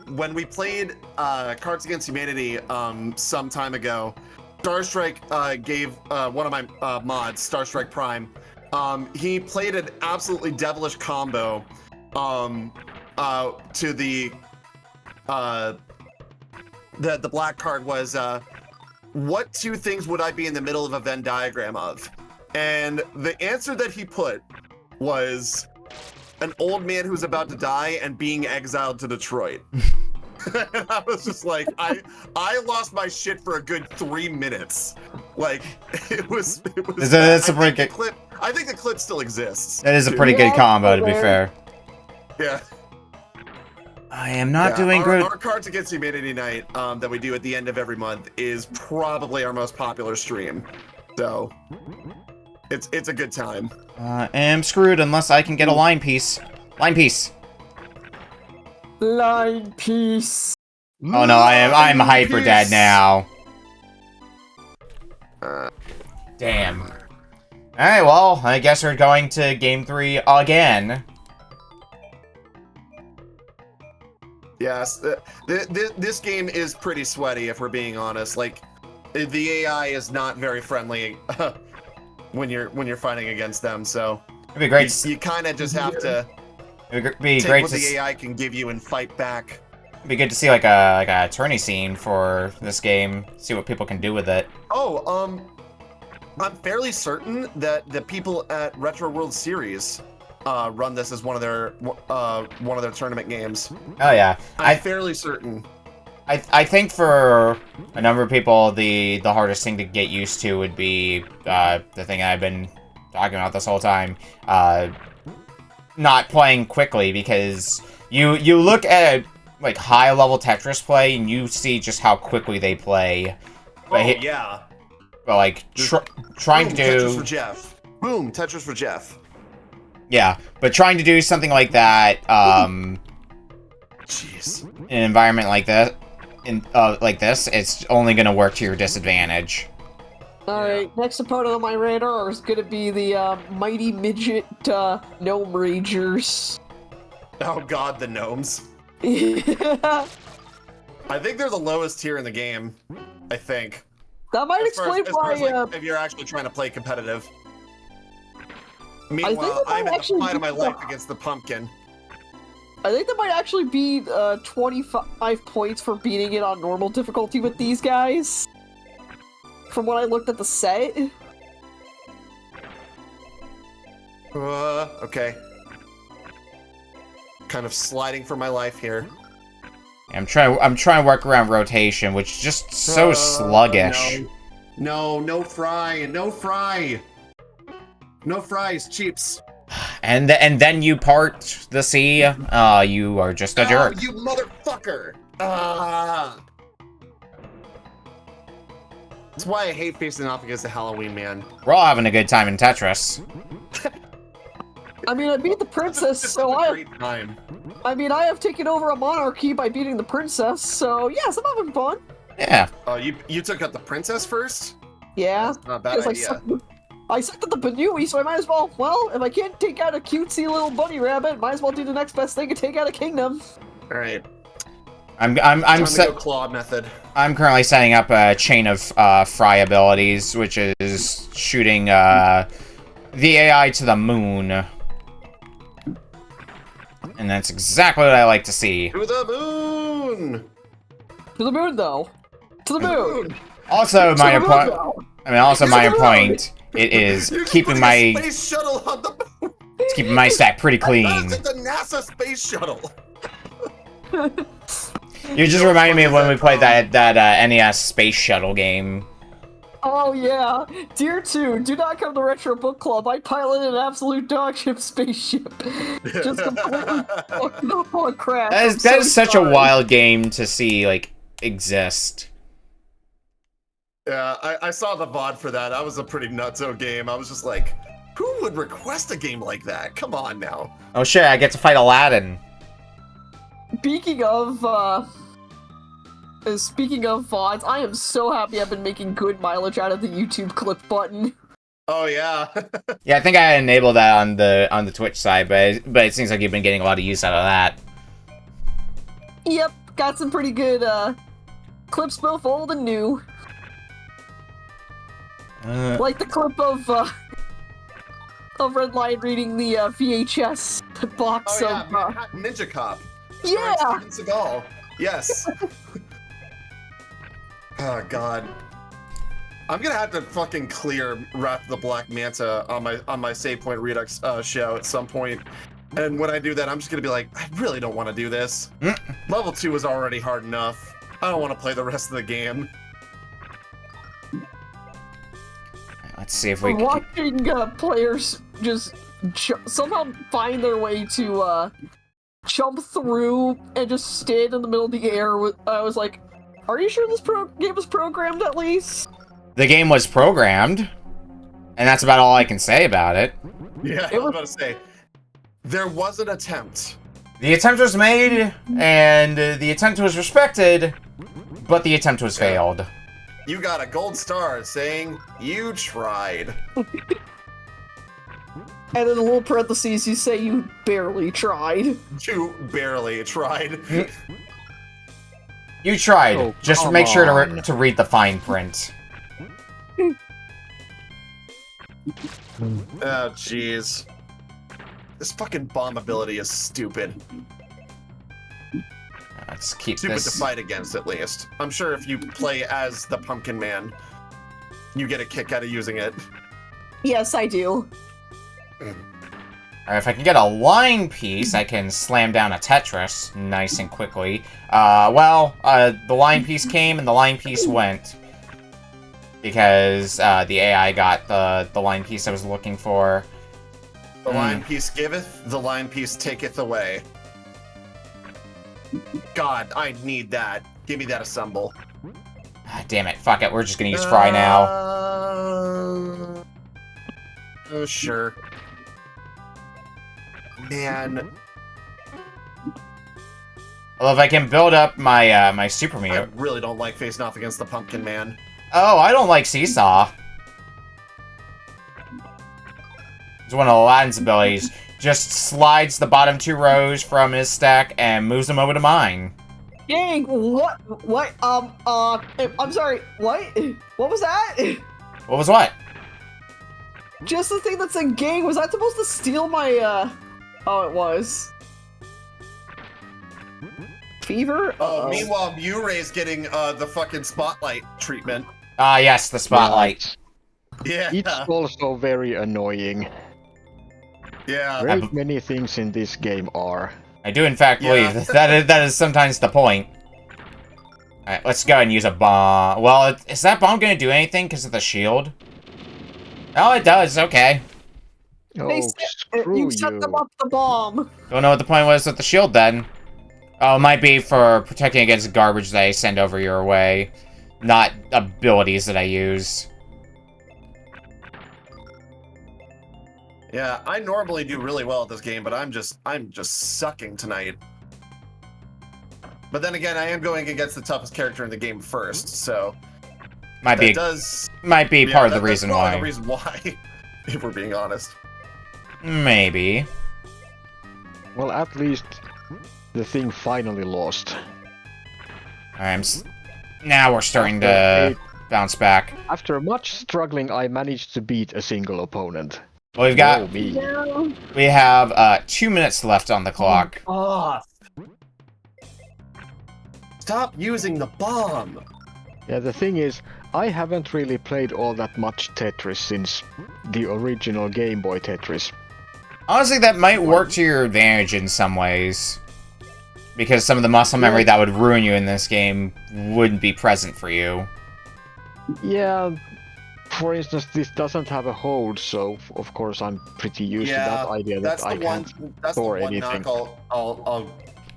when we played Cards Against Humanity some time ago, Starstrike gave one of my mods, Starstrike Prime, he played an absolutely devilish combo to the black card was what two things would I be in the middle of a Venn diagram of? And the answer that he put was an old man who's about to die and being exiled to Detroit. And I was just like, I lost my shit for a good 3 minutes. Like, it was That's a pretty good clip. I think the clip still exists. That is a pretty good combo, to be fair. Yeah. I am not doing good. Our Cards Against Humanity night that we do at the end of every month is probably our most popular stream. So it's a good time. Am screwed unless I can get a line piece. Line piece. Line piece. Oh no, I'm hyper dead now. Damn. Alright, well, I guess we're going to game 3 again. Yes, this game is pretty sweaty, if we're being honest. Like, the AI is not very friendly when you're fighting against them. So it'd be great. You kind of just have to be take great what to the AI can give you and fight back. It'd be good to see like a tourney scene for this game. See what people can do with it. Oh, I'm fairly certain that the people at Retro World Series run this as one of their tournament games. Oh yeah, I'm fairly certain. I think for a number of people, the hardest thing to get used to would be the thing I've been talking about this whole time, not playing quickly, because you look at like high level Tetris play and you see just how quickly they play. But yeah. But like trying to do Tetris for Jeff. Boom, Tetris for Jeff. Yeah, but trying to do something like that, jeez, in an environment like that, like this, it's only gonna work to your disadvantage. Alright, next opponent on my radar is gonna be the mighty midget gnome ragers. Oh god, the gnomes. That I think they're the lowest tier in the game. I think. might explain why. Like, if you're actually trying to play competitive. Meanwhile, I'm in the fight of my life against the pumpkin. I think that might actually be 25 points for beating it on normal difficulty with these guys. From when I looked at the set. Okay. Kind of sliding for my life here. I'm trying to work around rotation, which is just so sluggish. No fry. No fries, cheaps. And then you part the sea. You are just a jerk. You motherfucker! That's why I hate facing off against the Halloween man. We're all having a good time in Tetris. I mean, I beat the princess, so I mean, I have taken over a monarchy by beating the princess, so yes, I'm having fun. Yeah. Oh, you took out the princess first? Yeah. That's not a bad idea. I sucked at the Banui, so I might as well, well, if I can't take out a cutesy little bunny rabbit, might as well do the next best thing and take out a kingdom. Alright. I'm go claw method. I'm currently setting up a chain of fry abilities, which is shooting the AI to the moon. And that's exactly what I like to see. To the moon! To the moon, though. To the moon. Also, my point. It is keeping my space shuttle on the moon. It's keeping my stack pretty clean. That's the NASA space shuttle. You just reminded me of when we played that NES space shuttle game. Oh yeah, Dear 2, do not come to Retro Book Club. I piloted an absolute dogship spaceship. Just completely fucking up on crash. That is such a wild game to see, like, exist. Yeah, I saw the VOD for that. That was a pretty nutso game. I was just like, who would request a game like that? Come on now. Oh shit, I get to fight Aladdin. Speaking of VODs, I am so happy I've been making good mileage out of the YouTube clip button. Oh yeah. Yeah, I think I enabled that on the Twitch side, but it seems like you've been getting a lot of use out of that. Yep, got some pretty good clips, both old and new. Like the clip of RedLion reading the VHS box of Ninja Cop. Yeah. Steven Seagal. Yes. Oh god. I'm gonna have to fucking clear Wrath of the Black Manta on my Save Point Redux show at some point. And when I do that, I'm just gonna be like, I really don't want to do this. Level 2 is already hard enough. I don't want to play the rest of the game. Let's see if we can... Watching players just somehow find their way to jump through and just stand in the middle of the air. I was like, are you sure this game was programmed at least? The game was programmed, and that's about all I can say about it. Yeah, I was about to say, there was an attempt. The attempt was made, and the attempt was respected, but the attempt was failed. You got a gold star saying you tried. And in a little parentheses, you say you barely tried. You barely tried. You tried. Oh, just make sure to read the fine print. Oh, jeez. This fucking bomb ability is stupid. Let's keep stupid this... to fight against, at least. I'm sure if you play as the Pumpkin Man, you get a kick out of using it. Yes, I do. Alright, if I can get a line piece, I can slam down a Tetris nice and quickly. The line piece came and the line piece went. Because the AI got the line piece I was looking for. The line piece giveth, the line piece taketh away. God, I need that. Give me that assemble. Damn it, fuck it, we're just gonna use Fry now. Oh, sure. Man. Well, if I can build up my my super mute. I really don't like facing off against the Pumpkin Man. Oh, I don't like Seesaw. It's one of Aladdin's abilities. Just slides the bottom 2 rows from his stack and moves them over to mine. Dang, what, I'm sorry, what? What was that? What was what? Just the thing that said gang, was that supposed to steal my, oh, it was. Fever? Oh, meanwhile, MjuRAE's getting, the fucking spotlight treatment. Ah, yes, the spotlight. Yeah. It's also very annoying. Yeah. Very many things in this game are. I do in fact believe that is sometimes the point. Alright, let's go and use a bomb. Well, is that bomb going to do anything because of the shield? Oh, it does, okay. Oh, screw you set them up the bomb. Don't know what the point was with the shield then. Oh, it might be for protecting against garbage that I send over your way. Not abilities that I use. Yeah, I normally do really well at this game, but I'm just sucking tonight. But then again, I am going against the toughest character in the game first, so might be part of the reason why. The reason why, if we're being honest. Now we're starting to bounce back. After much struggling, I managed to beat a single opponent. Well, we've got... Oh, me. No. We have 2 minutes left on the clock. Oh. Stop using the bomb! Yeah, the thing is, I haven't really played all that much Tetris since the original Game Boy Tetris. Honestly, that might work to your advantage in some ways. Because some of the muscle memory that would ruin you in this game wouldn't be present for you. Yeah, for instance, this doesn't have a hold, so of course I'm pretty used to that idea that I can't store anything. I'll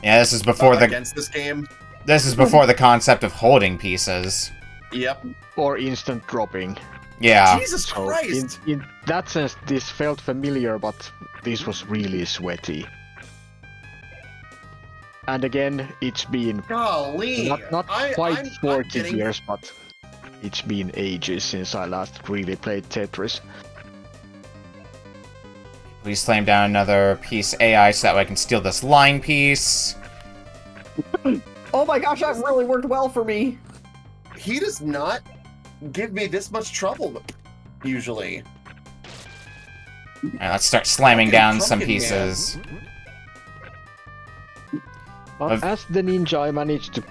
Yeah, this is before against this game. This is before the concept of holding pieces. Yep. Or instant dropping. Yeah. Jesus So Christ! in that sense, this felt familiar, but this was really sweaty. And again, it's been Golly! not quite I'm 40 getting- years, but it's been ages since I last really played Tetris. Please slam down another piece AI so that way I can steal this line piece. Oh my gosh, that really worked well for me. He does not give me this much trouble, usually. Alright, let's start slamming Fucking down some drunken pieces. But as the ninja, I managed to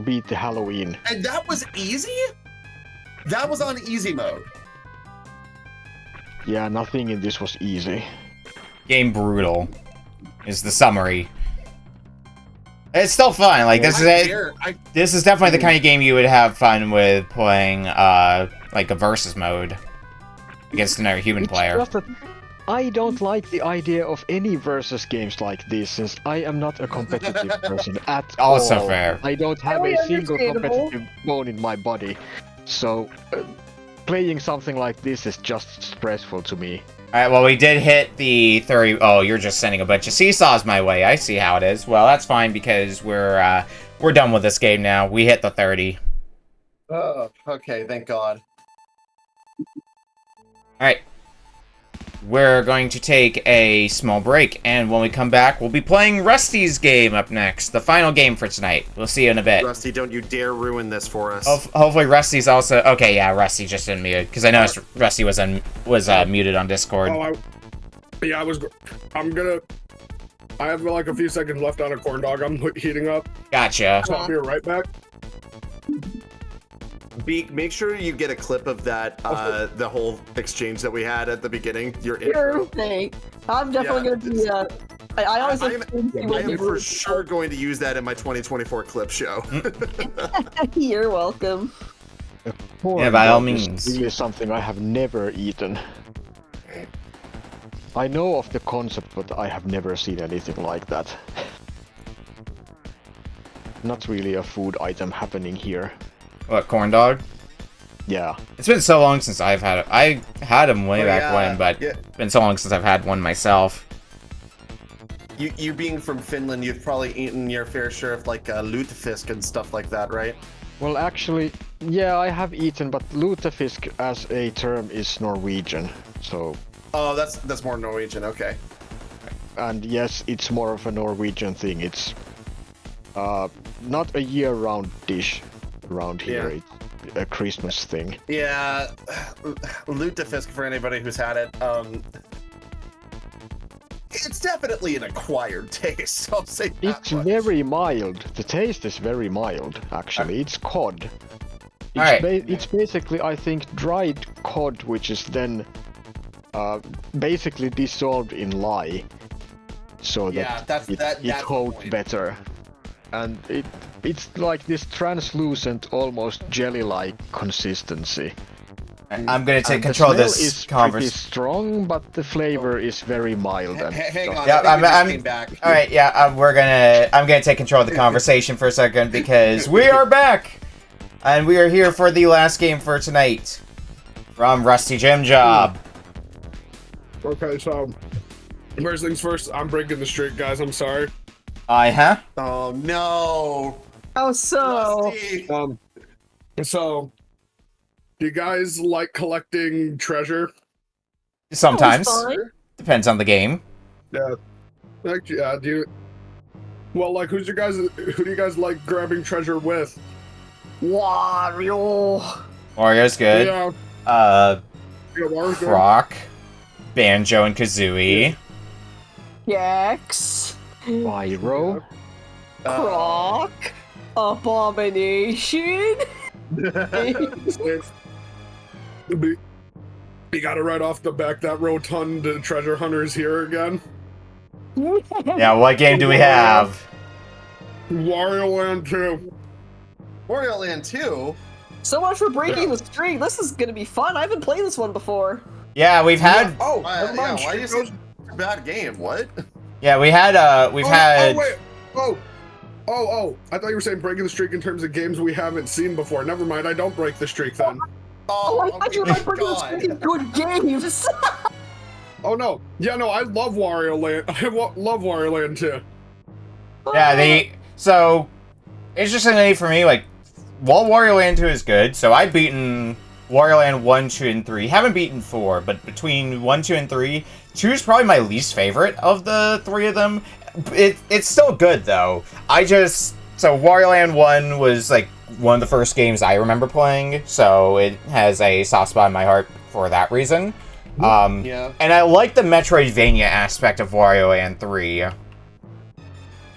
beat the Halloween. And that was easy? That was on easy mode. Yeah, nothing in this was easy. Game brutal is the summary. It's still fun. Like this is definitely the kind of game you would have fun with playing, like a versus mode against another human player. Just that I don't like the idea of any versus games like this, since I am not a competitive person at all. Also fair. I don't have Very a single understandable. competitive bone in my body, so playing something like this is just stressful to me. Alright, well, we did hit the 30... Oh, you're just sending a bunch of seesaws my way. I see how it is. Well, that's fine, because we're done with this game now. We hit the 30. Oh, okay, thank God. Alright. We're going to take a small break, and when we come back, we'll be playing Rusty's game up next. The final game for tonight. We'll see you in a bit. Rusty, don't you dare ruin this for us. Hopefully Rusty's also... Okay, yeah, Rusty just unmuted, because I noticed Rusty was muted on Discord. Oh, I have like a few seconds left on a corn dog. I'm heating up. Gotcha. So I'll be right back. Beak, make sure you get a clip of that, the whole exchange that we had at the beginning. Your Sure intro. thing. I'm definitely going to do that. I always I am for sure going to use that in my 2024 clip show. You're welcome. Yeah, by all Corn dog is means. really something I have never eaten. I know of the concept, but I have never seen anything like that. Not really a food item happening here. What, corn dog? Yeah. It's been so long since I've had it. I had them way back when, but it's been so long since I've had one myself. You being from Finland, you've probably eaten your fair share of like lutefisk and stuff like that, right? Well, actually, yeah, I have eaten, but lutefisk as a term is Norwegian, so... Oh, that's more Norwegian, okay. And yes, it's more of a Norwegian thing. It's not a year-round dish around here. Yeah. It's a Christmas thing. Yeah, lutefisk, for anybody who's had it, it's definitely an acquired taste, I'll say that It's much. very mild. The taste is very mild, actually. It's cod. Alright. It's basically, I think, dried cod, which is then basically dissolved in lye, so Yeah, that it that's the holds point. better. And it's like this translucent, almost jelly-like consistency. I'm gonna take And control of the this smell is pretty conversation. strong, but the flavor is very mild. And Hang on, Yeah, I think we just I'm- came back. All right, yeah, I'm gonna take control of the conversation for a second because we are back, and we are here for the last game for tonight from RustyJimJob. Okay, so first things first, I'm breaking the streak, guys. I'm sorry. Oh no! Oh, so... Rusty! So, do you guys like collecting treasure? Sometimes That was fine. depends on the game. Yeah. Like, yeah. Do Well, like, who do you guys like grabbing treasure with? Wario. Wario's good. Yeah. Wario's good. Croc, Banjo and Kazooie. Gex. Pyro. Croc. Abomination. You gotta right off the back, that rotund treasure hunter is here again. Yeah, what game do we have? Wario Land 2. Wario Land 2? So much for breaking the streak. This is gonna be fun. I haven't played this one before. Yeah, we've had. Oh, Why do you say it's a bad game? What? Yeah, we had. We've had. Oh, wait. Oh, I thought you were saying breaking the streak in terms of games we haven't seen before. Never mind, I don't break the streak then. Oh, I thought you were breaking the streak in good games. Oh no. Yeah, no, I love Wario Land. I love Wario Land 2. Yeah, so interestingly for me, like, while Wario Land 2 is good, so I've beaten Wario Land 1, 2, and 3. Haven't beaten 4, but between 1, 2, and 3, 2 is probably my least favorite of the 3 of them. It's still good though. So Wario Land 1 was like one of the first games I remember playing, so it has a soft spot in my heart for that reason. Yeah. And I like the Metroidvania aspect of Wario Land 3.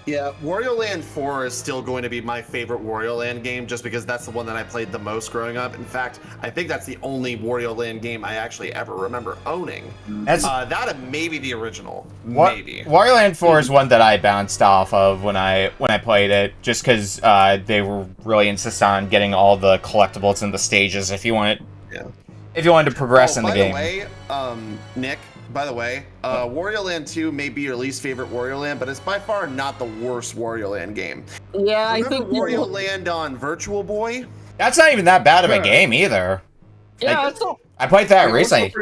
Yeah, Wario Land 4 is still going to be my favorite Wario Land game just because that's the one that I played the most growing up. In fact, I think that's the only Wario Land game I actually ever remember owning. That and maybe the original. Maybe. Wario Land 4 is one that I bounced off of when I played it, just because they were really insistent on getting all the collectibles in the stages if you wanted to progress in the game. By the way, Nick, by the way, Wario Land 2 may be your least favorite Wario Land, but it's by far not the worst Wario Land game. Yeah, Remember I think Wario Land on Virtual Boy? That's not even that bad of a game either. Yeah, like, I played that recently.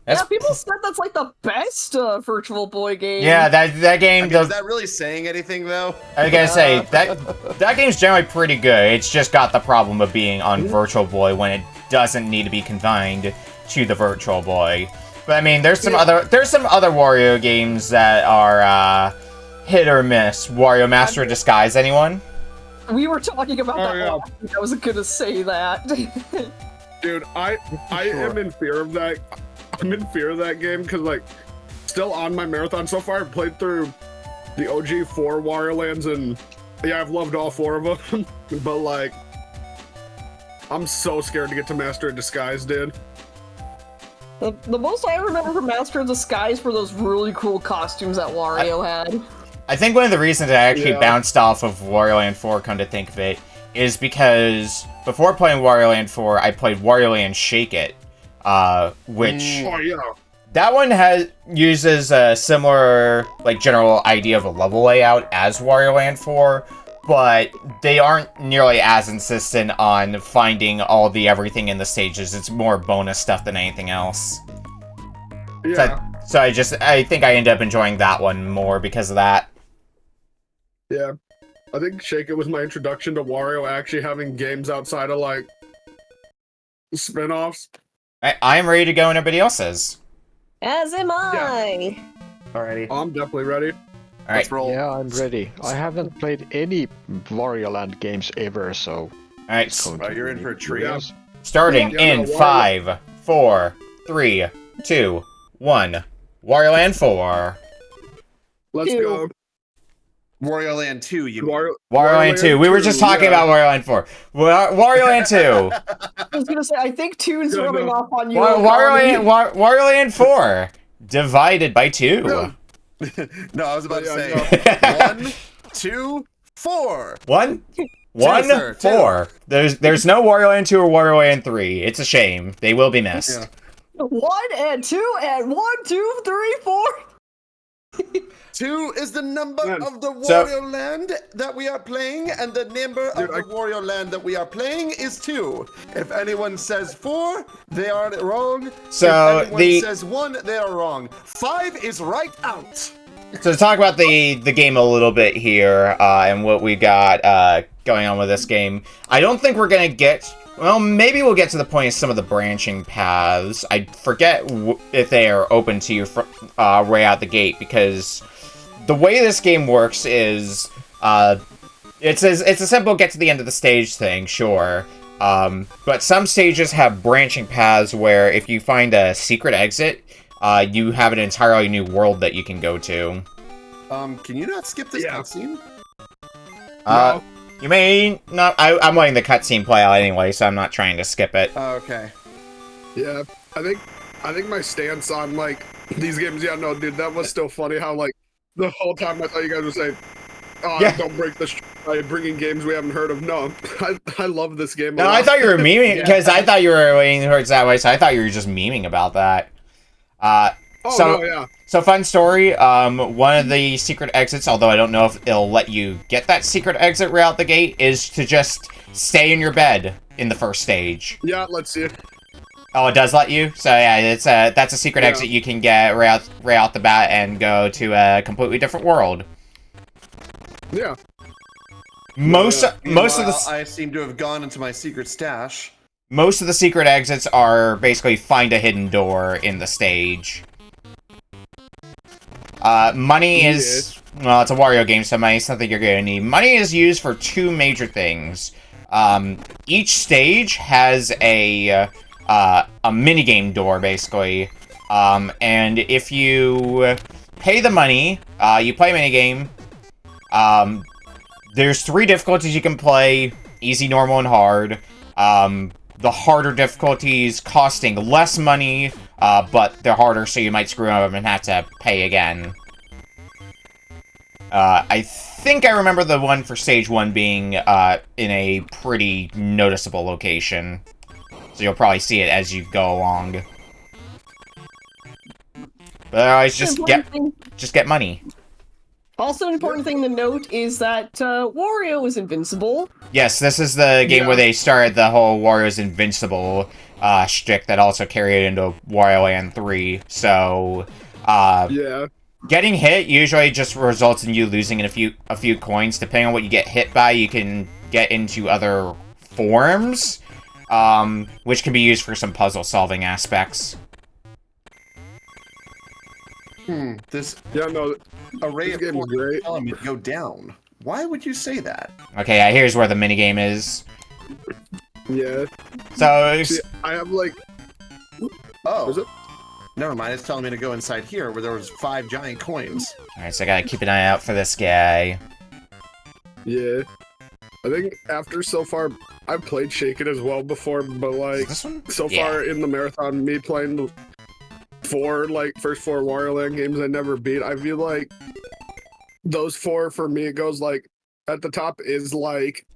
Yeah, people said that's like the best Virtual Boy game. Yeah, that game. Is that really saying anything though? I gotta say that game's generally pretty good. It's just got the problem of being on Virtual Boy when it doesn't need to be confined to the Virtual Boy. But I mean, there's some other Wario games that are hit or miss. Wario Master of Disguise, anyone? We were talking about that. I was gonna say that. Dude, I am in fear of that. I'm in fear of that game because, like, still on my marathon so far, I've played through the OG 4 Wario Lands, and yeah, I've loved all 4 of them. But like, I'm so scared to get to Master of Disguise, dude. The most I remember from Master of Disguise were those really cool costumes that Wario had. I think one of the reasons I actually bounced off of Wario Land 4, come to think of it, is because before playing Wario Land 4, I played Wario Land Shake It, which... That one uses a similar, like, general idea of a level layout as Wario Land 4, but they aren't nearly as insistent on finding all the everything in the stages. It's more bonus stuff than anything else. Yeah. So I think I end up enjoying that one more because of that. Yeah. I think Shake It was my introduction to Wario actually having games outside of, like, spin-offs. I am ready to go and everybody else is. As am I. Alrighty. I'm definitely ready. Alright. Let's roll. Yeah, I'm ready. I haven't played any Wario Land games ever, so... Alright. You're in for a treat. Yeah. Starting in 5, 4, 3, 2, 1. Wario Land 4. Let's go. Wario Land 2, you mean? Wario Land 2. We were just talking about Wario Land 4. Wario Land 2. I was gonna say, I think 2 is rubbing off on you. Wario Land 4. Divided by 2. No, I was about to say 1, 2, 4. 1, sir, 4. There's no Wario Land 2 or Wario Land 3. It's a shame. They will be missed. Yeah. 1 and 2 and 1, 2, 3, 4. 2 is the number of the Wario Land that we are playing, and the number of the Wario Land that we are playing is 2. If anyone says 4, they are wrong. So if anyone says 1, they are wrong. 5 is right out. So to talk about the game a little bit here, and what we got going on with this game, I don't think we're gonna get... Well, maybe we'll get to the point of some of the branching paths. I forget if they are open to you right out the gate, because the way this game works is It's a simple get to the end of the stage thing, sure. But some stages have branching paths where if you find a secret exit, you have an entirely new world that you can go to. Can you not skip this cutscene? No. You may not. I'm letting the cutscene play out anyway, so I'm not trying to skip it. Oh, okay. Yeah, I think my stance on like these games. Yeah, no, dude, that was still funny. How like the whole time I thought you guys would say, "Oh, Yeah. don't break the by bringing games we haven't heard of." No, I love this game. No, I thought you were memeing because I thought you were leaning towards that way, so I thought you were just memeing about that. No, yeah. So fun story. One of the secret exits, although I don't know if it'll let you get that secret exit right out the gate, is to just stay in your bed in the first stage. Yeah, let's see it. Oh, it does let you? So yeah, that's a secret exit you can get right out the bat and go to a completely different world. Yeah. Most of the I seem to have gone into my secret stash. Most of the secret exits are basically find a hidden door in the stage. Money is... Well, it's a Wario game, so money is something you're going to need. Money is used for two major things. Each stage has a minigame door, basically. And if you pay the money, you play a minigame. There's 3 difficulties you can play. Easy, normal, and hard. The harder difficulties costing less money, but they're harder, so you might screw up and have to pay again. I think I remember the one for Stage 1 being in a pretty noticeable location. So you'll probably see it as you go along. But otherwise, just get money. Also, an important thing to note is that Wario is invincible. Yes, this is the game where they started the whole Wario's invincible shtick that also carried into Wario Land 3. So, getting hit usually just results in you losing a few coins. Depending on what you get hit by, you can get into other forms, which can be used for some puzzle-solving aspects. This this array of game is great. telling me to go down. Why would you say that? Okay, here's where the minigame is. Yeah. So, see, I have like... Oh. Is it? Never mind, it's telling me to go inside here where there was 5 giant coins. alright, so I gotta keep an eye out for this guy. Yeah. I think after so far, I've played Shake It as well before, but like, This one? so far in the marathon, me playing the first 4 Wario Land games I never beat, I feel like those 4 for me, it goes like, at the top is like,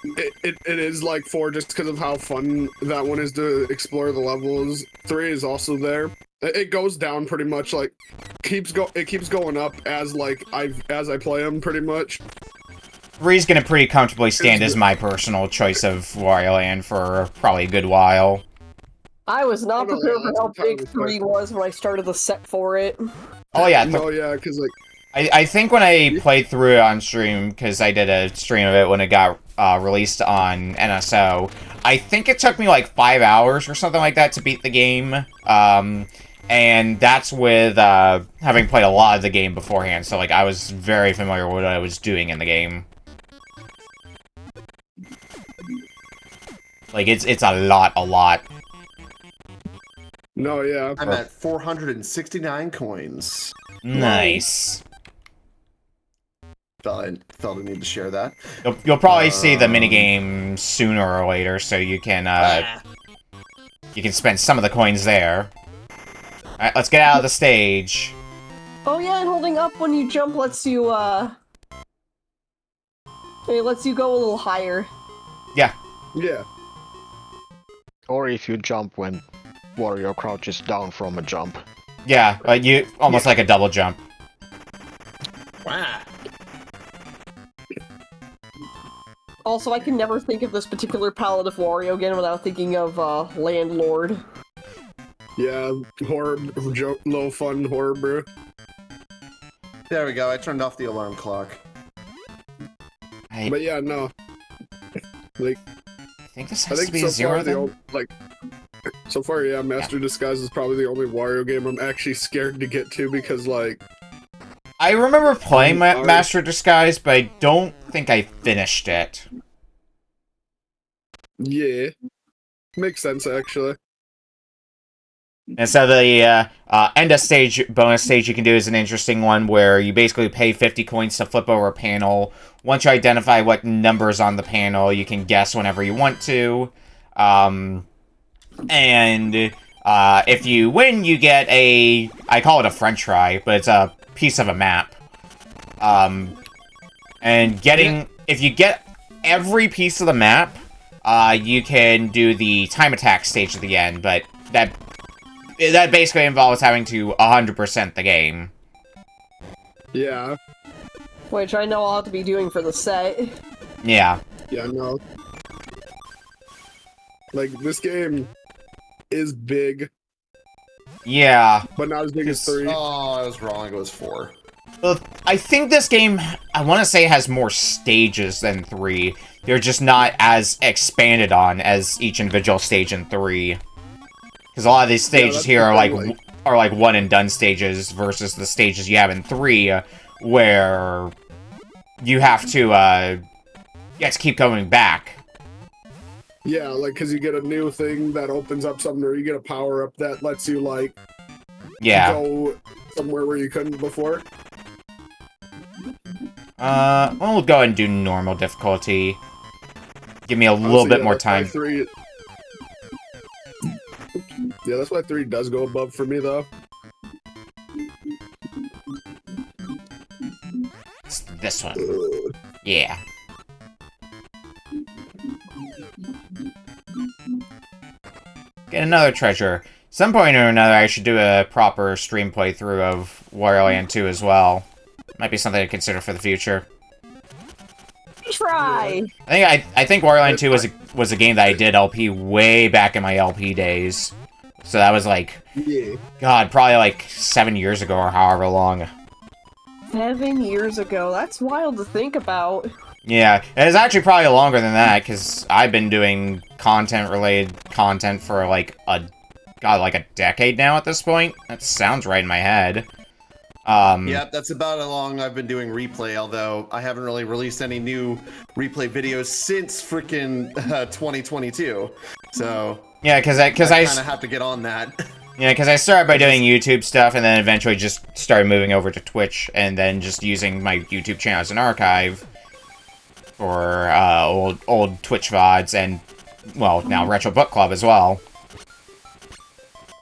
it is like 4 just because of how fun that one is to explore the levels. 3 is also there. It goes down pretty much, like, it keeps going up as like as I play them pretty much. 3's gonna pretty comfortably stand as my personal choice of Wario Land for probably a good while. I was not prepared for how big 3 was when I started the set for it. Oh yeah, No, yeah, because like, I think when I played through it on stream, because I did a stream of it when it got released on NSO, I think it took me like 5 hours or something like that to beat the game. And that's with having played a lot of the game beforehand, so like I was very familiar with what I was doing in the game. Like it's a lot. no, yeah. I'm at 469 coins. Nice. Felt I need to share that. You'll probably see the minigame sooner or later, so you can spend some of the coins there. Alright, let's get out of the stage. Oh yeah, and holding up when you jump lets you, it lets you go a little higher. Yeah. Yeah. Or if you jump when Wario crouches down from a jump. Yeah, you almost like a double jump. Wow. Also, I can never think of this particular palette of Wario again without thinking of, Landlord. Yeah, horror, low fun horror, bro. There we go, I turned off the alarm clock. But yeah, no. Like, I think this I has think to be so a zero far then? so far, yeah, Master Disguise is probably the only Wario game I'm actually scared to get to because, like, I remember playing Master of Disguise, but I don't think I finished it. Yeah. Makes sense, actually. And so the end of stage bonus stage you can do is an interesting one where you basically pay 50 coins to flip over a panel. Once you identify what number's on the panel, you can guess whenever you want to. If you win, you get I call it a french fry, but it's a piece of a map. If you get every piece of the map, you can do the time attack stage at the end, but that basically involves having to 100% the game. Yeah. Which I know I'll have to be doing for the set. Yeah. Yeah, no. Like, this game is big. Yeah. But not as big as 3. Oh, I was wrong. It was 4. Well, I think this game, I want to say, has more stages than 3. They're just not as expanded on as each individual stage in 3. Because a lot of these stages here are like one and done stages versus the stages you have in 3, where you have to keep going back. Yeah, like, because you get a new thing that opens up something, or you get a power-up that lets you, like, go somewhere where you couldn't before. We'll go ahead and do normal difficulty. Give me a little bit more time. Yeah, that's why 3 does go above for me, though. It's this one. Yeah. Get another treasure. Some point or another, I should do a proper stream playthrough of Wario Land 2 as well. Might be something to consider for the future. Try. I think Wario Land 2 was a game that I did LP way back in my LP days. So that was like, God, probably like 7 years ago or however long. 7 years ago. That's wild to think about. Yeah, it's actually probably longer than that, because I've been doing content-related content for like a decade now at this point. That sounds right in my head. Yeah, that's about how long I've been doing replay, although I haven't really released any new replay videos since freaking 2022. So yeah, because I kind of have to get on that. Yeah, because I started by doing YouTube stuff, and then eventually just started moving over to Twitch, and then just using my YouTube channel as an archive for old Twitch VODs, and, well, now Retro Book Club as well.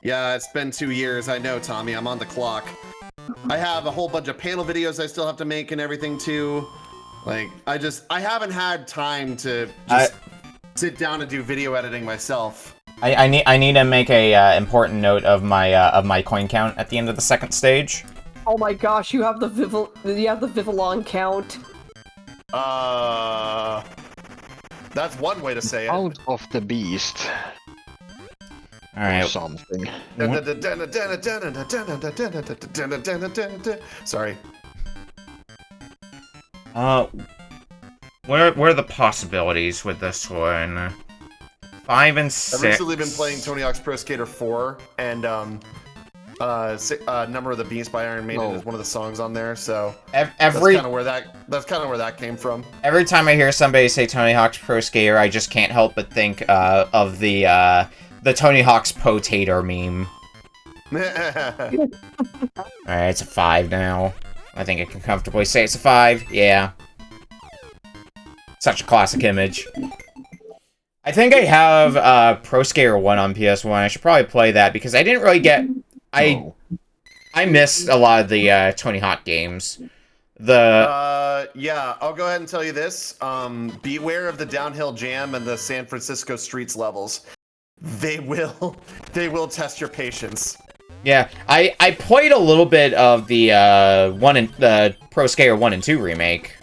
Yeah, it's been 2 years. I know, Tommy. I'm on the clock. I have a whole bunch of panel videos I still have to make and everything, too. Like, I haven't had time to just sit down and do video editing myself. I need to make a important note of my coin count at the end of the second stage. Oh my gosh, you have the Vivillon count. That's one way to say it. Out of the beast. All right. Or something. Sorry. Where are the possibilities with this one? 5 and 6. I've recently been playing Tony Hawk's Pro Skater 4, and Number of the Beast by Iron Maiden is one of the songs on there. So that's kind of where that came from. Every time I hear somebody say Tony Hawk's Pro Skater, I just can't help but think of the Tony Hawk's Potato meme. Alright, it's a 5 now. I think I can comfortably say it's a 5. Yeah. Such a classic image. I think I have Pro Skater 1 on PS1. I should probably play that because I didn't really get... I missed a lot of the Tony Hawk games. Yeah, I'll go ahead and tell you this. Beware of the downhill jam and the San Francisco streets levels. They will test your patience. Yeah, I played a little bit of the the Pro Skater 1 and 2 remake.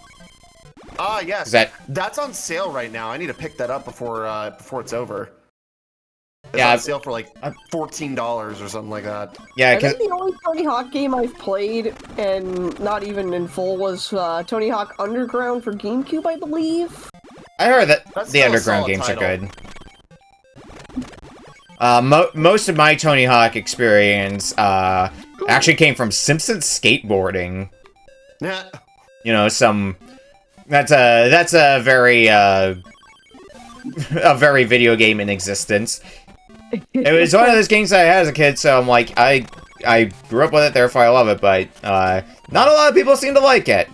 Ah, yes. That's on sale right now. I need to pick that up before it's over. It's on sale for like $14 or something like that. Yeah, I think the only Tony Hawk game I've played, and not even in full, was Tony Hawk Underground for GameCube, I believe. I heard that the Underground games are good. Most of my Tony Hawk experience actually came from Simpsons skateboarding. Nah. You know, that's a very a very video game in existence. It was one of those games that I had as a kid, so I'm like, I grew up with it, therefore I love it, but not a lot of people seem to like it.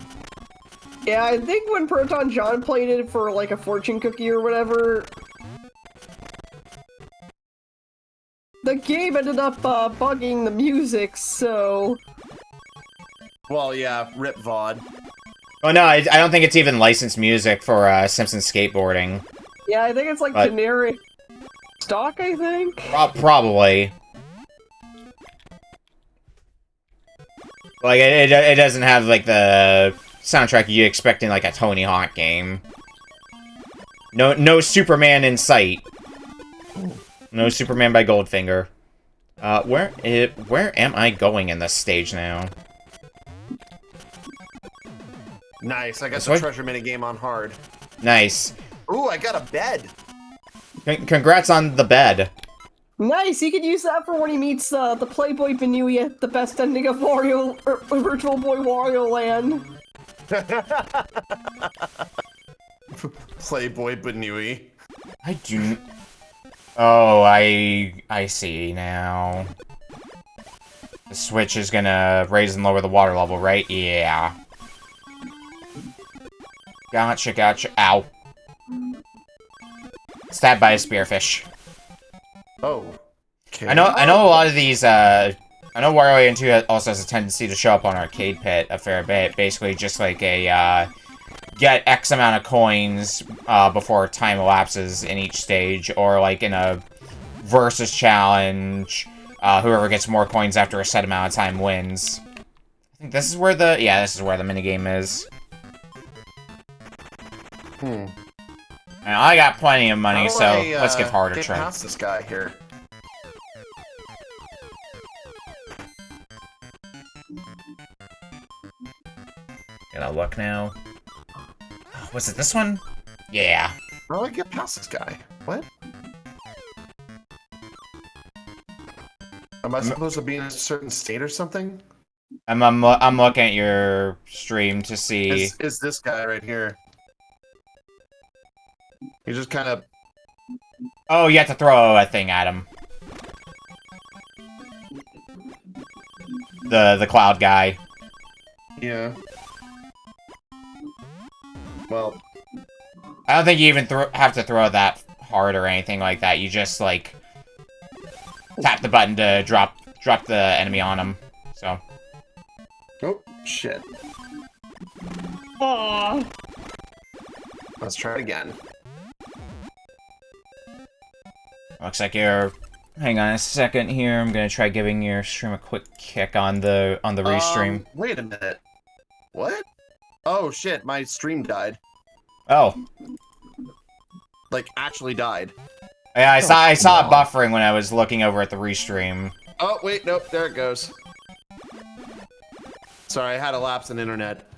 Yeah, I think when Proton John played it for like a fortune cookie or whatever, the game ended up bugging the music, so... Well, yeah, rip VOD. Oh no, I don't think it's even licensed music for Simpsons skateboarding. Yeah, I think it's like generic stock, I think? Probably. Like, it doesn't have, like, the soundtrack you'd expect in, like, a Tony Hawk game. No Superman in sight. No Superman by Goldfinger. Where am I going in this stage now? Nice, I got the treasure minigame on hard. Nice. Ooh, I got a bed. Congrats on the bed. Nice, he could use that for when he meets the Playboy Banui at the best ending of Virtual Boy Wario Land. Playboy Banui. I do... Oh, I see now. The switch is gonna raise and lower the water level, right? Yeah. Gotcha. Ow. Stabbed by a spearfish. Oh. Okay. I know a lot of these, I know Wario Land II also has a tendency to show up on Arcade Pit a fair bit. Basically just like a, get X amount of coins, before time elapses in each stage, or like in a versus challenge, whoever gets more coins after a set amount of time wins. I think this is where the minigame is. And I got plenty of money, so let's give harder try. Past this guy here. Gonna look now. Was it this one? Yeah. How do I get past this guy? What? Am I supposed to be in a certain state or something? I'm looking at your stream to see. Is this guy right here? He just kind of... Oh, you have to throw a thing at him. The cloud guy. Yeah. Well... I don't think you even have to throw that hard or anything like that. You just, like... tap the button to drop the enemy on him. So... Oh, shit. Aww. Let's try it again. Looks like you're... Hang on a second here. I'm gonna try giving your stream a quick kick on the restream. Wait a minute. What? Oh shit, my stream died. Oh. Like, actually died. Yeah, I saw it buffering when I was looking over at the restream. Oh, wait, nope, there it goes. Sorry, I had a lapse in internet.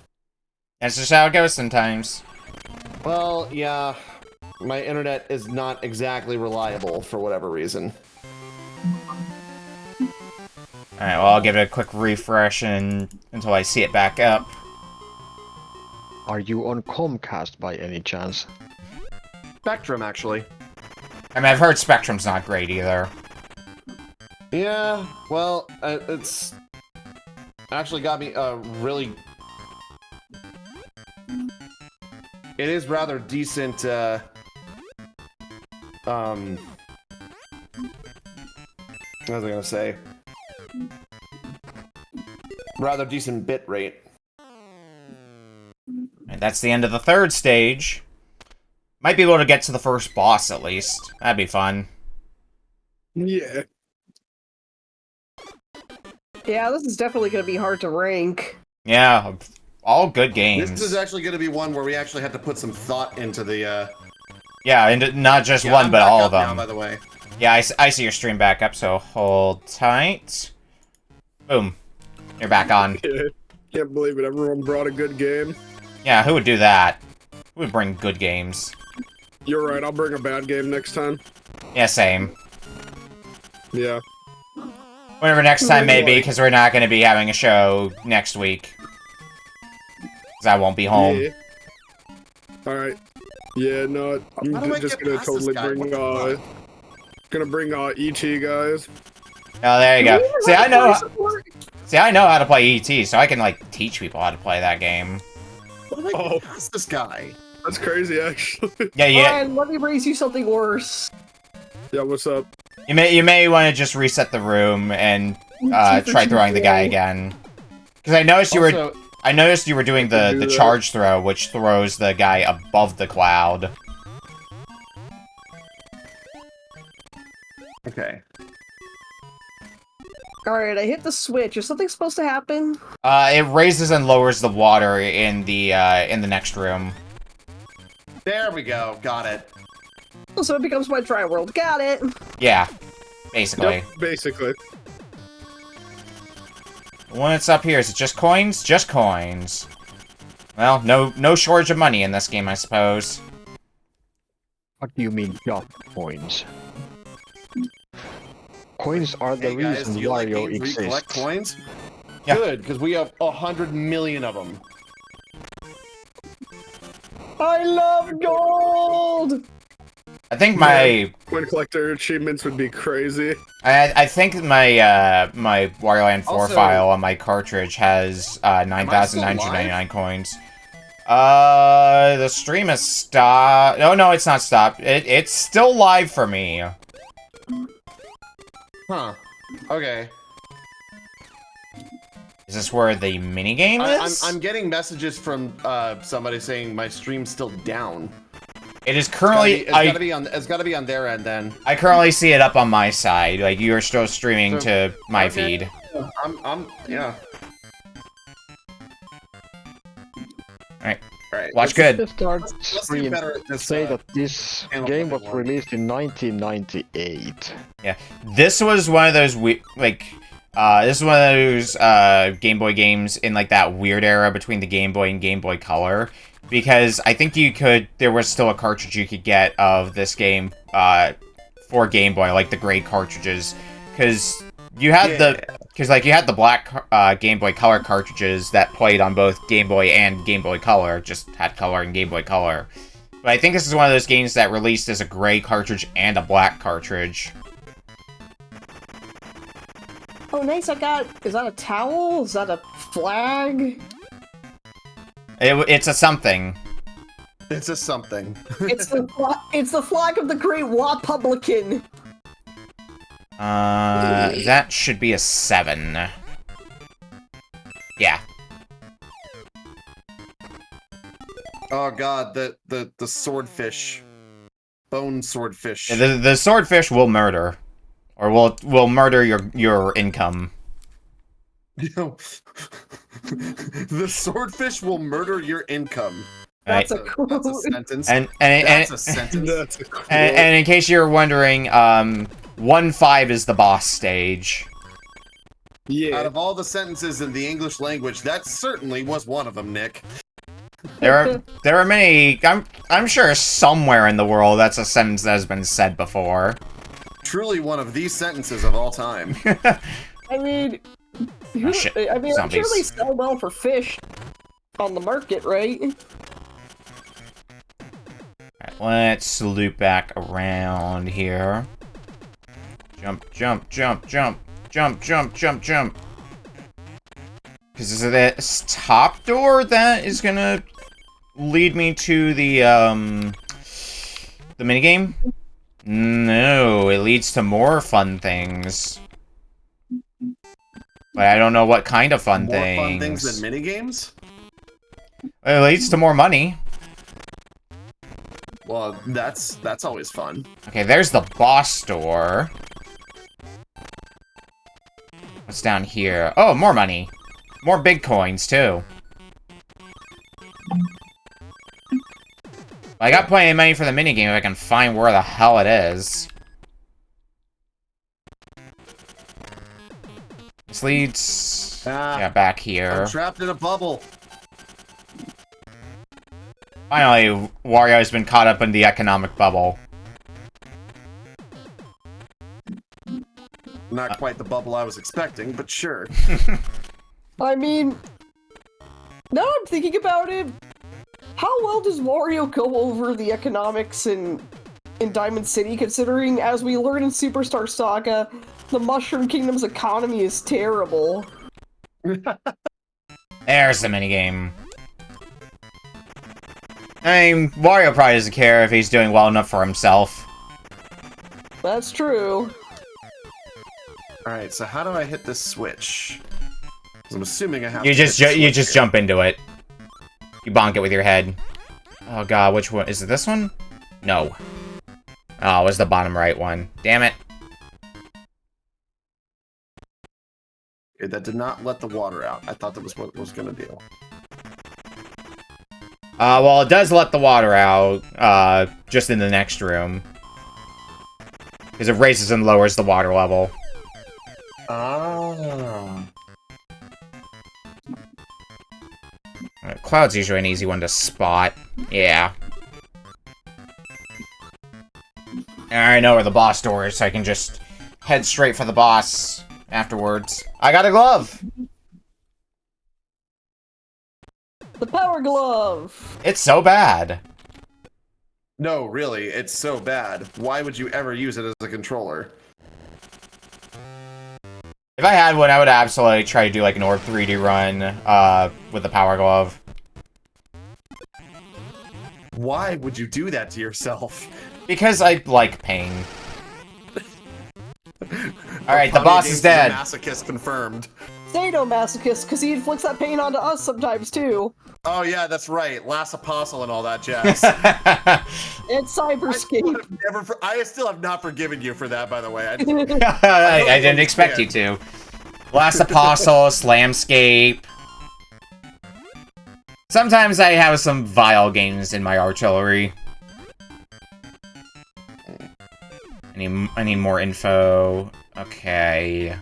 That's just how it goes sometimes. Well, yeah. My internet is not exactly reliable for whatever reason. Alright, well, I'll give it a quick refresh until I see it back up. Are you on Comcast by any chance? Spectrum, actually. I mean, I've heard Spectrum's not great either. Yeah, well, it's actually got me really... It is rather decent, what was I gonna say? Rather decent bit rate. And that's the end of the third stage. Might be able to get to the first boss, at least. That'd be fun. Yeah. Yeah, this is definitely going to be hard to rank. Yeah, all good games. This is actually going to be one where we actually had to put some thought into the, Yeah, and not just one, but all of them. now, by the way. Yeah, I see your stream back up, so hold tight. Boom. You're back on. Can't believe it. Everyone brought a good game. Yeah, who would do that? Who would bring good games? You're right. I'll bring a bad game next time. Yeah, same. Yeah. Whenever next time, maybe, because we're not going to be having a show next week. Because I won't be home. Yeah. Alright. Yeah, no, How do I I'm just get gonna past this totally guy? bring, What the ET, guys. Oh, there you Do we go. even See, have I a know. voice support? See, I know how to play ET, so I can like teach people how to play that game. How do I Oh. get past this guy? That's crazy, actually. Yeah, yeah. Ryan, let me raise you something worse. Yeah, what's up? You may want to just reset the room and try throwing the guy again. Because I noticed you were. I noticed you were doing the charge throw, which throws the guy above the cloud. Okay. Alright, I hit the switch. Is something supposed to happen? It raises and lowers the water in the next room. There we go. Got it. So it becomes my try world. Got it. Yeah, basically. Yep, basically. When it's up here, is it just coins? Just coins. Well, no shortage of money in this game, I suppose. What do you mean, job coins? Coins are the Hey guys, reason do you like Wario games where you collect exists. coins? Yeah. Good, because we have 100 million of them. I love gold! I think my Coin collector achievements would be crazy. I think my my Wario Land 4 Also- file on my cartridge has I 9,999 coins. The stream is stopped. Oh no, it's not stopped. It's still live for me. Huh. Okay. Is this where the minigame is? I'm getting messages from somebody saying my stream's still down. It is currently. It's gotta be on their end then. I currently see it up on my side. Like you are still streaming to my okay. feed. Yeah. Alright. Right. Watch good. Let's start Let's do stream. better at this. Say that this handle game was one. released in 1998. This was one of those this is one of those Game Boy games in like that weird era between the Game Boy and Game Boy Color, because I think there was still a cartridge you could get of this game for Game Boy, like the gray cartridges, because you had you had the black Game Boy Color cartridges that played on both Game Boy and Game Boy Color, just had color and Game Boy Color. But I think this is one of those games that released as a gray cartridge and a black cartridge. Oh, nice, is that a towel? Is that a flag? It's a something. It's a something. It's the flag of the Great Republican. That should be a 7. Yeah. Oh god, the swordfish. Bone swordfish. The swordfish will murder. Or will murder your income. The swordfish will murder your income. That's Right. a quote. That's a sentence. And That's a sentence. That's a cool. and in case you're wondering, 1-5 is the boss stage. Out Yeah. of all the sentences in the English language, that certainly was one of them, Nick. There are many. I'm sure somewhere in the world that's a sentence that has been said before. Truly one of these sentences of all time. I mean, Oh, shit. I'm sure Zombies. they sell well for fish on the market, right? Alright, let's loop back around here. Jump, jump, jump, jump, jump, jump, jump, jump. Because is it this top door that is gonna lead me to the minigame? No, it leads to more fun things. But I don't know what kind of fun More things. fun things than minigames? It leads to more money. Well, that's always fun. Okay, there's the boss door. What's down here? Oh, more money. More big coins, too. I got plenty of money for the minigame if I can find where the hell it is. This leads... yeah, back here. I'm trapped in a bubble. Finally, Wario has been caught up in the economic bubble. Not quite the bubble I was expecting, but sure. I mean, Now I'm thinking about it, how well does Wario go over the economics in Diamond City, considering, as we learn in Superstar Saga, the Mushroom Kingdom's economy is terrible? There's the minigame. I mean, Wario probably doesn't care if he's doing well enough for himself. That's true. Alright, so how do I hit this switch? 'Cause I'm assuming I have You to just hit the you switch just here. jump into it. You bonk it with your head. Oh god, which one? Is it this one? No. Oh, it was the bottom right one. Damn it. Okay, that did not let the water out. I thought that was what it was gonna do. Well, it does let the water out, just in the next room. Because it raises and lowers the water level. Ah. Cloud's usually an easy one to spot. Yeah. I know where the boss door is, so I can just head straight for the boss afterwards. I got a glove! The Power Glove! It's so bad. No, really, it's so bad. Why would you ever use it as a controller? If I had one, I would absolutely try to do like an Orb 3D run, with the Power Glove. Why would you do that to yourself? Because I like pain. Alright, the boss is dead. Masochist confirmed. Sadomasochist, because he inflicts that pain onto us sometimes too. Oh yeah, that's right. Last Apostle and all that jazz. And Cyberscape. I still have not forgiven you for that, by the way. I didn't expect you to. Last Apostle, Slamscape. Sometimes I have some vile games in my artillery. I need more info. Okay.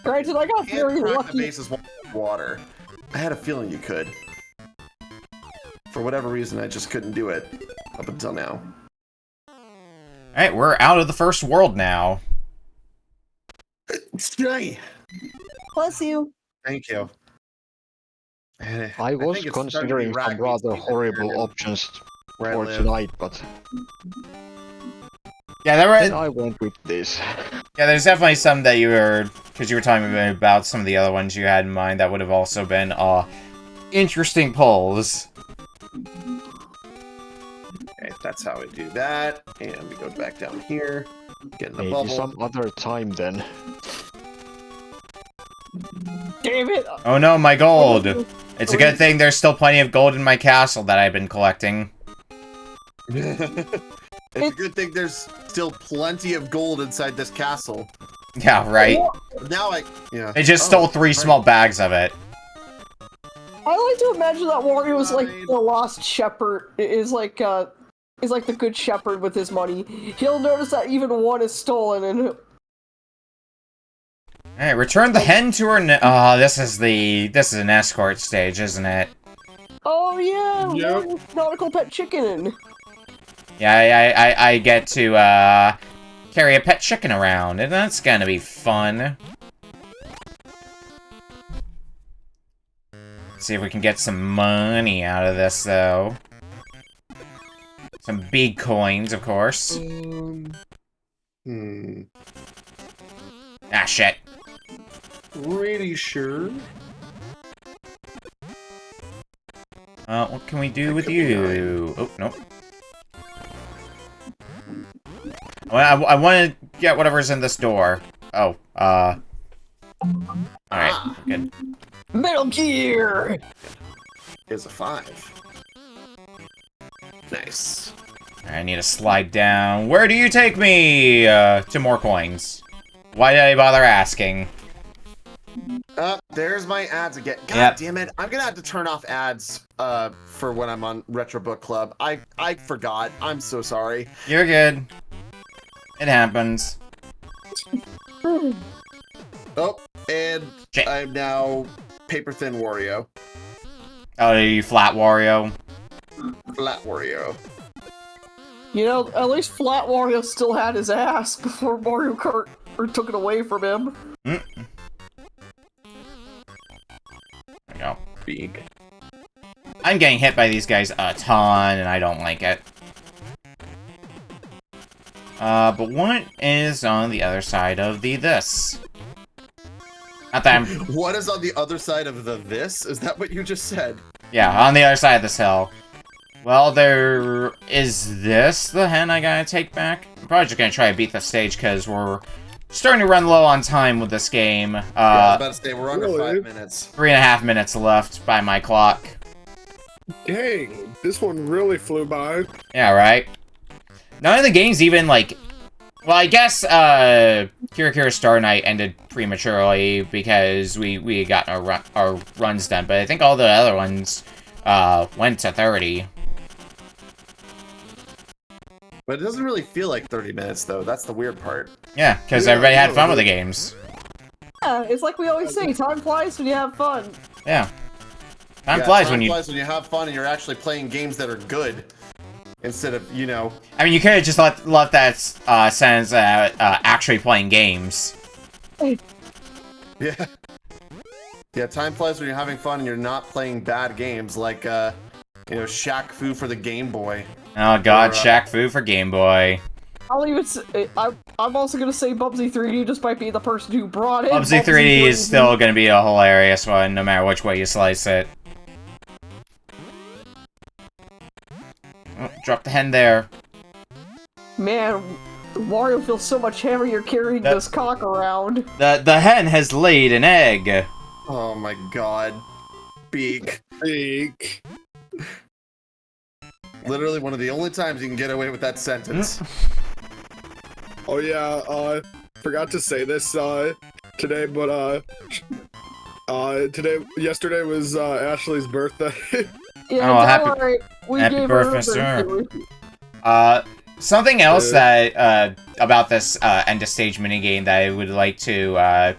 Granted, I got very The lucky. base is water. I had a feeling you could. For whatever reason, I just couldn't do it up until now. Alright, we're out of the first world now. Yay! Bless you. Thank you. I was think it's considering starting some to be rather Ragweed's horrible area options where I for live. tonight, but Yeah, there then were. I went with this. Yeah, there's definitely some that you were, because you were talking about some of the other ones you had in mind that would have also been interesting pulls. Okay, that's how we do that. And we go back down here. Get in the Maybe bubble. some other time then. Damn it. Oh no, my gold! It's a good thing there's still plenty of gold in my castle that I've been collecting. It's a good thing there's still plenty of gold inside this castle. Yeah, right? Now yeah. They just stole 3 small bags of it. I like to imagine that Wario is like Fine. the lost shepherd, is like the good shepherd with his money. He'll notice that even one is stolen and Alright, return the hen to her oh, this is an escort stage, isn't it? oh yeah, Yep. nautical pet chicken. Yeah, I get to, carry a pet chicken around, and that's gonna be fun. Let's see if we can get some money out of this, though. Some big coins, of course. Ah, shit. Pretty sure. What can we do with you? Oh, nope. I want to get whatever's in this door. Oh, alright, good. Metal Gear. Is a 5. Nice. I need to slide down. Where do you take me? To more coins. Why did I bother asking? There's my ads again. God Yep. damn it. I'm gonna have to turn off ads for when I'm on Retro Book Club. I forgot. I'm so sorry. You're good. It happens. Oh, and Shit. I'm now Paper Thin Wario. Oh, you flat Wario? Flat Wario. You know, at least Flat Wario still had his ass before Mario Kart took it away from him. There we go. Big. I'm getting hit by these guys a ton, and I don't like it. But what is on the other side of this? Not that I'm... What is on the other side of this? Is that what you just said? Yeah, on the other side of this hill. Well, there is this, the hen I gotta take back. I'm probably just gonna try to beat the stage, because we're starting to run low on time with this game. Yeah, I was about to say, we're under 5 minutes. 3.5 minutes left by my clock. Dang, this one really flew by. Yeah, right? None of the games even, like... Well, I guess, Kira Star Night ended prematurely because we had gotten our runs done, but I think all the other ones, went to 30. But it doesn't really feel like 30 minutes, though. That's the weird part. Yeah, because everybody had fun with the games. Yeah, it's like we always say, time flies when you have fun. Yeah. Time flies when you have fun and you're actually playing games that are good. Instead of, you know... I mean, you could have just left that sentence actually playing games. Yeah. Yeah, time flies when you're having fun and you're not playing bad games like, you know, Shaq Fu for the Game Boy. Oh god, Shaq Fu for Game Boy. I'll even say, I'm also gonna say Bubsy 3D just might be the person who brought it. Bubsy 3D is still gonna be a hilarious one, no matter which way you slice it. Oh, drop the hen there. Man, Wario feels so much heavier carrying this cock around. The hen has laid an egg. Oh my god. Beak. Beak. Literally one of the only times you can get away with that sentence. Oh yeah, forgot to say this, today, but, yesterday was, Ashley's birthday. Yeah, don't worry. We happy gave birthday, her sir. Something else that, about this, end of stage minigame that I would like to,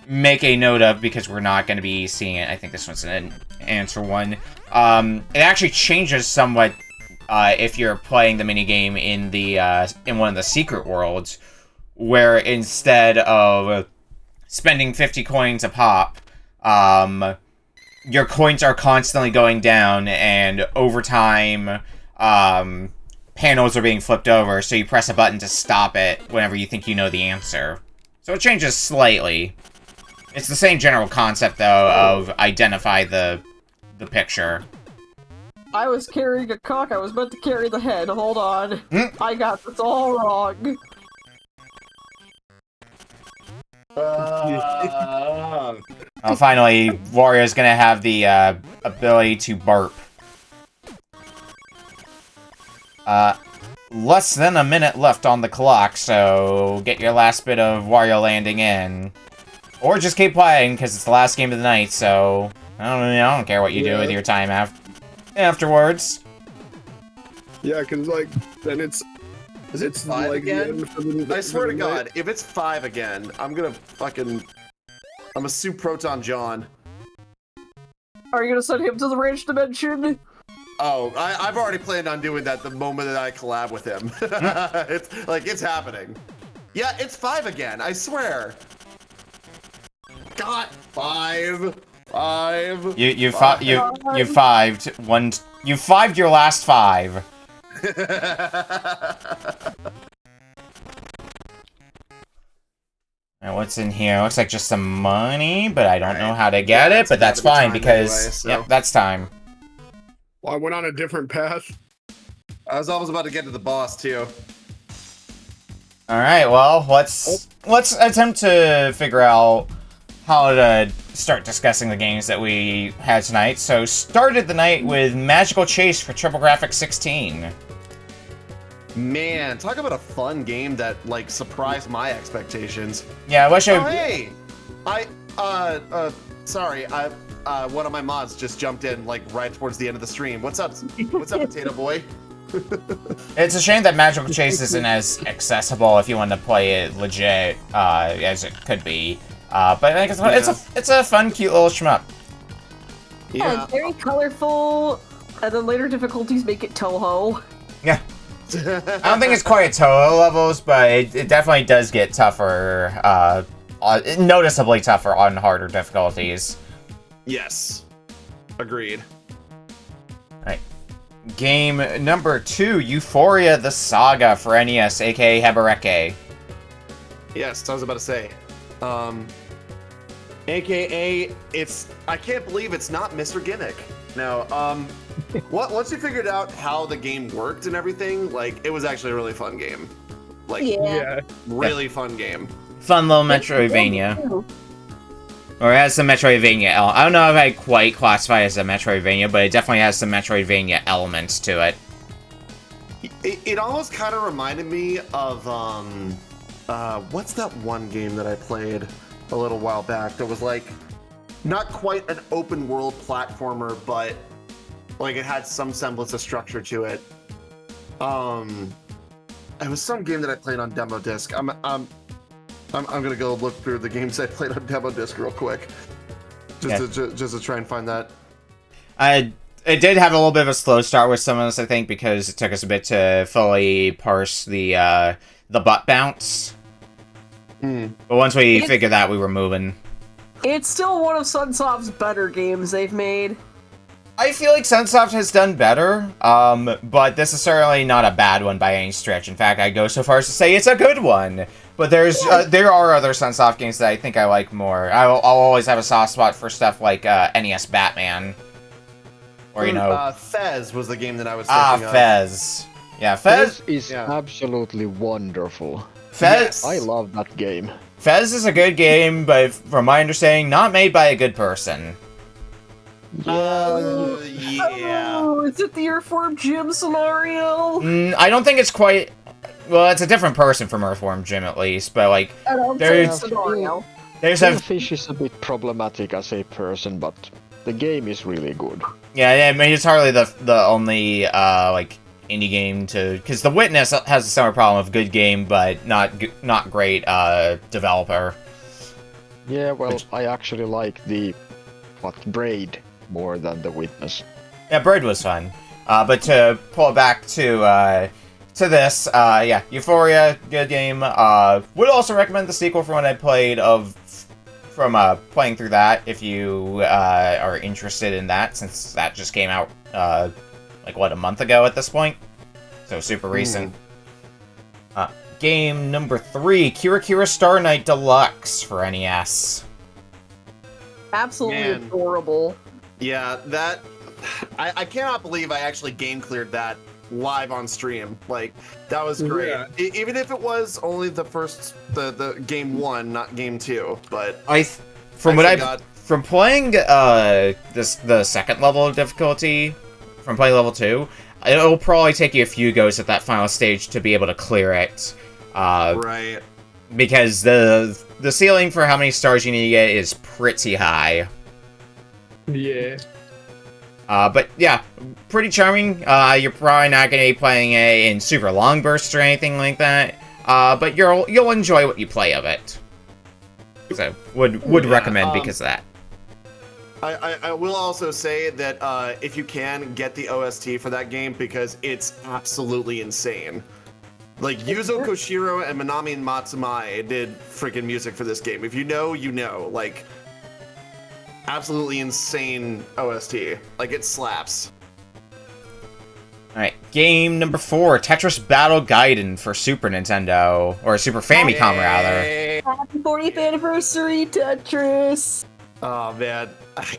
make a note of, because we're not going to be seeing it. I think this one's an answer one. It actually changes somewhat, if you're playing the minigame in the, in one of the secret worlds, where instead of spending 50 coins a pop, your coins are constantly going down, and over time, panels are being flipped over, so you press a button to stop it whenever you think you know the answer. So it changes slightly. It's the same general concept, though, of identify the picture. I was carrying a cock, I was meant to carry the head. Hold on. I got this all wrong. Finally, Wario's gonna have the ability to burp. Less than a minute left on the clock, so get your last bit of Wario landing in. Or just keep playing, because it's the last game of the night, so... I don't care what you do with your time afterwards. Yeah, because, like, then it's... Is it 5 like, again? I swear to God, if it's 5 again, I'm gonna fucking... I'm a sue Proton John. Are you gonna send him to the range dimension? Oh, I've already planned on doing that the moment that I collab with him. It's like, it's happening. Yeah, it's 5 again, I swear. God, 5. You fived one. You fived your last 5. Now what's in here? Looks like just some money, but I don't know how to get it. But that's fine because anyway, so. Yep, that's time. Well, I went on a different path. I was almost about to get to the boss too. All right, well, let's attempt to figure out how to start discussing the games that we had tonight. So, started the night with Magical Chase for TurboGrafx 16. Man, talk about a fun game that, like, surprised my expectations. Yeah, I wish I... Oh, hey! Sorry, one of my mods just jumped in, like, right towards the end of the stream. What's up? What's up, Potato Boy? It's a shame that Magical Chase isn't as accessible if you want to play it legit, as it could be. But I think it's a fun, cute little shmup. Yeah, it's very colorful, and then later difficulties make it Toho. Yeah. I don't think it's quite Toho levels, but it definitely does get tougher, noticeably tougher on harder difficulties. Yes. Agreed. Alright. Game number 2, Ufouria the Saga for NES, aka Hebereke. Yes, I was about to say. AKA, I can't believe it's not Mr. Gimmick. No, once you figured out how the game worked and everything, like, it was actually a really fun game. Like, really fun game. Fun little Metroidvania. Or it has some Metroidvania I don't know if I quite classify it as a Metroidvania, but it definitely has some Metroidvania elements to it. It almost kind of reminded me of, what's that one game that I played a little while back that was, like, not quite an open world platformer, but, like, it had some semblance of structure to it. It was some game that I played on demo disc. I'm gonna go look through the games I played on demo disc real quick, just to try and find that. It did have a little bit of a slow start with some of this, I think, because it took us a bit to fully parse the butt bounce. But once we figured that, we were moving. It's still one of Sunsoft's better games they've made. I feel like Sunsoft has done better, but this is certainly not a bad one by any stretch. In fact, I'd go so far as to say it's a good one. But there are other Sunsoft games that I think I like more. I'll always have a soft spot for stuff like NES Batman. Or, you know... Fez was the game that I was thinking of. Fez. Yeah, Fez is absolutely wonderful. Fez... I love that game. Fez is a good game, but from my understanding, not made by a good person. Oh, is it the Earthworm Jim scenario? I don't think it's quite... Well, it's a different person from Earthworm Jim, at least, but, like... There's Fish is a bit problematic as a person, but the game is really good. Yeah, I mean, it's hardly the only, like, indie game to... Because The Witness has a similar problem of good game, but not great, developer. Yeah, well, I actually like the... Braid more than The Witness. Yeah, Braid was fun. But to pull it back to this, yeah, Ufouria, good game. Would also recommend the sequel from what I played from playing through that, if you are interested in that, since that just came out, like, what, a month ago at this point? So super recent. Game number 3, Kira Kira Star Night Deluxe for NES. Absolutely adorable. Yeah, that... I cannot believe I actually game cleared that live on stream. Like, that was great. Yeah. Even if it was only the game 1, not game 2, but... From playing the second level of difficulty, from playing level 2, it'll probably take you a few goes at that final stage to be able to clear it. Right. Because the ceiling for how many stars you need to get is pretty high. Yeah. But yeah, pretty charming. You're probably not going to be playing it in super long bursts or anything like that. But you'll enjoy what you play of it. So would recommend because of that. I will also say that if you can, get the OST for that game because it's absolutely insane. Like, Yuzo Koshiro and Manami Matsumae did freaking music for this game. If you know, you know. Like, absolutely insane OST. Like, it slaps. Alright, game number 4, Tetris Battle Gaiden for Super Nintendo. Or Super Famicom, rather. Happy 40th anniversary, Tetris! Oh, man.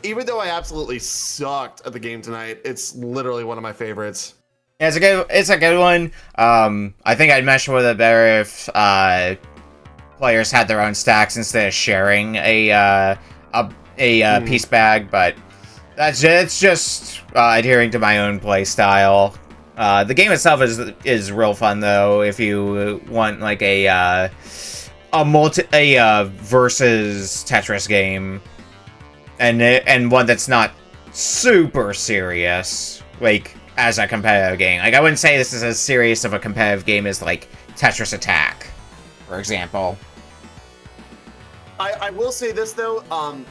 Even though I absolutely sucked at the game tonight, it's literally one of my favorites. Yeah, it's a good one. I think I'd mesh with it better if players had their own stacks instead of sharing a piece bag, but it's just adhering to my own play style. The game itself is real fun though. If you want like a versus Tetris game, and one that's not super serious, like. As a competitive game. Like, I wouldn't say this is as serious of a competitive game as, like, Tetris Attack, for example. I will say this, though,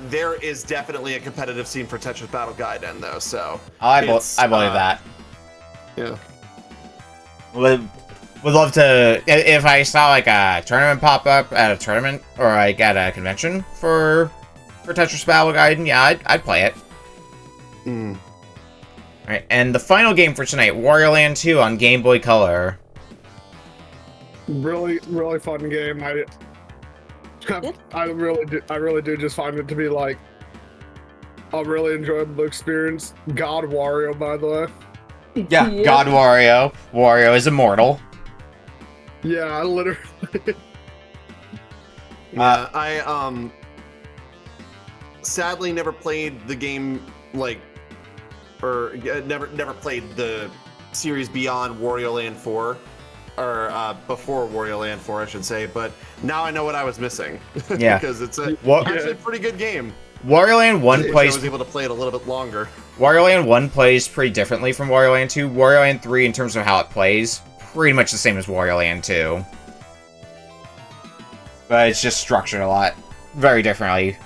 there is definitely a competitive scene for Tetris Battle Gaiden, though, so... I believe that. Yeah. Would love to... If I saw, like, a tournament pop up at a tournament, or, like, at a convention for Tetris Battle Gaiden, yeah, I'd play it. Alright, and the final game for tonight, Wario Land 2 on Game Boy Color. Really, really fun game. I really do just find it to be like a really enjoyable experience. God Wario, by the way. Yeah, God Wario. Wario is immortal. Yeah, I literally. I sadly never played the game never played the series beyond Wario Land 4. Or before Wario Land 4, I should say, but now I know what I was missing. Yeah. Because it's actually a pretty good game. Wario Land 1 plays... I was able to play it a little bit longer. Wario Land 1 plays pretty differently from Wario Land 2. Wario Land 3, in terms of how it plays, pretty much the same as Wario Land 2. But it's just structured a lot. Very differently.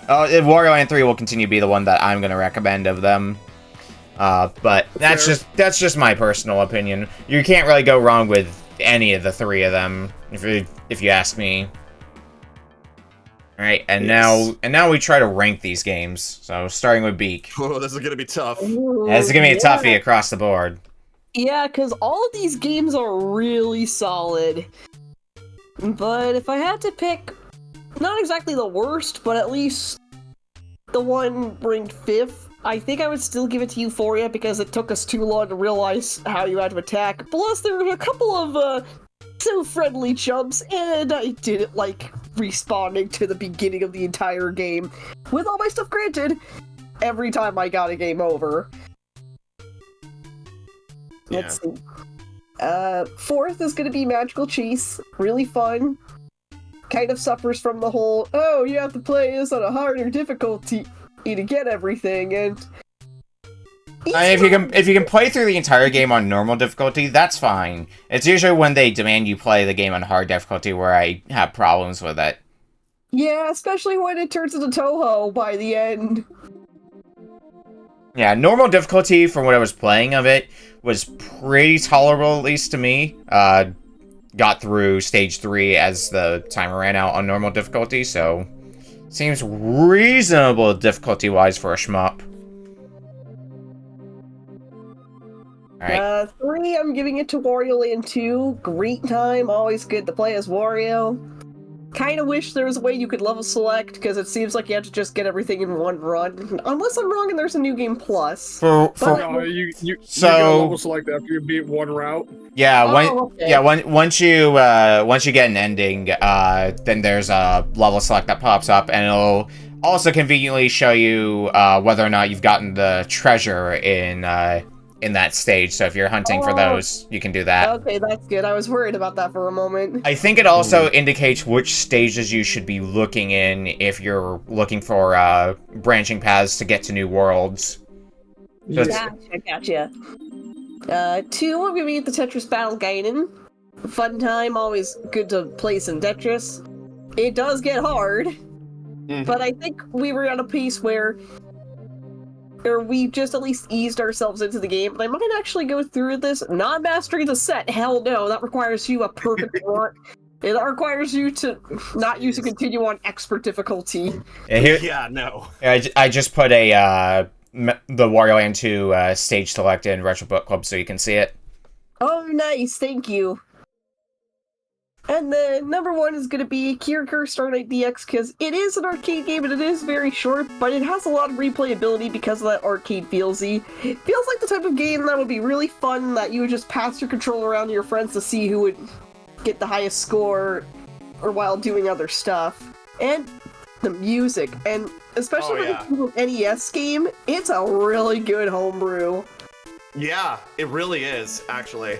Wario Land 3 will continue to be the one that I'm going to recommend of them. But that's just my personal opinion. You can't really go wrong with any of the three of them, if you ask me. All right, and now we try to rank these games. So starting with Beak. Oh, this is gonna be tough. This is gonna be a toughie across the board. Yeah, because all of these games are really solid. But if I had to pick, not exactly the worst, but at least the one ranked 5th, I think I would still give it to Ufouria because it took us too long to realize how you had to attack. Plus, there were a couple of so friendly chumps, and I didn't like respawning to the beginning of the entire game. With all my stuff granted, every time I got a game over. Let's see. 4th is gonna be Magical Cheese. Really fun. Kind of suffers from the whole, oh, you have to play this on a harder difficulty to get everything, and if you can play through the entire game on normal difficulty, that's fine. It's usually when they demand you play the game on hard difficulty where I have problems with it. Yeah, especially when it turns into Toho by the end. Yeah, normal difficulty from what I was playing of it was pretty tolerable, at least to me. Got through stage 3 as the timer ran out on normal difficulty, so seems reasonable difficulty-wise for a shmup. Alright. 3, I'm giving it to Wario Land 2. Great time, always good to play as Wario. Kinda wish there was a way you could level select, because it seems like you have to just get everything in one run. Unless I'm wrong and there's a new game plus. You can level select after you beat one route. Yeah, okay. once you get an ending, then there's a level select that pops up, and it'll also conveniently show you whether or not you've gotten the treasure in that stage. So if you're hunting for those, you can do that. Okay, that's good. I was worried about that for a moment. I think it also indicates which stages you should be looking in if you're looking for branching paths to get to new worlds. So Gotcha. 2, I'm giving it the Tetris Battle Gaiden. Fun time, always good to play some Tetris. It does get hard, but I think we were at a pace where we just at least eased ourselves into the game, and I might actually go through this, not mastering the set, hell no, that requires you a perfect run. That requires you to not use a continue on expert difficulty. I just put the Wario Land 2 stage select in Retro Book Club so you can see it. Oh, nice, thank you. And then number 1 is going to be Kirikiri Star Knight DX, because it is an arcade game and it is very short, but it has a lot of replayability because of that arcade feelsy. It feels like the type of game that would be really fun, that you would just pass your controller around to your friends to see who would get the highest score, or while doing other stuff. And the music, and especially for the NES game, it's a really good homebrew. Yeah, it really is, actually.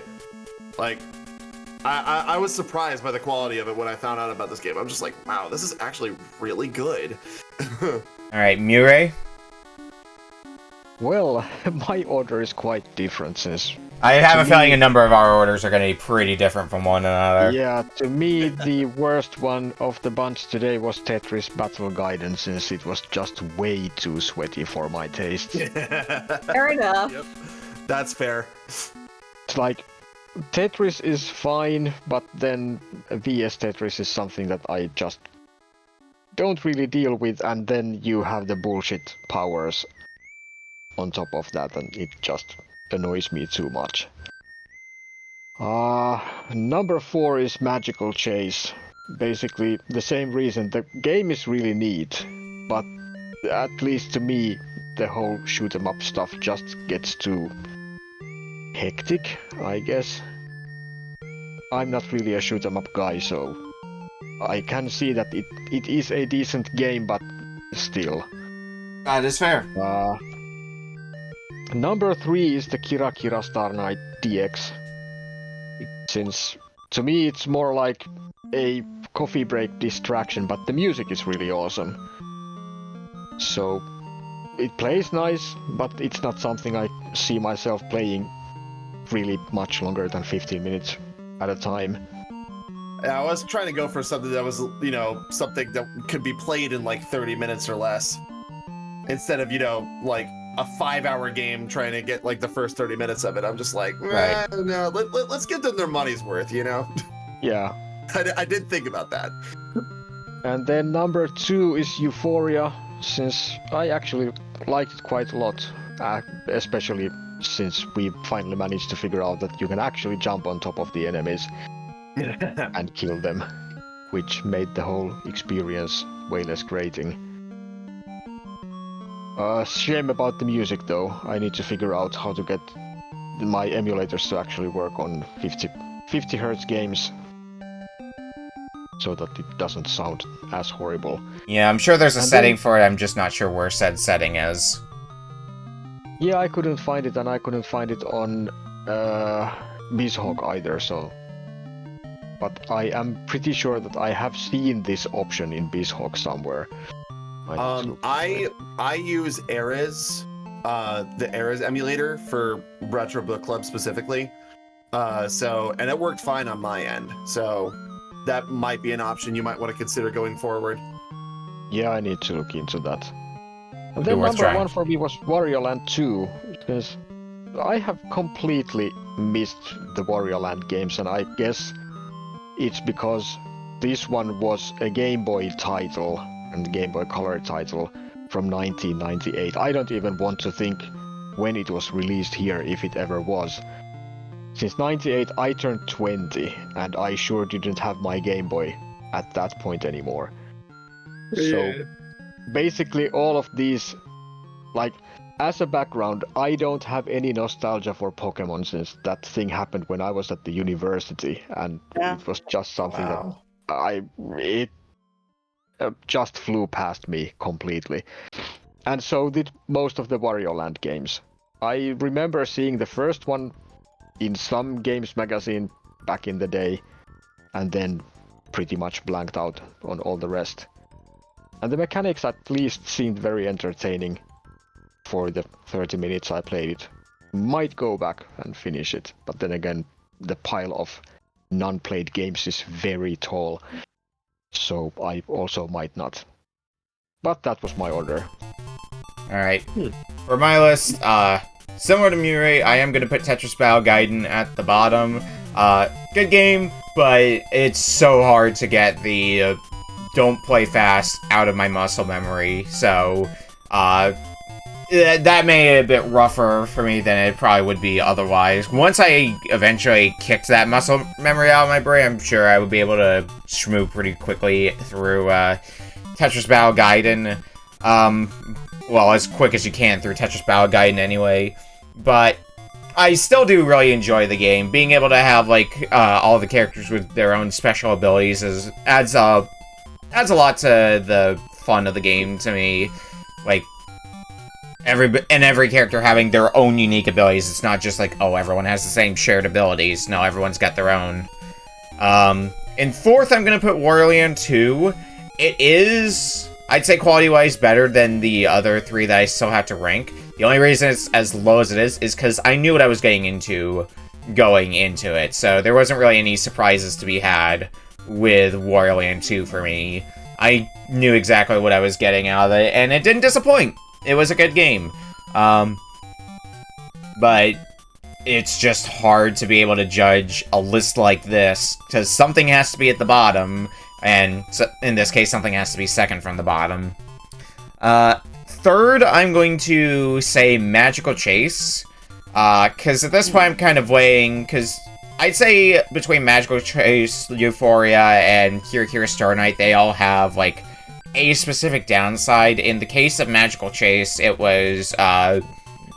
Like, I was surprised by the quality of it when I found out about this game. I'm just like, wow, this is actually really good. Alright, MjuRAE? Well, my order is quite different since... I have a feeling a number of our orders are going to be pretty different from one another. Yeah, to me, the worst one of the bunch today was Tetris Battle Gaiden, since it was just way too sweaty for my taste. Fair enough. Yep. That's fair. It's like, Tetris is fine, but then VS Tetris is something that I just don't really deal with, and then you have the bullshit powers. on top of that, and it just annoys me too much. Number 4 is Magical Chase. Basically the same reason. The game is really neat, but at least to me, the whole shoot 'em up stuff just gets too hectic, I guess. I'm not really a shoot 'em up guy, so I can see that it is a decent game, but still. That is fair. Number 3 is the Kira Kira Star Night DX. Since to me it's more like a coffee break distraction, but the music is really awesome. So it plays nice, but it's not something I see myself playing really much longer than 15 minutes at a time. Yeah, I was trying to go for something that was, you know, something that could be played in like 30 minutes or less. Instead of, you know, like a 5-hour game trying to get like the first 30 minutes of it. I'm just like, Right. No, let's give them their money's worth, you know? Yeah. I did think about that. And then number 2 is Ufouria, since I actually liked it quite a lot, especially since we finally managed to figure out that you can actually jump on top of the enemies and kill them, which made the whole experience way less grating. Shame about the music though. I need to figure out how to get my emulators to actually work on 50 Hz games so that it doesn't sound as horrible. Yeah, I'm sure there's a setting for it, I'm just not sure where said setting is. Yeah, I couldn't find it, and I couldn't find it on BizHawk either, so... But I am pretty sure that I have seen this option in BizHawk somewhere. I use Ares, the Ares emulator for Retro Book Club specifically. And it worked fine on my end. So that might be an option you might want to consider going forward. Yeah, I need to look into that. And then worth number trying. 1 for me was Wario Land 2, because I have completely missed the Wario Land games, and I guess it's because this one was a Game Boy title, and Game Boy Color title, from 1998. I don't even want to think when it was released here, if it ever was. Since 98 I turned 20, and I sure didn't have my Game Boy at that point anymore. So basically all of these, like, as a background, I don't have any nostalgia for Pokemon since that thing happened when I was at the university, and it was just something that it just flew past me completely. And so did most of the Wario Land games. I remember seeing the first one in some games magazine back in the day, and then pretty much blanked out on all the rest. And the mechanics at least seemed very entertaining for the 30 minutes I played it. Might go back and finish it, but then again, the pile of non-played games is very tall, so I also might not. But that was my order. Alright. For my list, similar to MjuRAE, I am going to put Tetris Battle Gaiden at the bottom. Good game, but it's so hard to get the don't play fast out of my muscle memory, so that made it a bit rougher for me than it probably would be otherwise. Once I eventually kicked that muscle memory out of my brain, I'm sure I would be able to schmoo pretty quickly through Tetris Battle Gaiden. Well, as quick as you can through Tetris Battle Gaiden anyway. But I still do really enjoy the game. Being able to have, like, all the characters with their own special abilities adds a lot to the fun of the game to me. Like, every character having their own unique abilities. It's not just like, oh, everyone has the same shared abilities. No, everyone's got their own. In fourth, I'm gonna put Wario Land II. It is, I'd say, quality-wise better than the other three that I still have to rank. The only reason it's as low as it is because I knew what I was getting into going into it. So there wasn't really any surprises to be had with Wario Land 2 for me. I knew exactly what I was getting out of it, and it didn't disappoint. It was a good game. But it's just hard to be able to judge a list like this, because something has to be at the bottom, and in this case, something has to be second from the bottom. third, I'm going to say Magical Chase. Because at this point, I'm kind of weighing, because I'd say between Magical Chase, Ufouria, and Kira Kira Star Knight, they all have, like, a specific downside. In the case of Magical Chase, it was,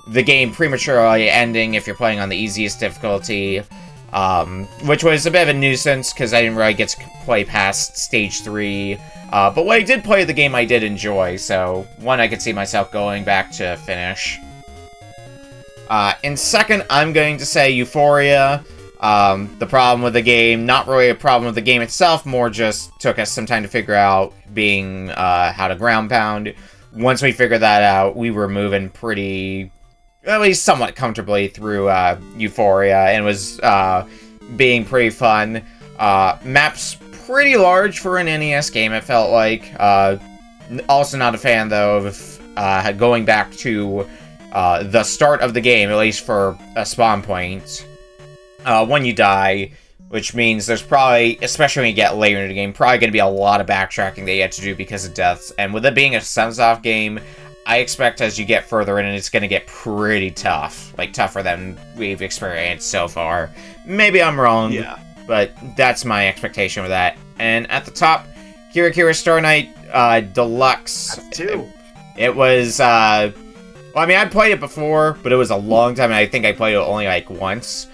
the game prematurely ending if you're playing on the easiest difficulty, which was a bit of a nuisance, because I didn't really get to play past Stage 3, but when I did play the game, I did enjoy, so one I could see myself going back to finish. In second, I'm going to say Ufouria. The problem with the game, not really a problem with the game itself, more just took us some time to figure out how to ground pound. Once we figured that out, we were moving pretty, at least somewhat comfortably through Ufouria, and it was being pretty fun. Map's pretty large for an NES game, it felt like. Also not a fan, though, of going back to the start of the game, at least for a spawn point. When you die, which means there's probably, especially when you get later in the game, probably going to be a lot of backtracking that you have to do because of deaths. And with it being a Sunsoft game, I expect as you get further in, it's going to get pretty tough. Like, tougher than we've experienced so far. Maybe I'm wrong, but that's my expectation with that. And at the top, Kira Kira Star Knight Deluxe. That's 2. It was, well, I mean, I'd played it before, but it was a long time, and I think I played it only, like, once.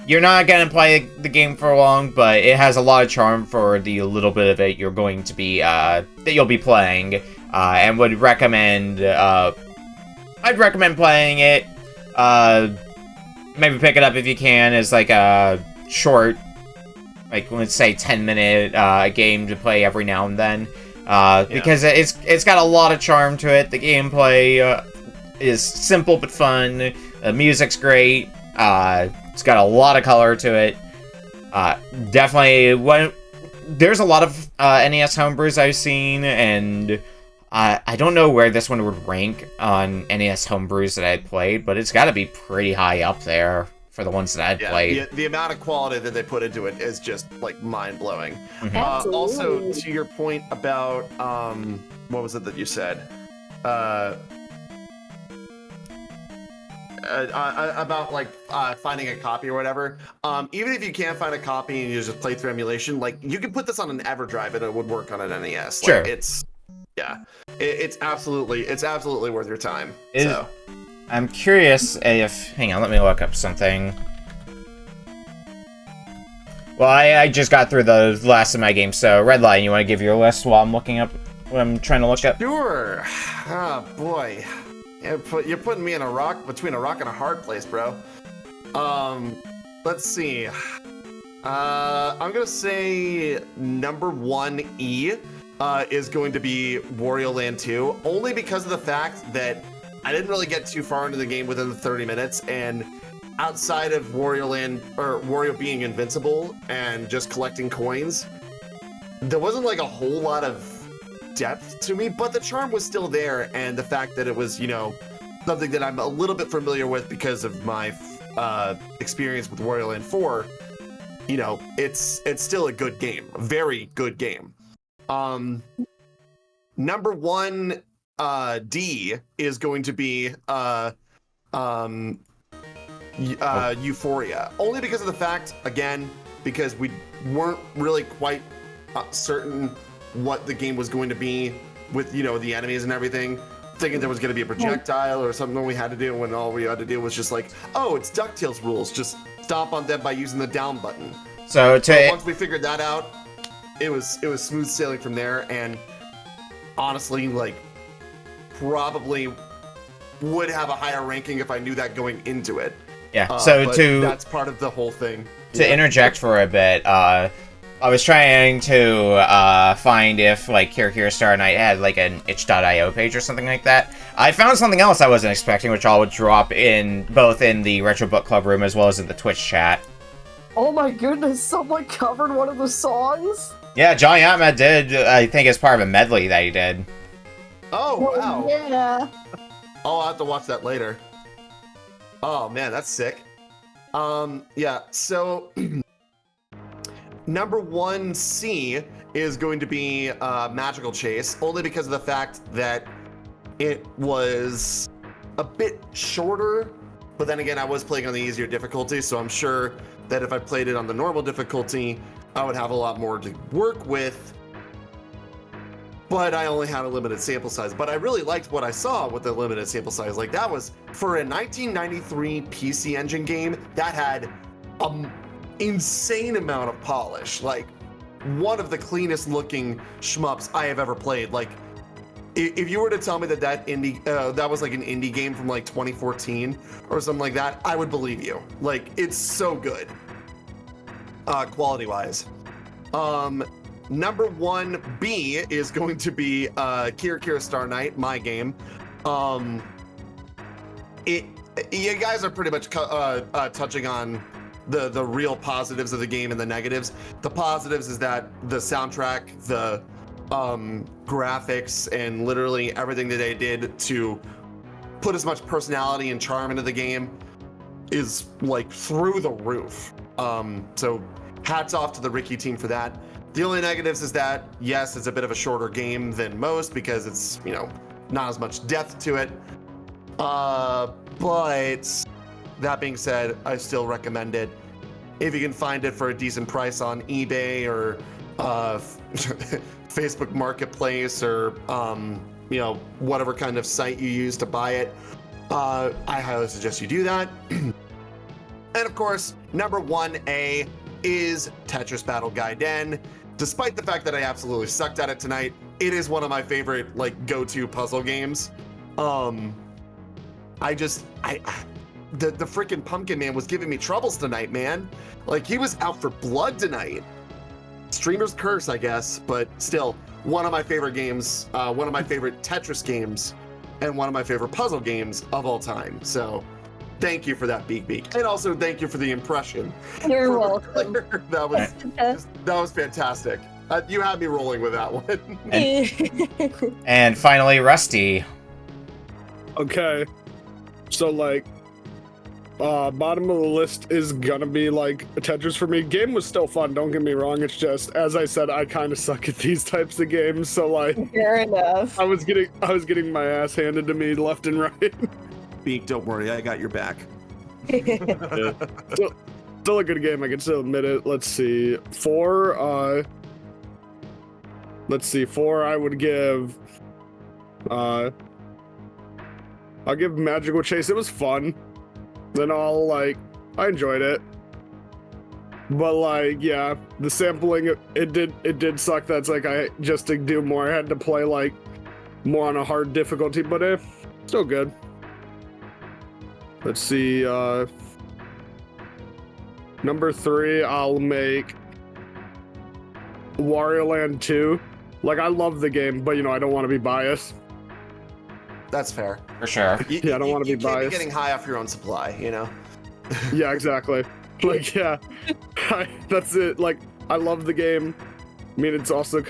You're not gonna play the game for long, but it has a lot of charm for the little bit of it you're going to be, that you'll be playing, and would recommend, I'd recommend playing it, maybe pick it up if you can, as like a short, like, let's say 10-minute, game to play every now and then, because it's got a lot of charm to it. The gameplay, is simple but fun, the music's great, it's got a lot of color to it. Definitely, there's a lot of NES homebrews I've seen, and I don't know where this one would rank on NES homebrews that I played, but it's got to be pretty high up there for the ones that I've played. The amount of quality that they put into it is just, like, mind-blowing. Mm-hmm. Also, to your point about, what was it that you said? About like finding a copy or whatever. Even if you can't find a copy and you just play through emulation, like, you can put this on an EverDrive and it would work on an NES. Sure. Like, it's absolutely worth your time. I'm curious if, hang on, let me look up something. Well, I just got through the last of my games, so RedLion, you want to give your list while I'm looking up what I'm trying to look up? Sure. Oh boy. You're putting me between a rock and a hard place, bro. Let's see. I'm gonna say number 1E is going to be Wario Land 2, only because of the fact that I didn't really get too far into the game within the 30 minutes, and outside of Wario being invincible and just collecting coins, there wasn't like a whole lot of depth to me, but the charm was still there, and the fact that it was, you know, something that I'm a little bit familiar with because of my experience with Wario Land 4, you know, it's still a good game, a very good game. Number 1 D is going to be Ufouria, only because of the fact, again, because we weren't really quite certain what the game was going to be with, you know, the enemies and everything, thinking there was going to be a projectile or something we had to do, when all we had to do was just like, oh, it's DuckTales rules, just stomp on them by using the down button. So once we figured that out, it was smooth sailing from there, and honestly, like, probably would have a higher ranking if I knew that going into it. Yeah, that's part of the whole thing. To interject for a bit, I was trying to find if, like, Kira Kira Star Knight had, like, an itch.io page or something like that. I found something else I wasn't expecting, which I would drop in both in the Retro Book Club room as well as in the Twitch chat. Oh my goodness, someone covered one of the songs? Yeah, Johnny Atma did, I think, as part of a medley that he did. Oh, wow. Yeah. I'll have to watch that later. Oh, man, that's sick. Yeah, so... Number 1C is going to be Magical Chase, only because of the fact that It was a bit shorter, but then again, I was playing on the easier difficulty, so I'm sure that if I played it on the normal difficulty, I would have a lot more to work with. But I only had a limited sample size. But I really liked what I saw with the limited sample size. Like, that was, for a 1993 PC Engine game, that had an insane amount of polish. Like, one of the cleanest looking shmups I have ever played. Like, if you were to tell me that that was like an indie game from like 2014 or something like that, I would believe you. Like, it's so good, quality-wise. Number 1B is going to be Kira Star Night, my game. You guys are pretty much touching on the real positives of the game and the negatives. The positives is that the soundtrack, the graphics, and literally everything that they did to put as much personality and charm into the game is like through the roof. So hats off to the Ricky team for that. The only negatives is that, yes, it's a bit of a shorter game than most because it's, you know, not as much depth to it. But that being said, I still recommend it. If you can find it for a decent price on eBay or Facebook Marketplace or, you know, whatever kind of site you use to buy it, I highly suggest you do that. And of course, number 1A is Tetris Battle Gaiden. Despite the fact that I absolutely sucked at it tonight, it is one of my favorite, like, go-to puzzle games. The freaking Pumpkin Man was giving me troubles tonight, man. Like, he was out for blood tonight. Streamer's curse, I guess, but still, one of my favorite games, one of my favorite Tetris games, and one of my favorite puzzle games of all time. So, thank you for that, Beak. And also, thank you for the impression. You're welcome. That was fantastic. You had me rolling with that one. And finally, Rusty. Okay. So, like, bottom of the list is gonna be, like, Tetris for me. Game was still fun, don't get me wrong. It's just, as I said, I kind of suck at these types of games, so, like... Fair enough. I was getting my ass handed to me left and right. Beak, don't worry, I got your back. Yeah. Still a good game, I can still admit it. Let's see. 4, I would give... I'll give Magical Chase. It was fun. Then I enjoyed it. But, like, yeah, the sampling, it did suck. That's like, just to do more, I had to play, like, more on a hard difficulty, but still good. Let's see, number 3, I'll make Wario Land 2. Like, I love the game, but, you know, I don't want to be biased. That's fair. For sure. Yeah, I don't want to be biased. You can't be getting high off your own supply, you know? Yeah, exactly. Like, yeah, that's it. Like, I love the game. I mean, it's also,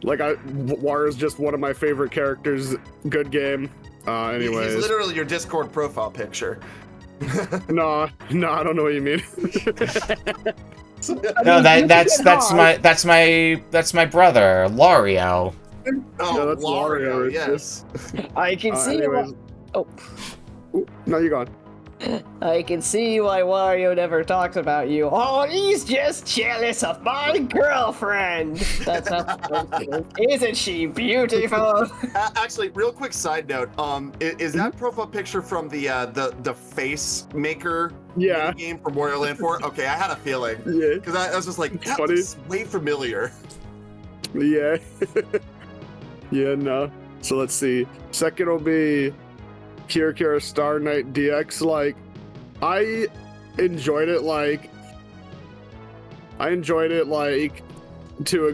like, Wario's just one of my favorite characters. Good game. Anyways. He's literally your Discord profile picture. No, I don't know what you mean. No, that's my brother, Wario. Oh, yeah, that's Wario, yes. I can see anyways. Oh. Ooh, no, you're gone. I can see why Wario never talks about you. Oh, he's just jealous of my girlfriend. That's how. Isn't she beautiful? Actually, real quick side note. Is that profile picture from the face maker game from Wario Land 4? Okay, I had a feeling. Yeah. Because I was just like, that Funny. looks way familiar. Yeah. Yeah, no. So let's see. Second will be Kira Star Night DX. Like, I enjoyed it to a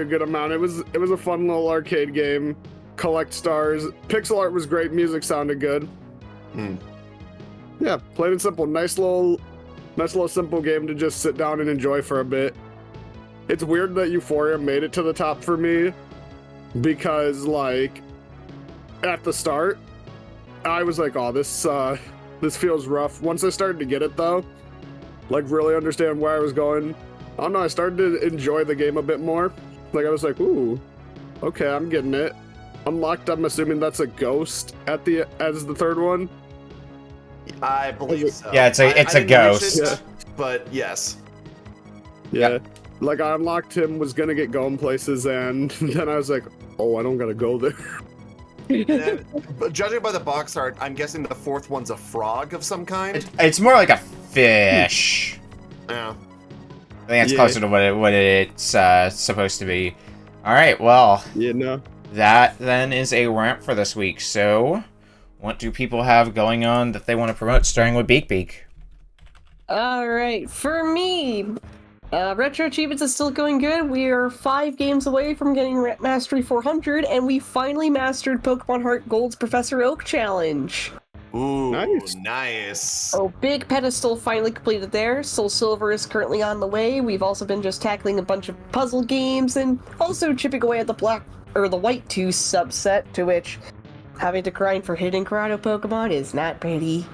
good amount. It was a fun little arcade game. Collect stars. Pixel art was great. Music sounded good. Yeah, plain and simple. Nice little simple game to just sit down and enjoy for a bit. It's weird that Ufouria made it to the top for me, because, like, at the start, I was like, oh, this feels rough. Once I started to get it, though, like, really understand where I was going, I don't know, I started to enjoy the game a bit more. Like, I was like, ooh, okay, I'm getting it. unlocked, I'm assuming that's a ghost as the third one. I believe so. Yeah, it's a ghost. But yes. Yeah. Yep. Like, I unlocked him, was gonna get going places, and then I was like, oh, I don't gotta go there. Then, judging by the box art, I'm guessing the fourth one's a frog of some kind. It's more like a fish. Yeah. I think it's closer to what it's supposed to be. Alright, well. Yeah, no. That then is a wrap for this week. So, what do people have going on that they want to promote, starting with Beak Beak? Alright, for me, Retro Achievements is still going good. We are 5 games away from getting Mastery 400, and we finally mastered Pokemon Heart Gold's Professor Oak Challenge. Ooh, Nice. nice. Oh, big pedestal finally completed there. Soul Silver is currently on the way. We've also been just tackling a bunch of puzzle games, and also chipping away at the White 2 subset, to which having to grind for hidden Corrado Pokemon is not pretty.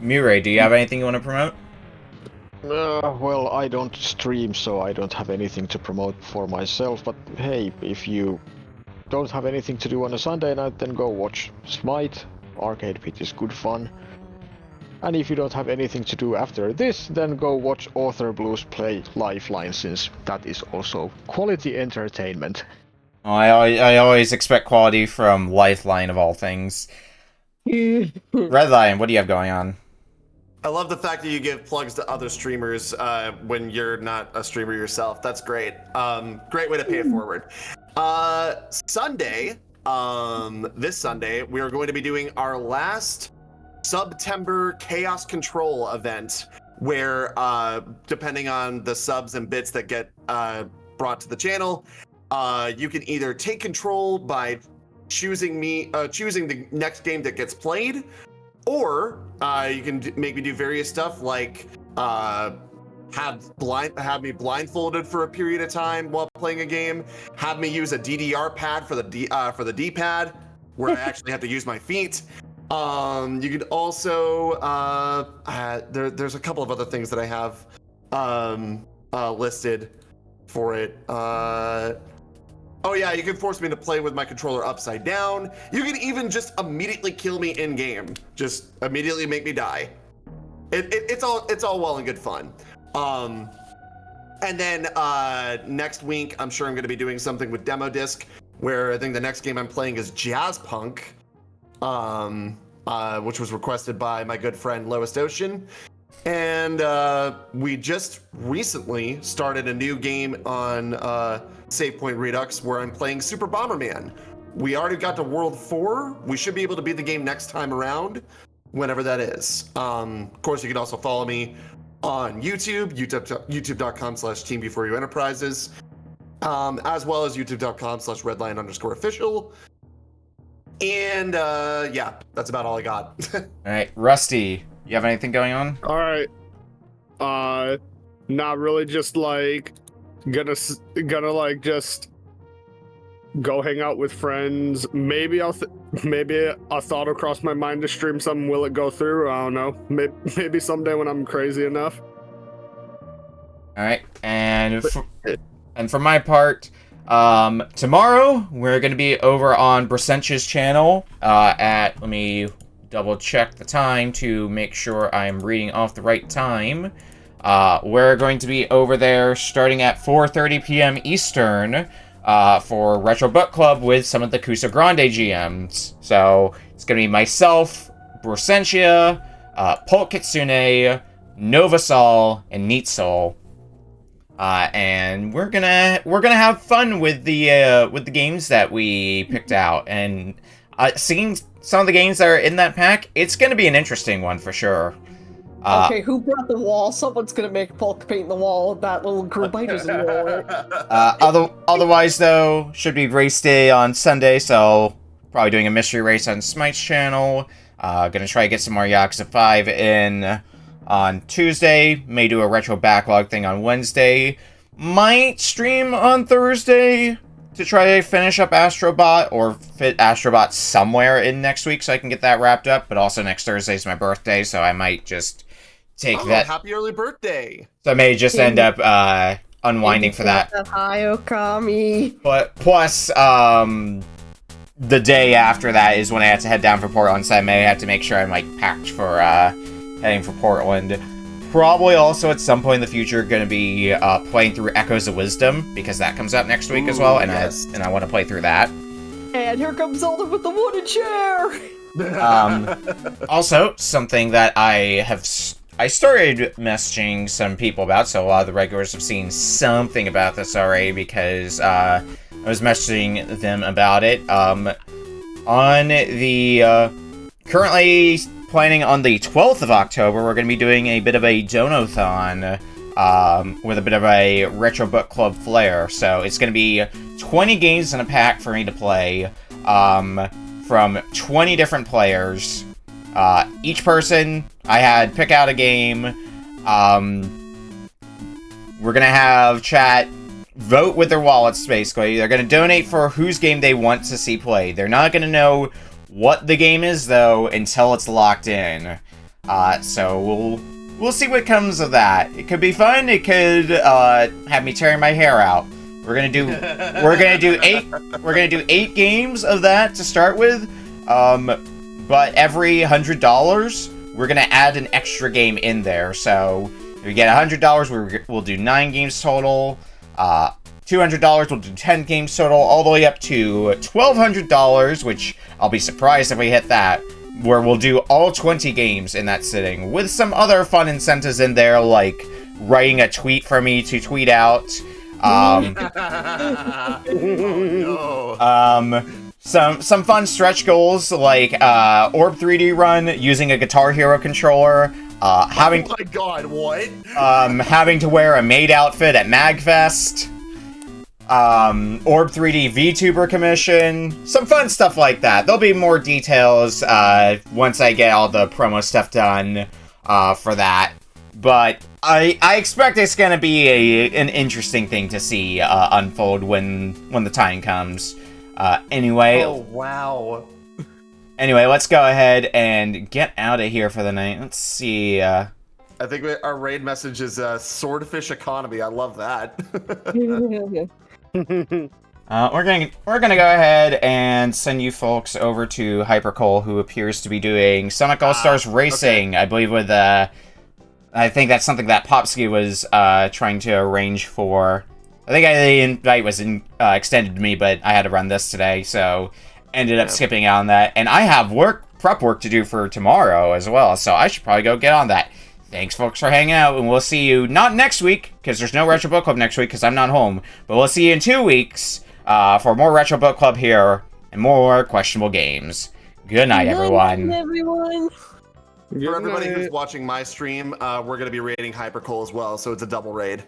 MjuRAE, do you have anything you want to promote? Well, I don't stream, so I don't have anything to promote for myself, but hey, if you don't have anything to do on a Sunday night, then go watch Smite. Arcade Pit is good fun. And if you don't have anything to do after this, then go watch Author Blues play Lifeline, since that is also quality entertainment. Oh, I always expect quality from Lifeline of all things. RedLion, what do you have going on? I love the fact that you give plugs to other streamers when you're not a streamer yourself. That's great. Great way to pay it forward. Sunday, this Sunday, we are going to be doing our last September Chaos Control event, where depending on the subs and bits that get brought to the channel, you can either take control by choosing the next game that gets played, or you can make me do various stuff like have me blindfolded for a period of time while playing a game, have me use a DDR pad for the D-pad, where I actually have to use my feet. You could also there's a couple of other things that I have listed for it. Oh yeah, you can force me to play with my controller upside down. You can even just immediately kill me in game. Just immediately make me die. It's all well and good fun. And then next week, I'm sure I'm going to be doing something with Demo Disc, where I think the next game I'm playing is Jazz Punk, which was requested by my good friend Lowest Ocean. And we just recently started a new game on Save Point Redux, where I'm playing Super Bomberman. We already got to World 4. We should be able to beat the game next time around, whenever that is. Of course, you can also follow me on youtube.com/teambeforeyouenterprises, as well as youtube.com/redlion_official. And yeah, that's about all I got. All right, Rusty, you have anything going on? All right. Not really. Just like gonna like just go hang out with friends. Maybe maybe a thought will cross my mind to stream something. Will it go through? I don't know. Maybe someday when I'm crazy enough. All right, and for my part, tomorrow we're going to be over on Brasentia's channel at, let me double check the time to make sure I'm reading off the right time. We're going to be over there starting at 4:30 p.m. Eastern for Retro Book Club with some of the Kusa Grande GMs. So it's going to be myself, Brasentia, Polk Kitsune, Novasol, and Neatsol. And we're gonna have fun with the games that we picked out, and seeing some of the games that are in that pack, it's gonna be an interesting one for sure. Okay, who brought the wall? Someone's gonna make Polk paint the wall of that little group I just wall. Otherwise, though, should be race day on Sunday, so probably doing a mystery race on Smite's channel. Gonna try to get some more Yakuza 5 in on Tuesday. May do a retro backlog thing on Wednesday. Might stream on Thursday to try to finish up Astrobot, or fit Astrobot somewhere in next week so I can get that wrapped up. But also next Thursday is my birthday, so I might just take that. Happy early birthday! So I may just end up unwinding for that. Hi, Okami. But plus, the day after that is when I had to head down for Portland, so I may have to make sure I'm like packed for heading for Portland. Probably also at some point in the future going to be playing through Echoes of Wisdom, because that comes out next week as well, and yes. I want to play through that. And here comes Zelda with the wooden chair! Also, something that I started messaging some people about, so a lot of the regulars have seen something about this already, because I was messaging them about it. On the, currently planning on the 12th of October, we're going to be doing a bit of a donathon, with a bit of a Retro Book Club flair. So it's going to be 20 games in a pack for me to play, from 20 different players. Each person, I had pick out a game. We're going to have chat vote with their wallets, basically. They're going to donate for whose game they want to see played. They're not going to know what the game is, though, until it's locked in. So we'll see what comes of that. It could be fun. It could have me tearing my hair out. We're gonna do 8 games of that to start with. But every $100, we're gonna add an extra game in there. So if we get $100, we'll do 9 games total. $200, we'll do 10 games total, all the way up to $1,200, which I'll be surprised if we hit that, where we'll do all 20 games in that sitting, with some other fun incentives in there, like writing a tweet for me to tweet out. Some fun stretch goals, like Orb 3D run using a Guitar Hero controller. Oh my god, what? Having to wear a maid outfit at MagFest. Orb 3D VTuber commission. Some fun stuff like that. There'll be more details once I get all the promo stuff done for that. But I expect it's gonna be an interesting thing to see unfold when the time comes. Anyway. Oh wow. Anyway, let's go ahead and get out of here for the night. Let's see. I think our raid message is swordfish economy. I love that. We're gonna go ahead and send you folks over to Hypercole, who appears to be doing Sonic All Stars Racing. Okay. I believe with I think that's something that Popsky was trying to arrange for. I think the invite was extended to me, but I had to run this today, so ended up skipping out on that. And I have prep work to do for tomorrow as well, so I should probably go get on that. Thanks, folks, for hanging out, and we'll see you not next week, because there's no Retro Book Club next week, because I'm not home, but we'll see you in 2 weeks for more Retro Book Club here, and more questionable games. Good night, everyone. Good everyone. For everybody who's watching my stream, we're going to be raiding Hypercole as well, so it's a double raid.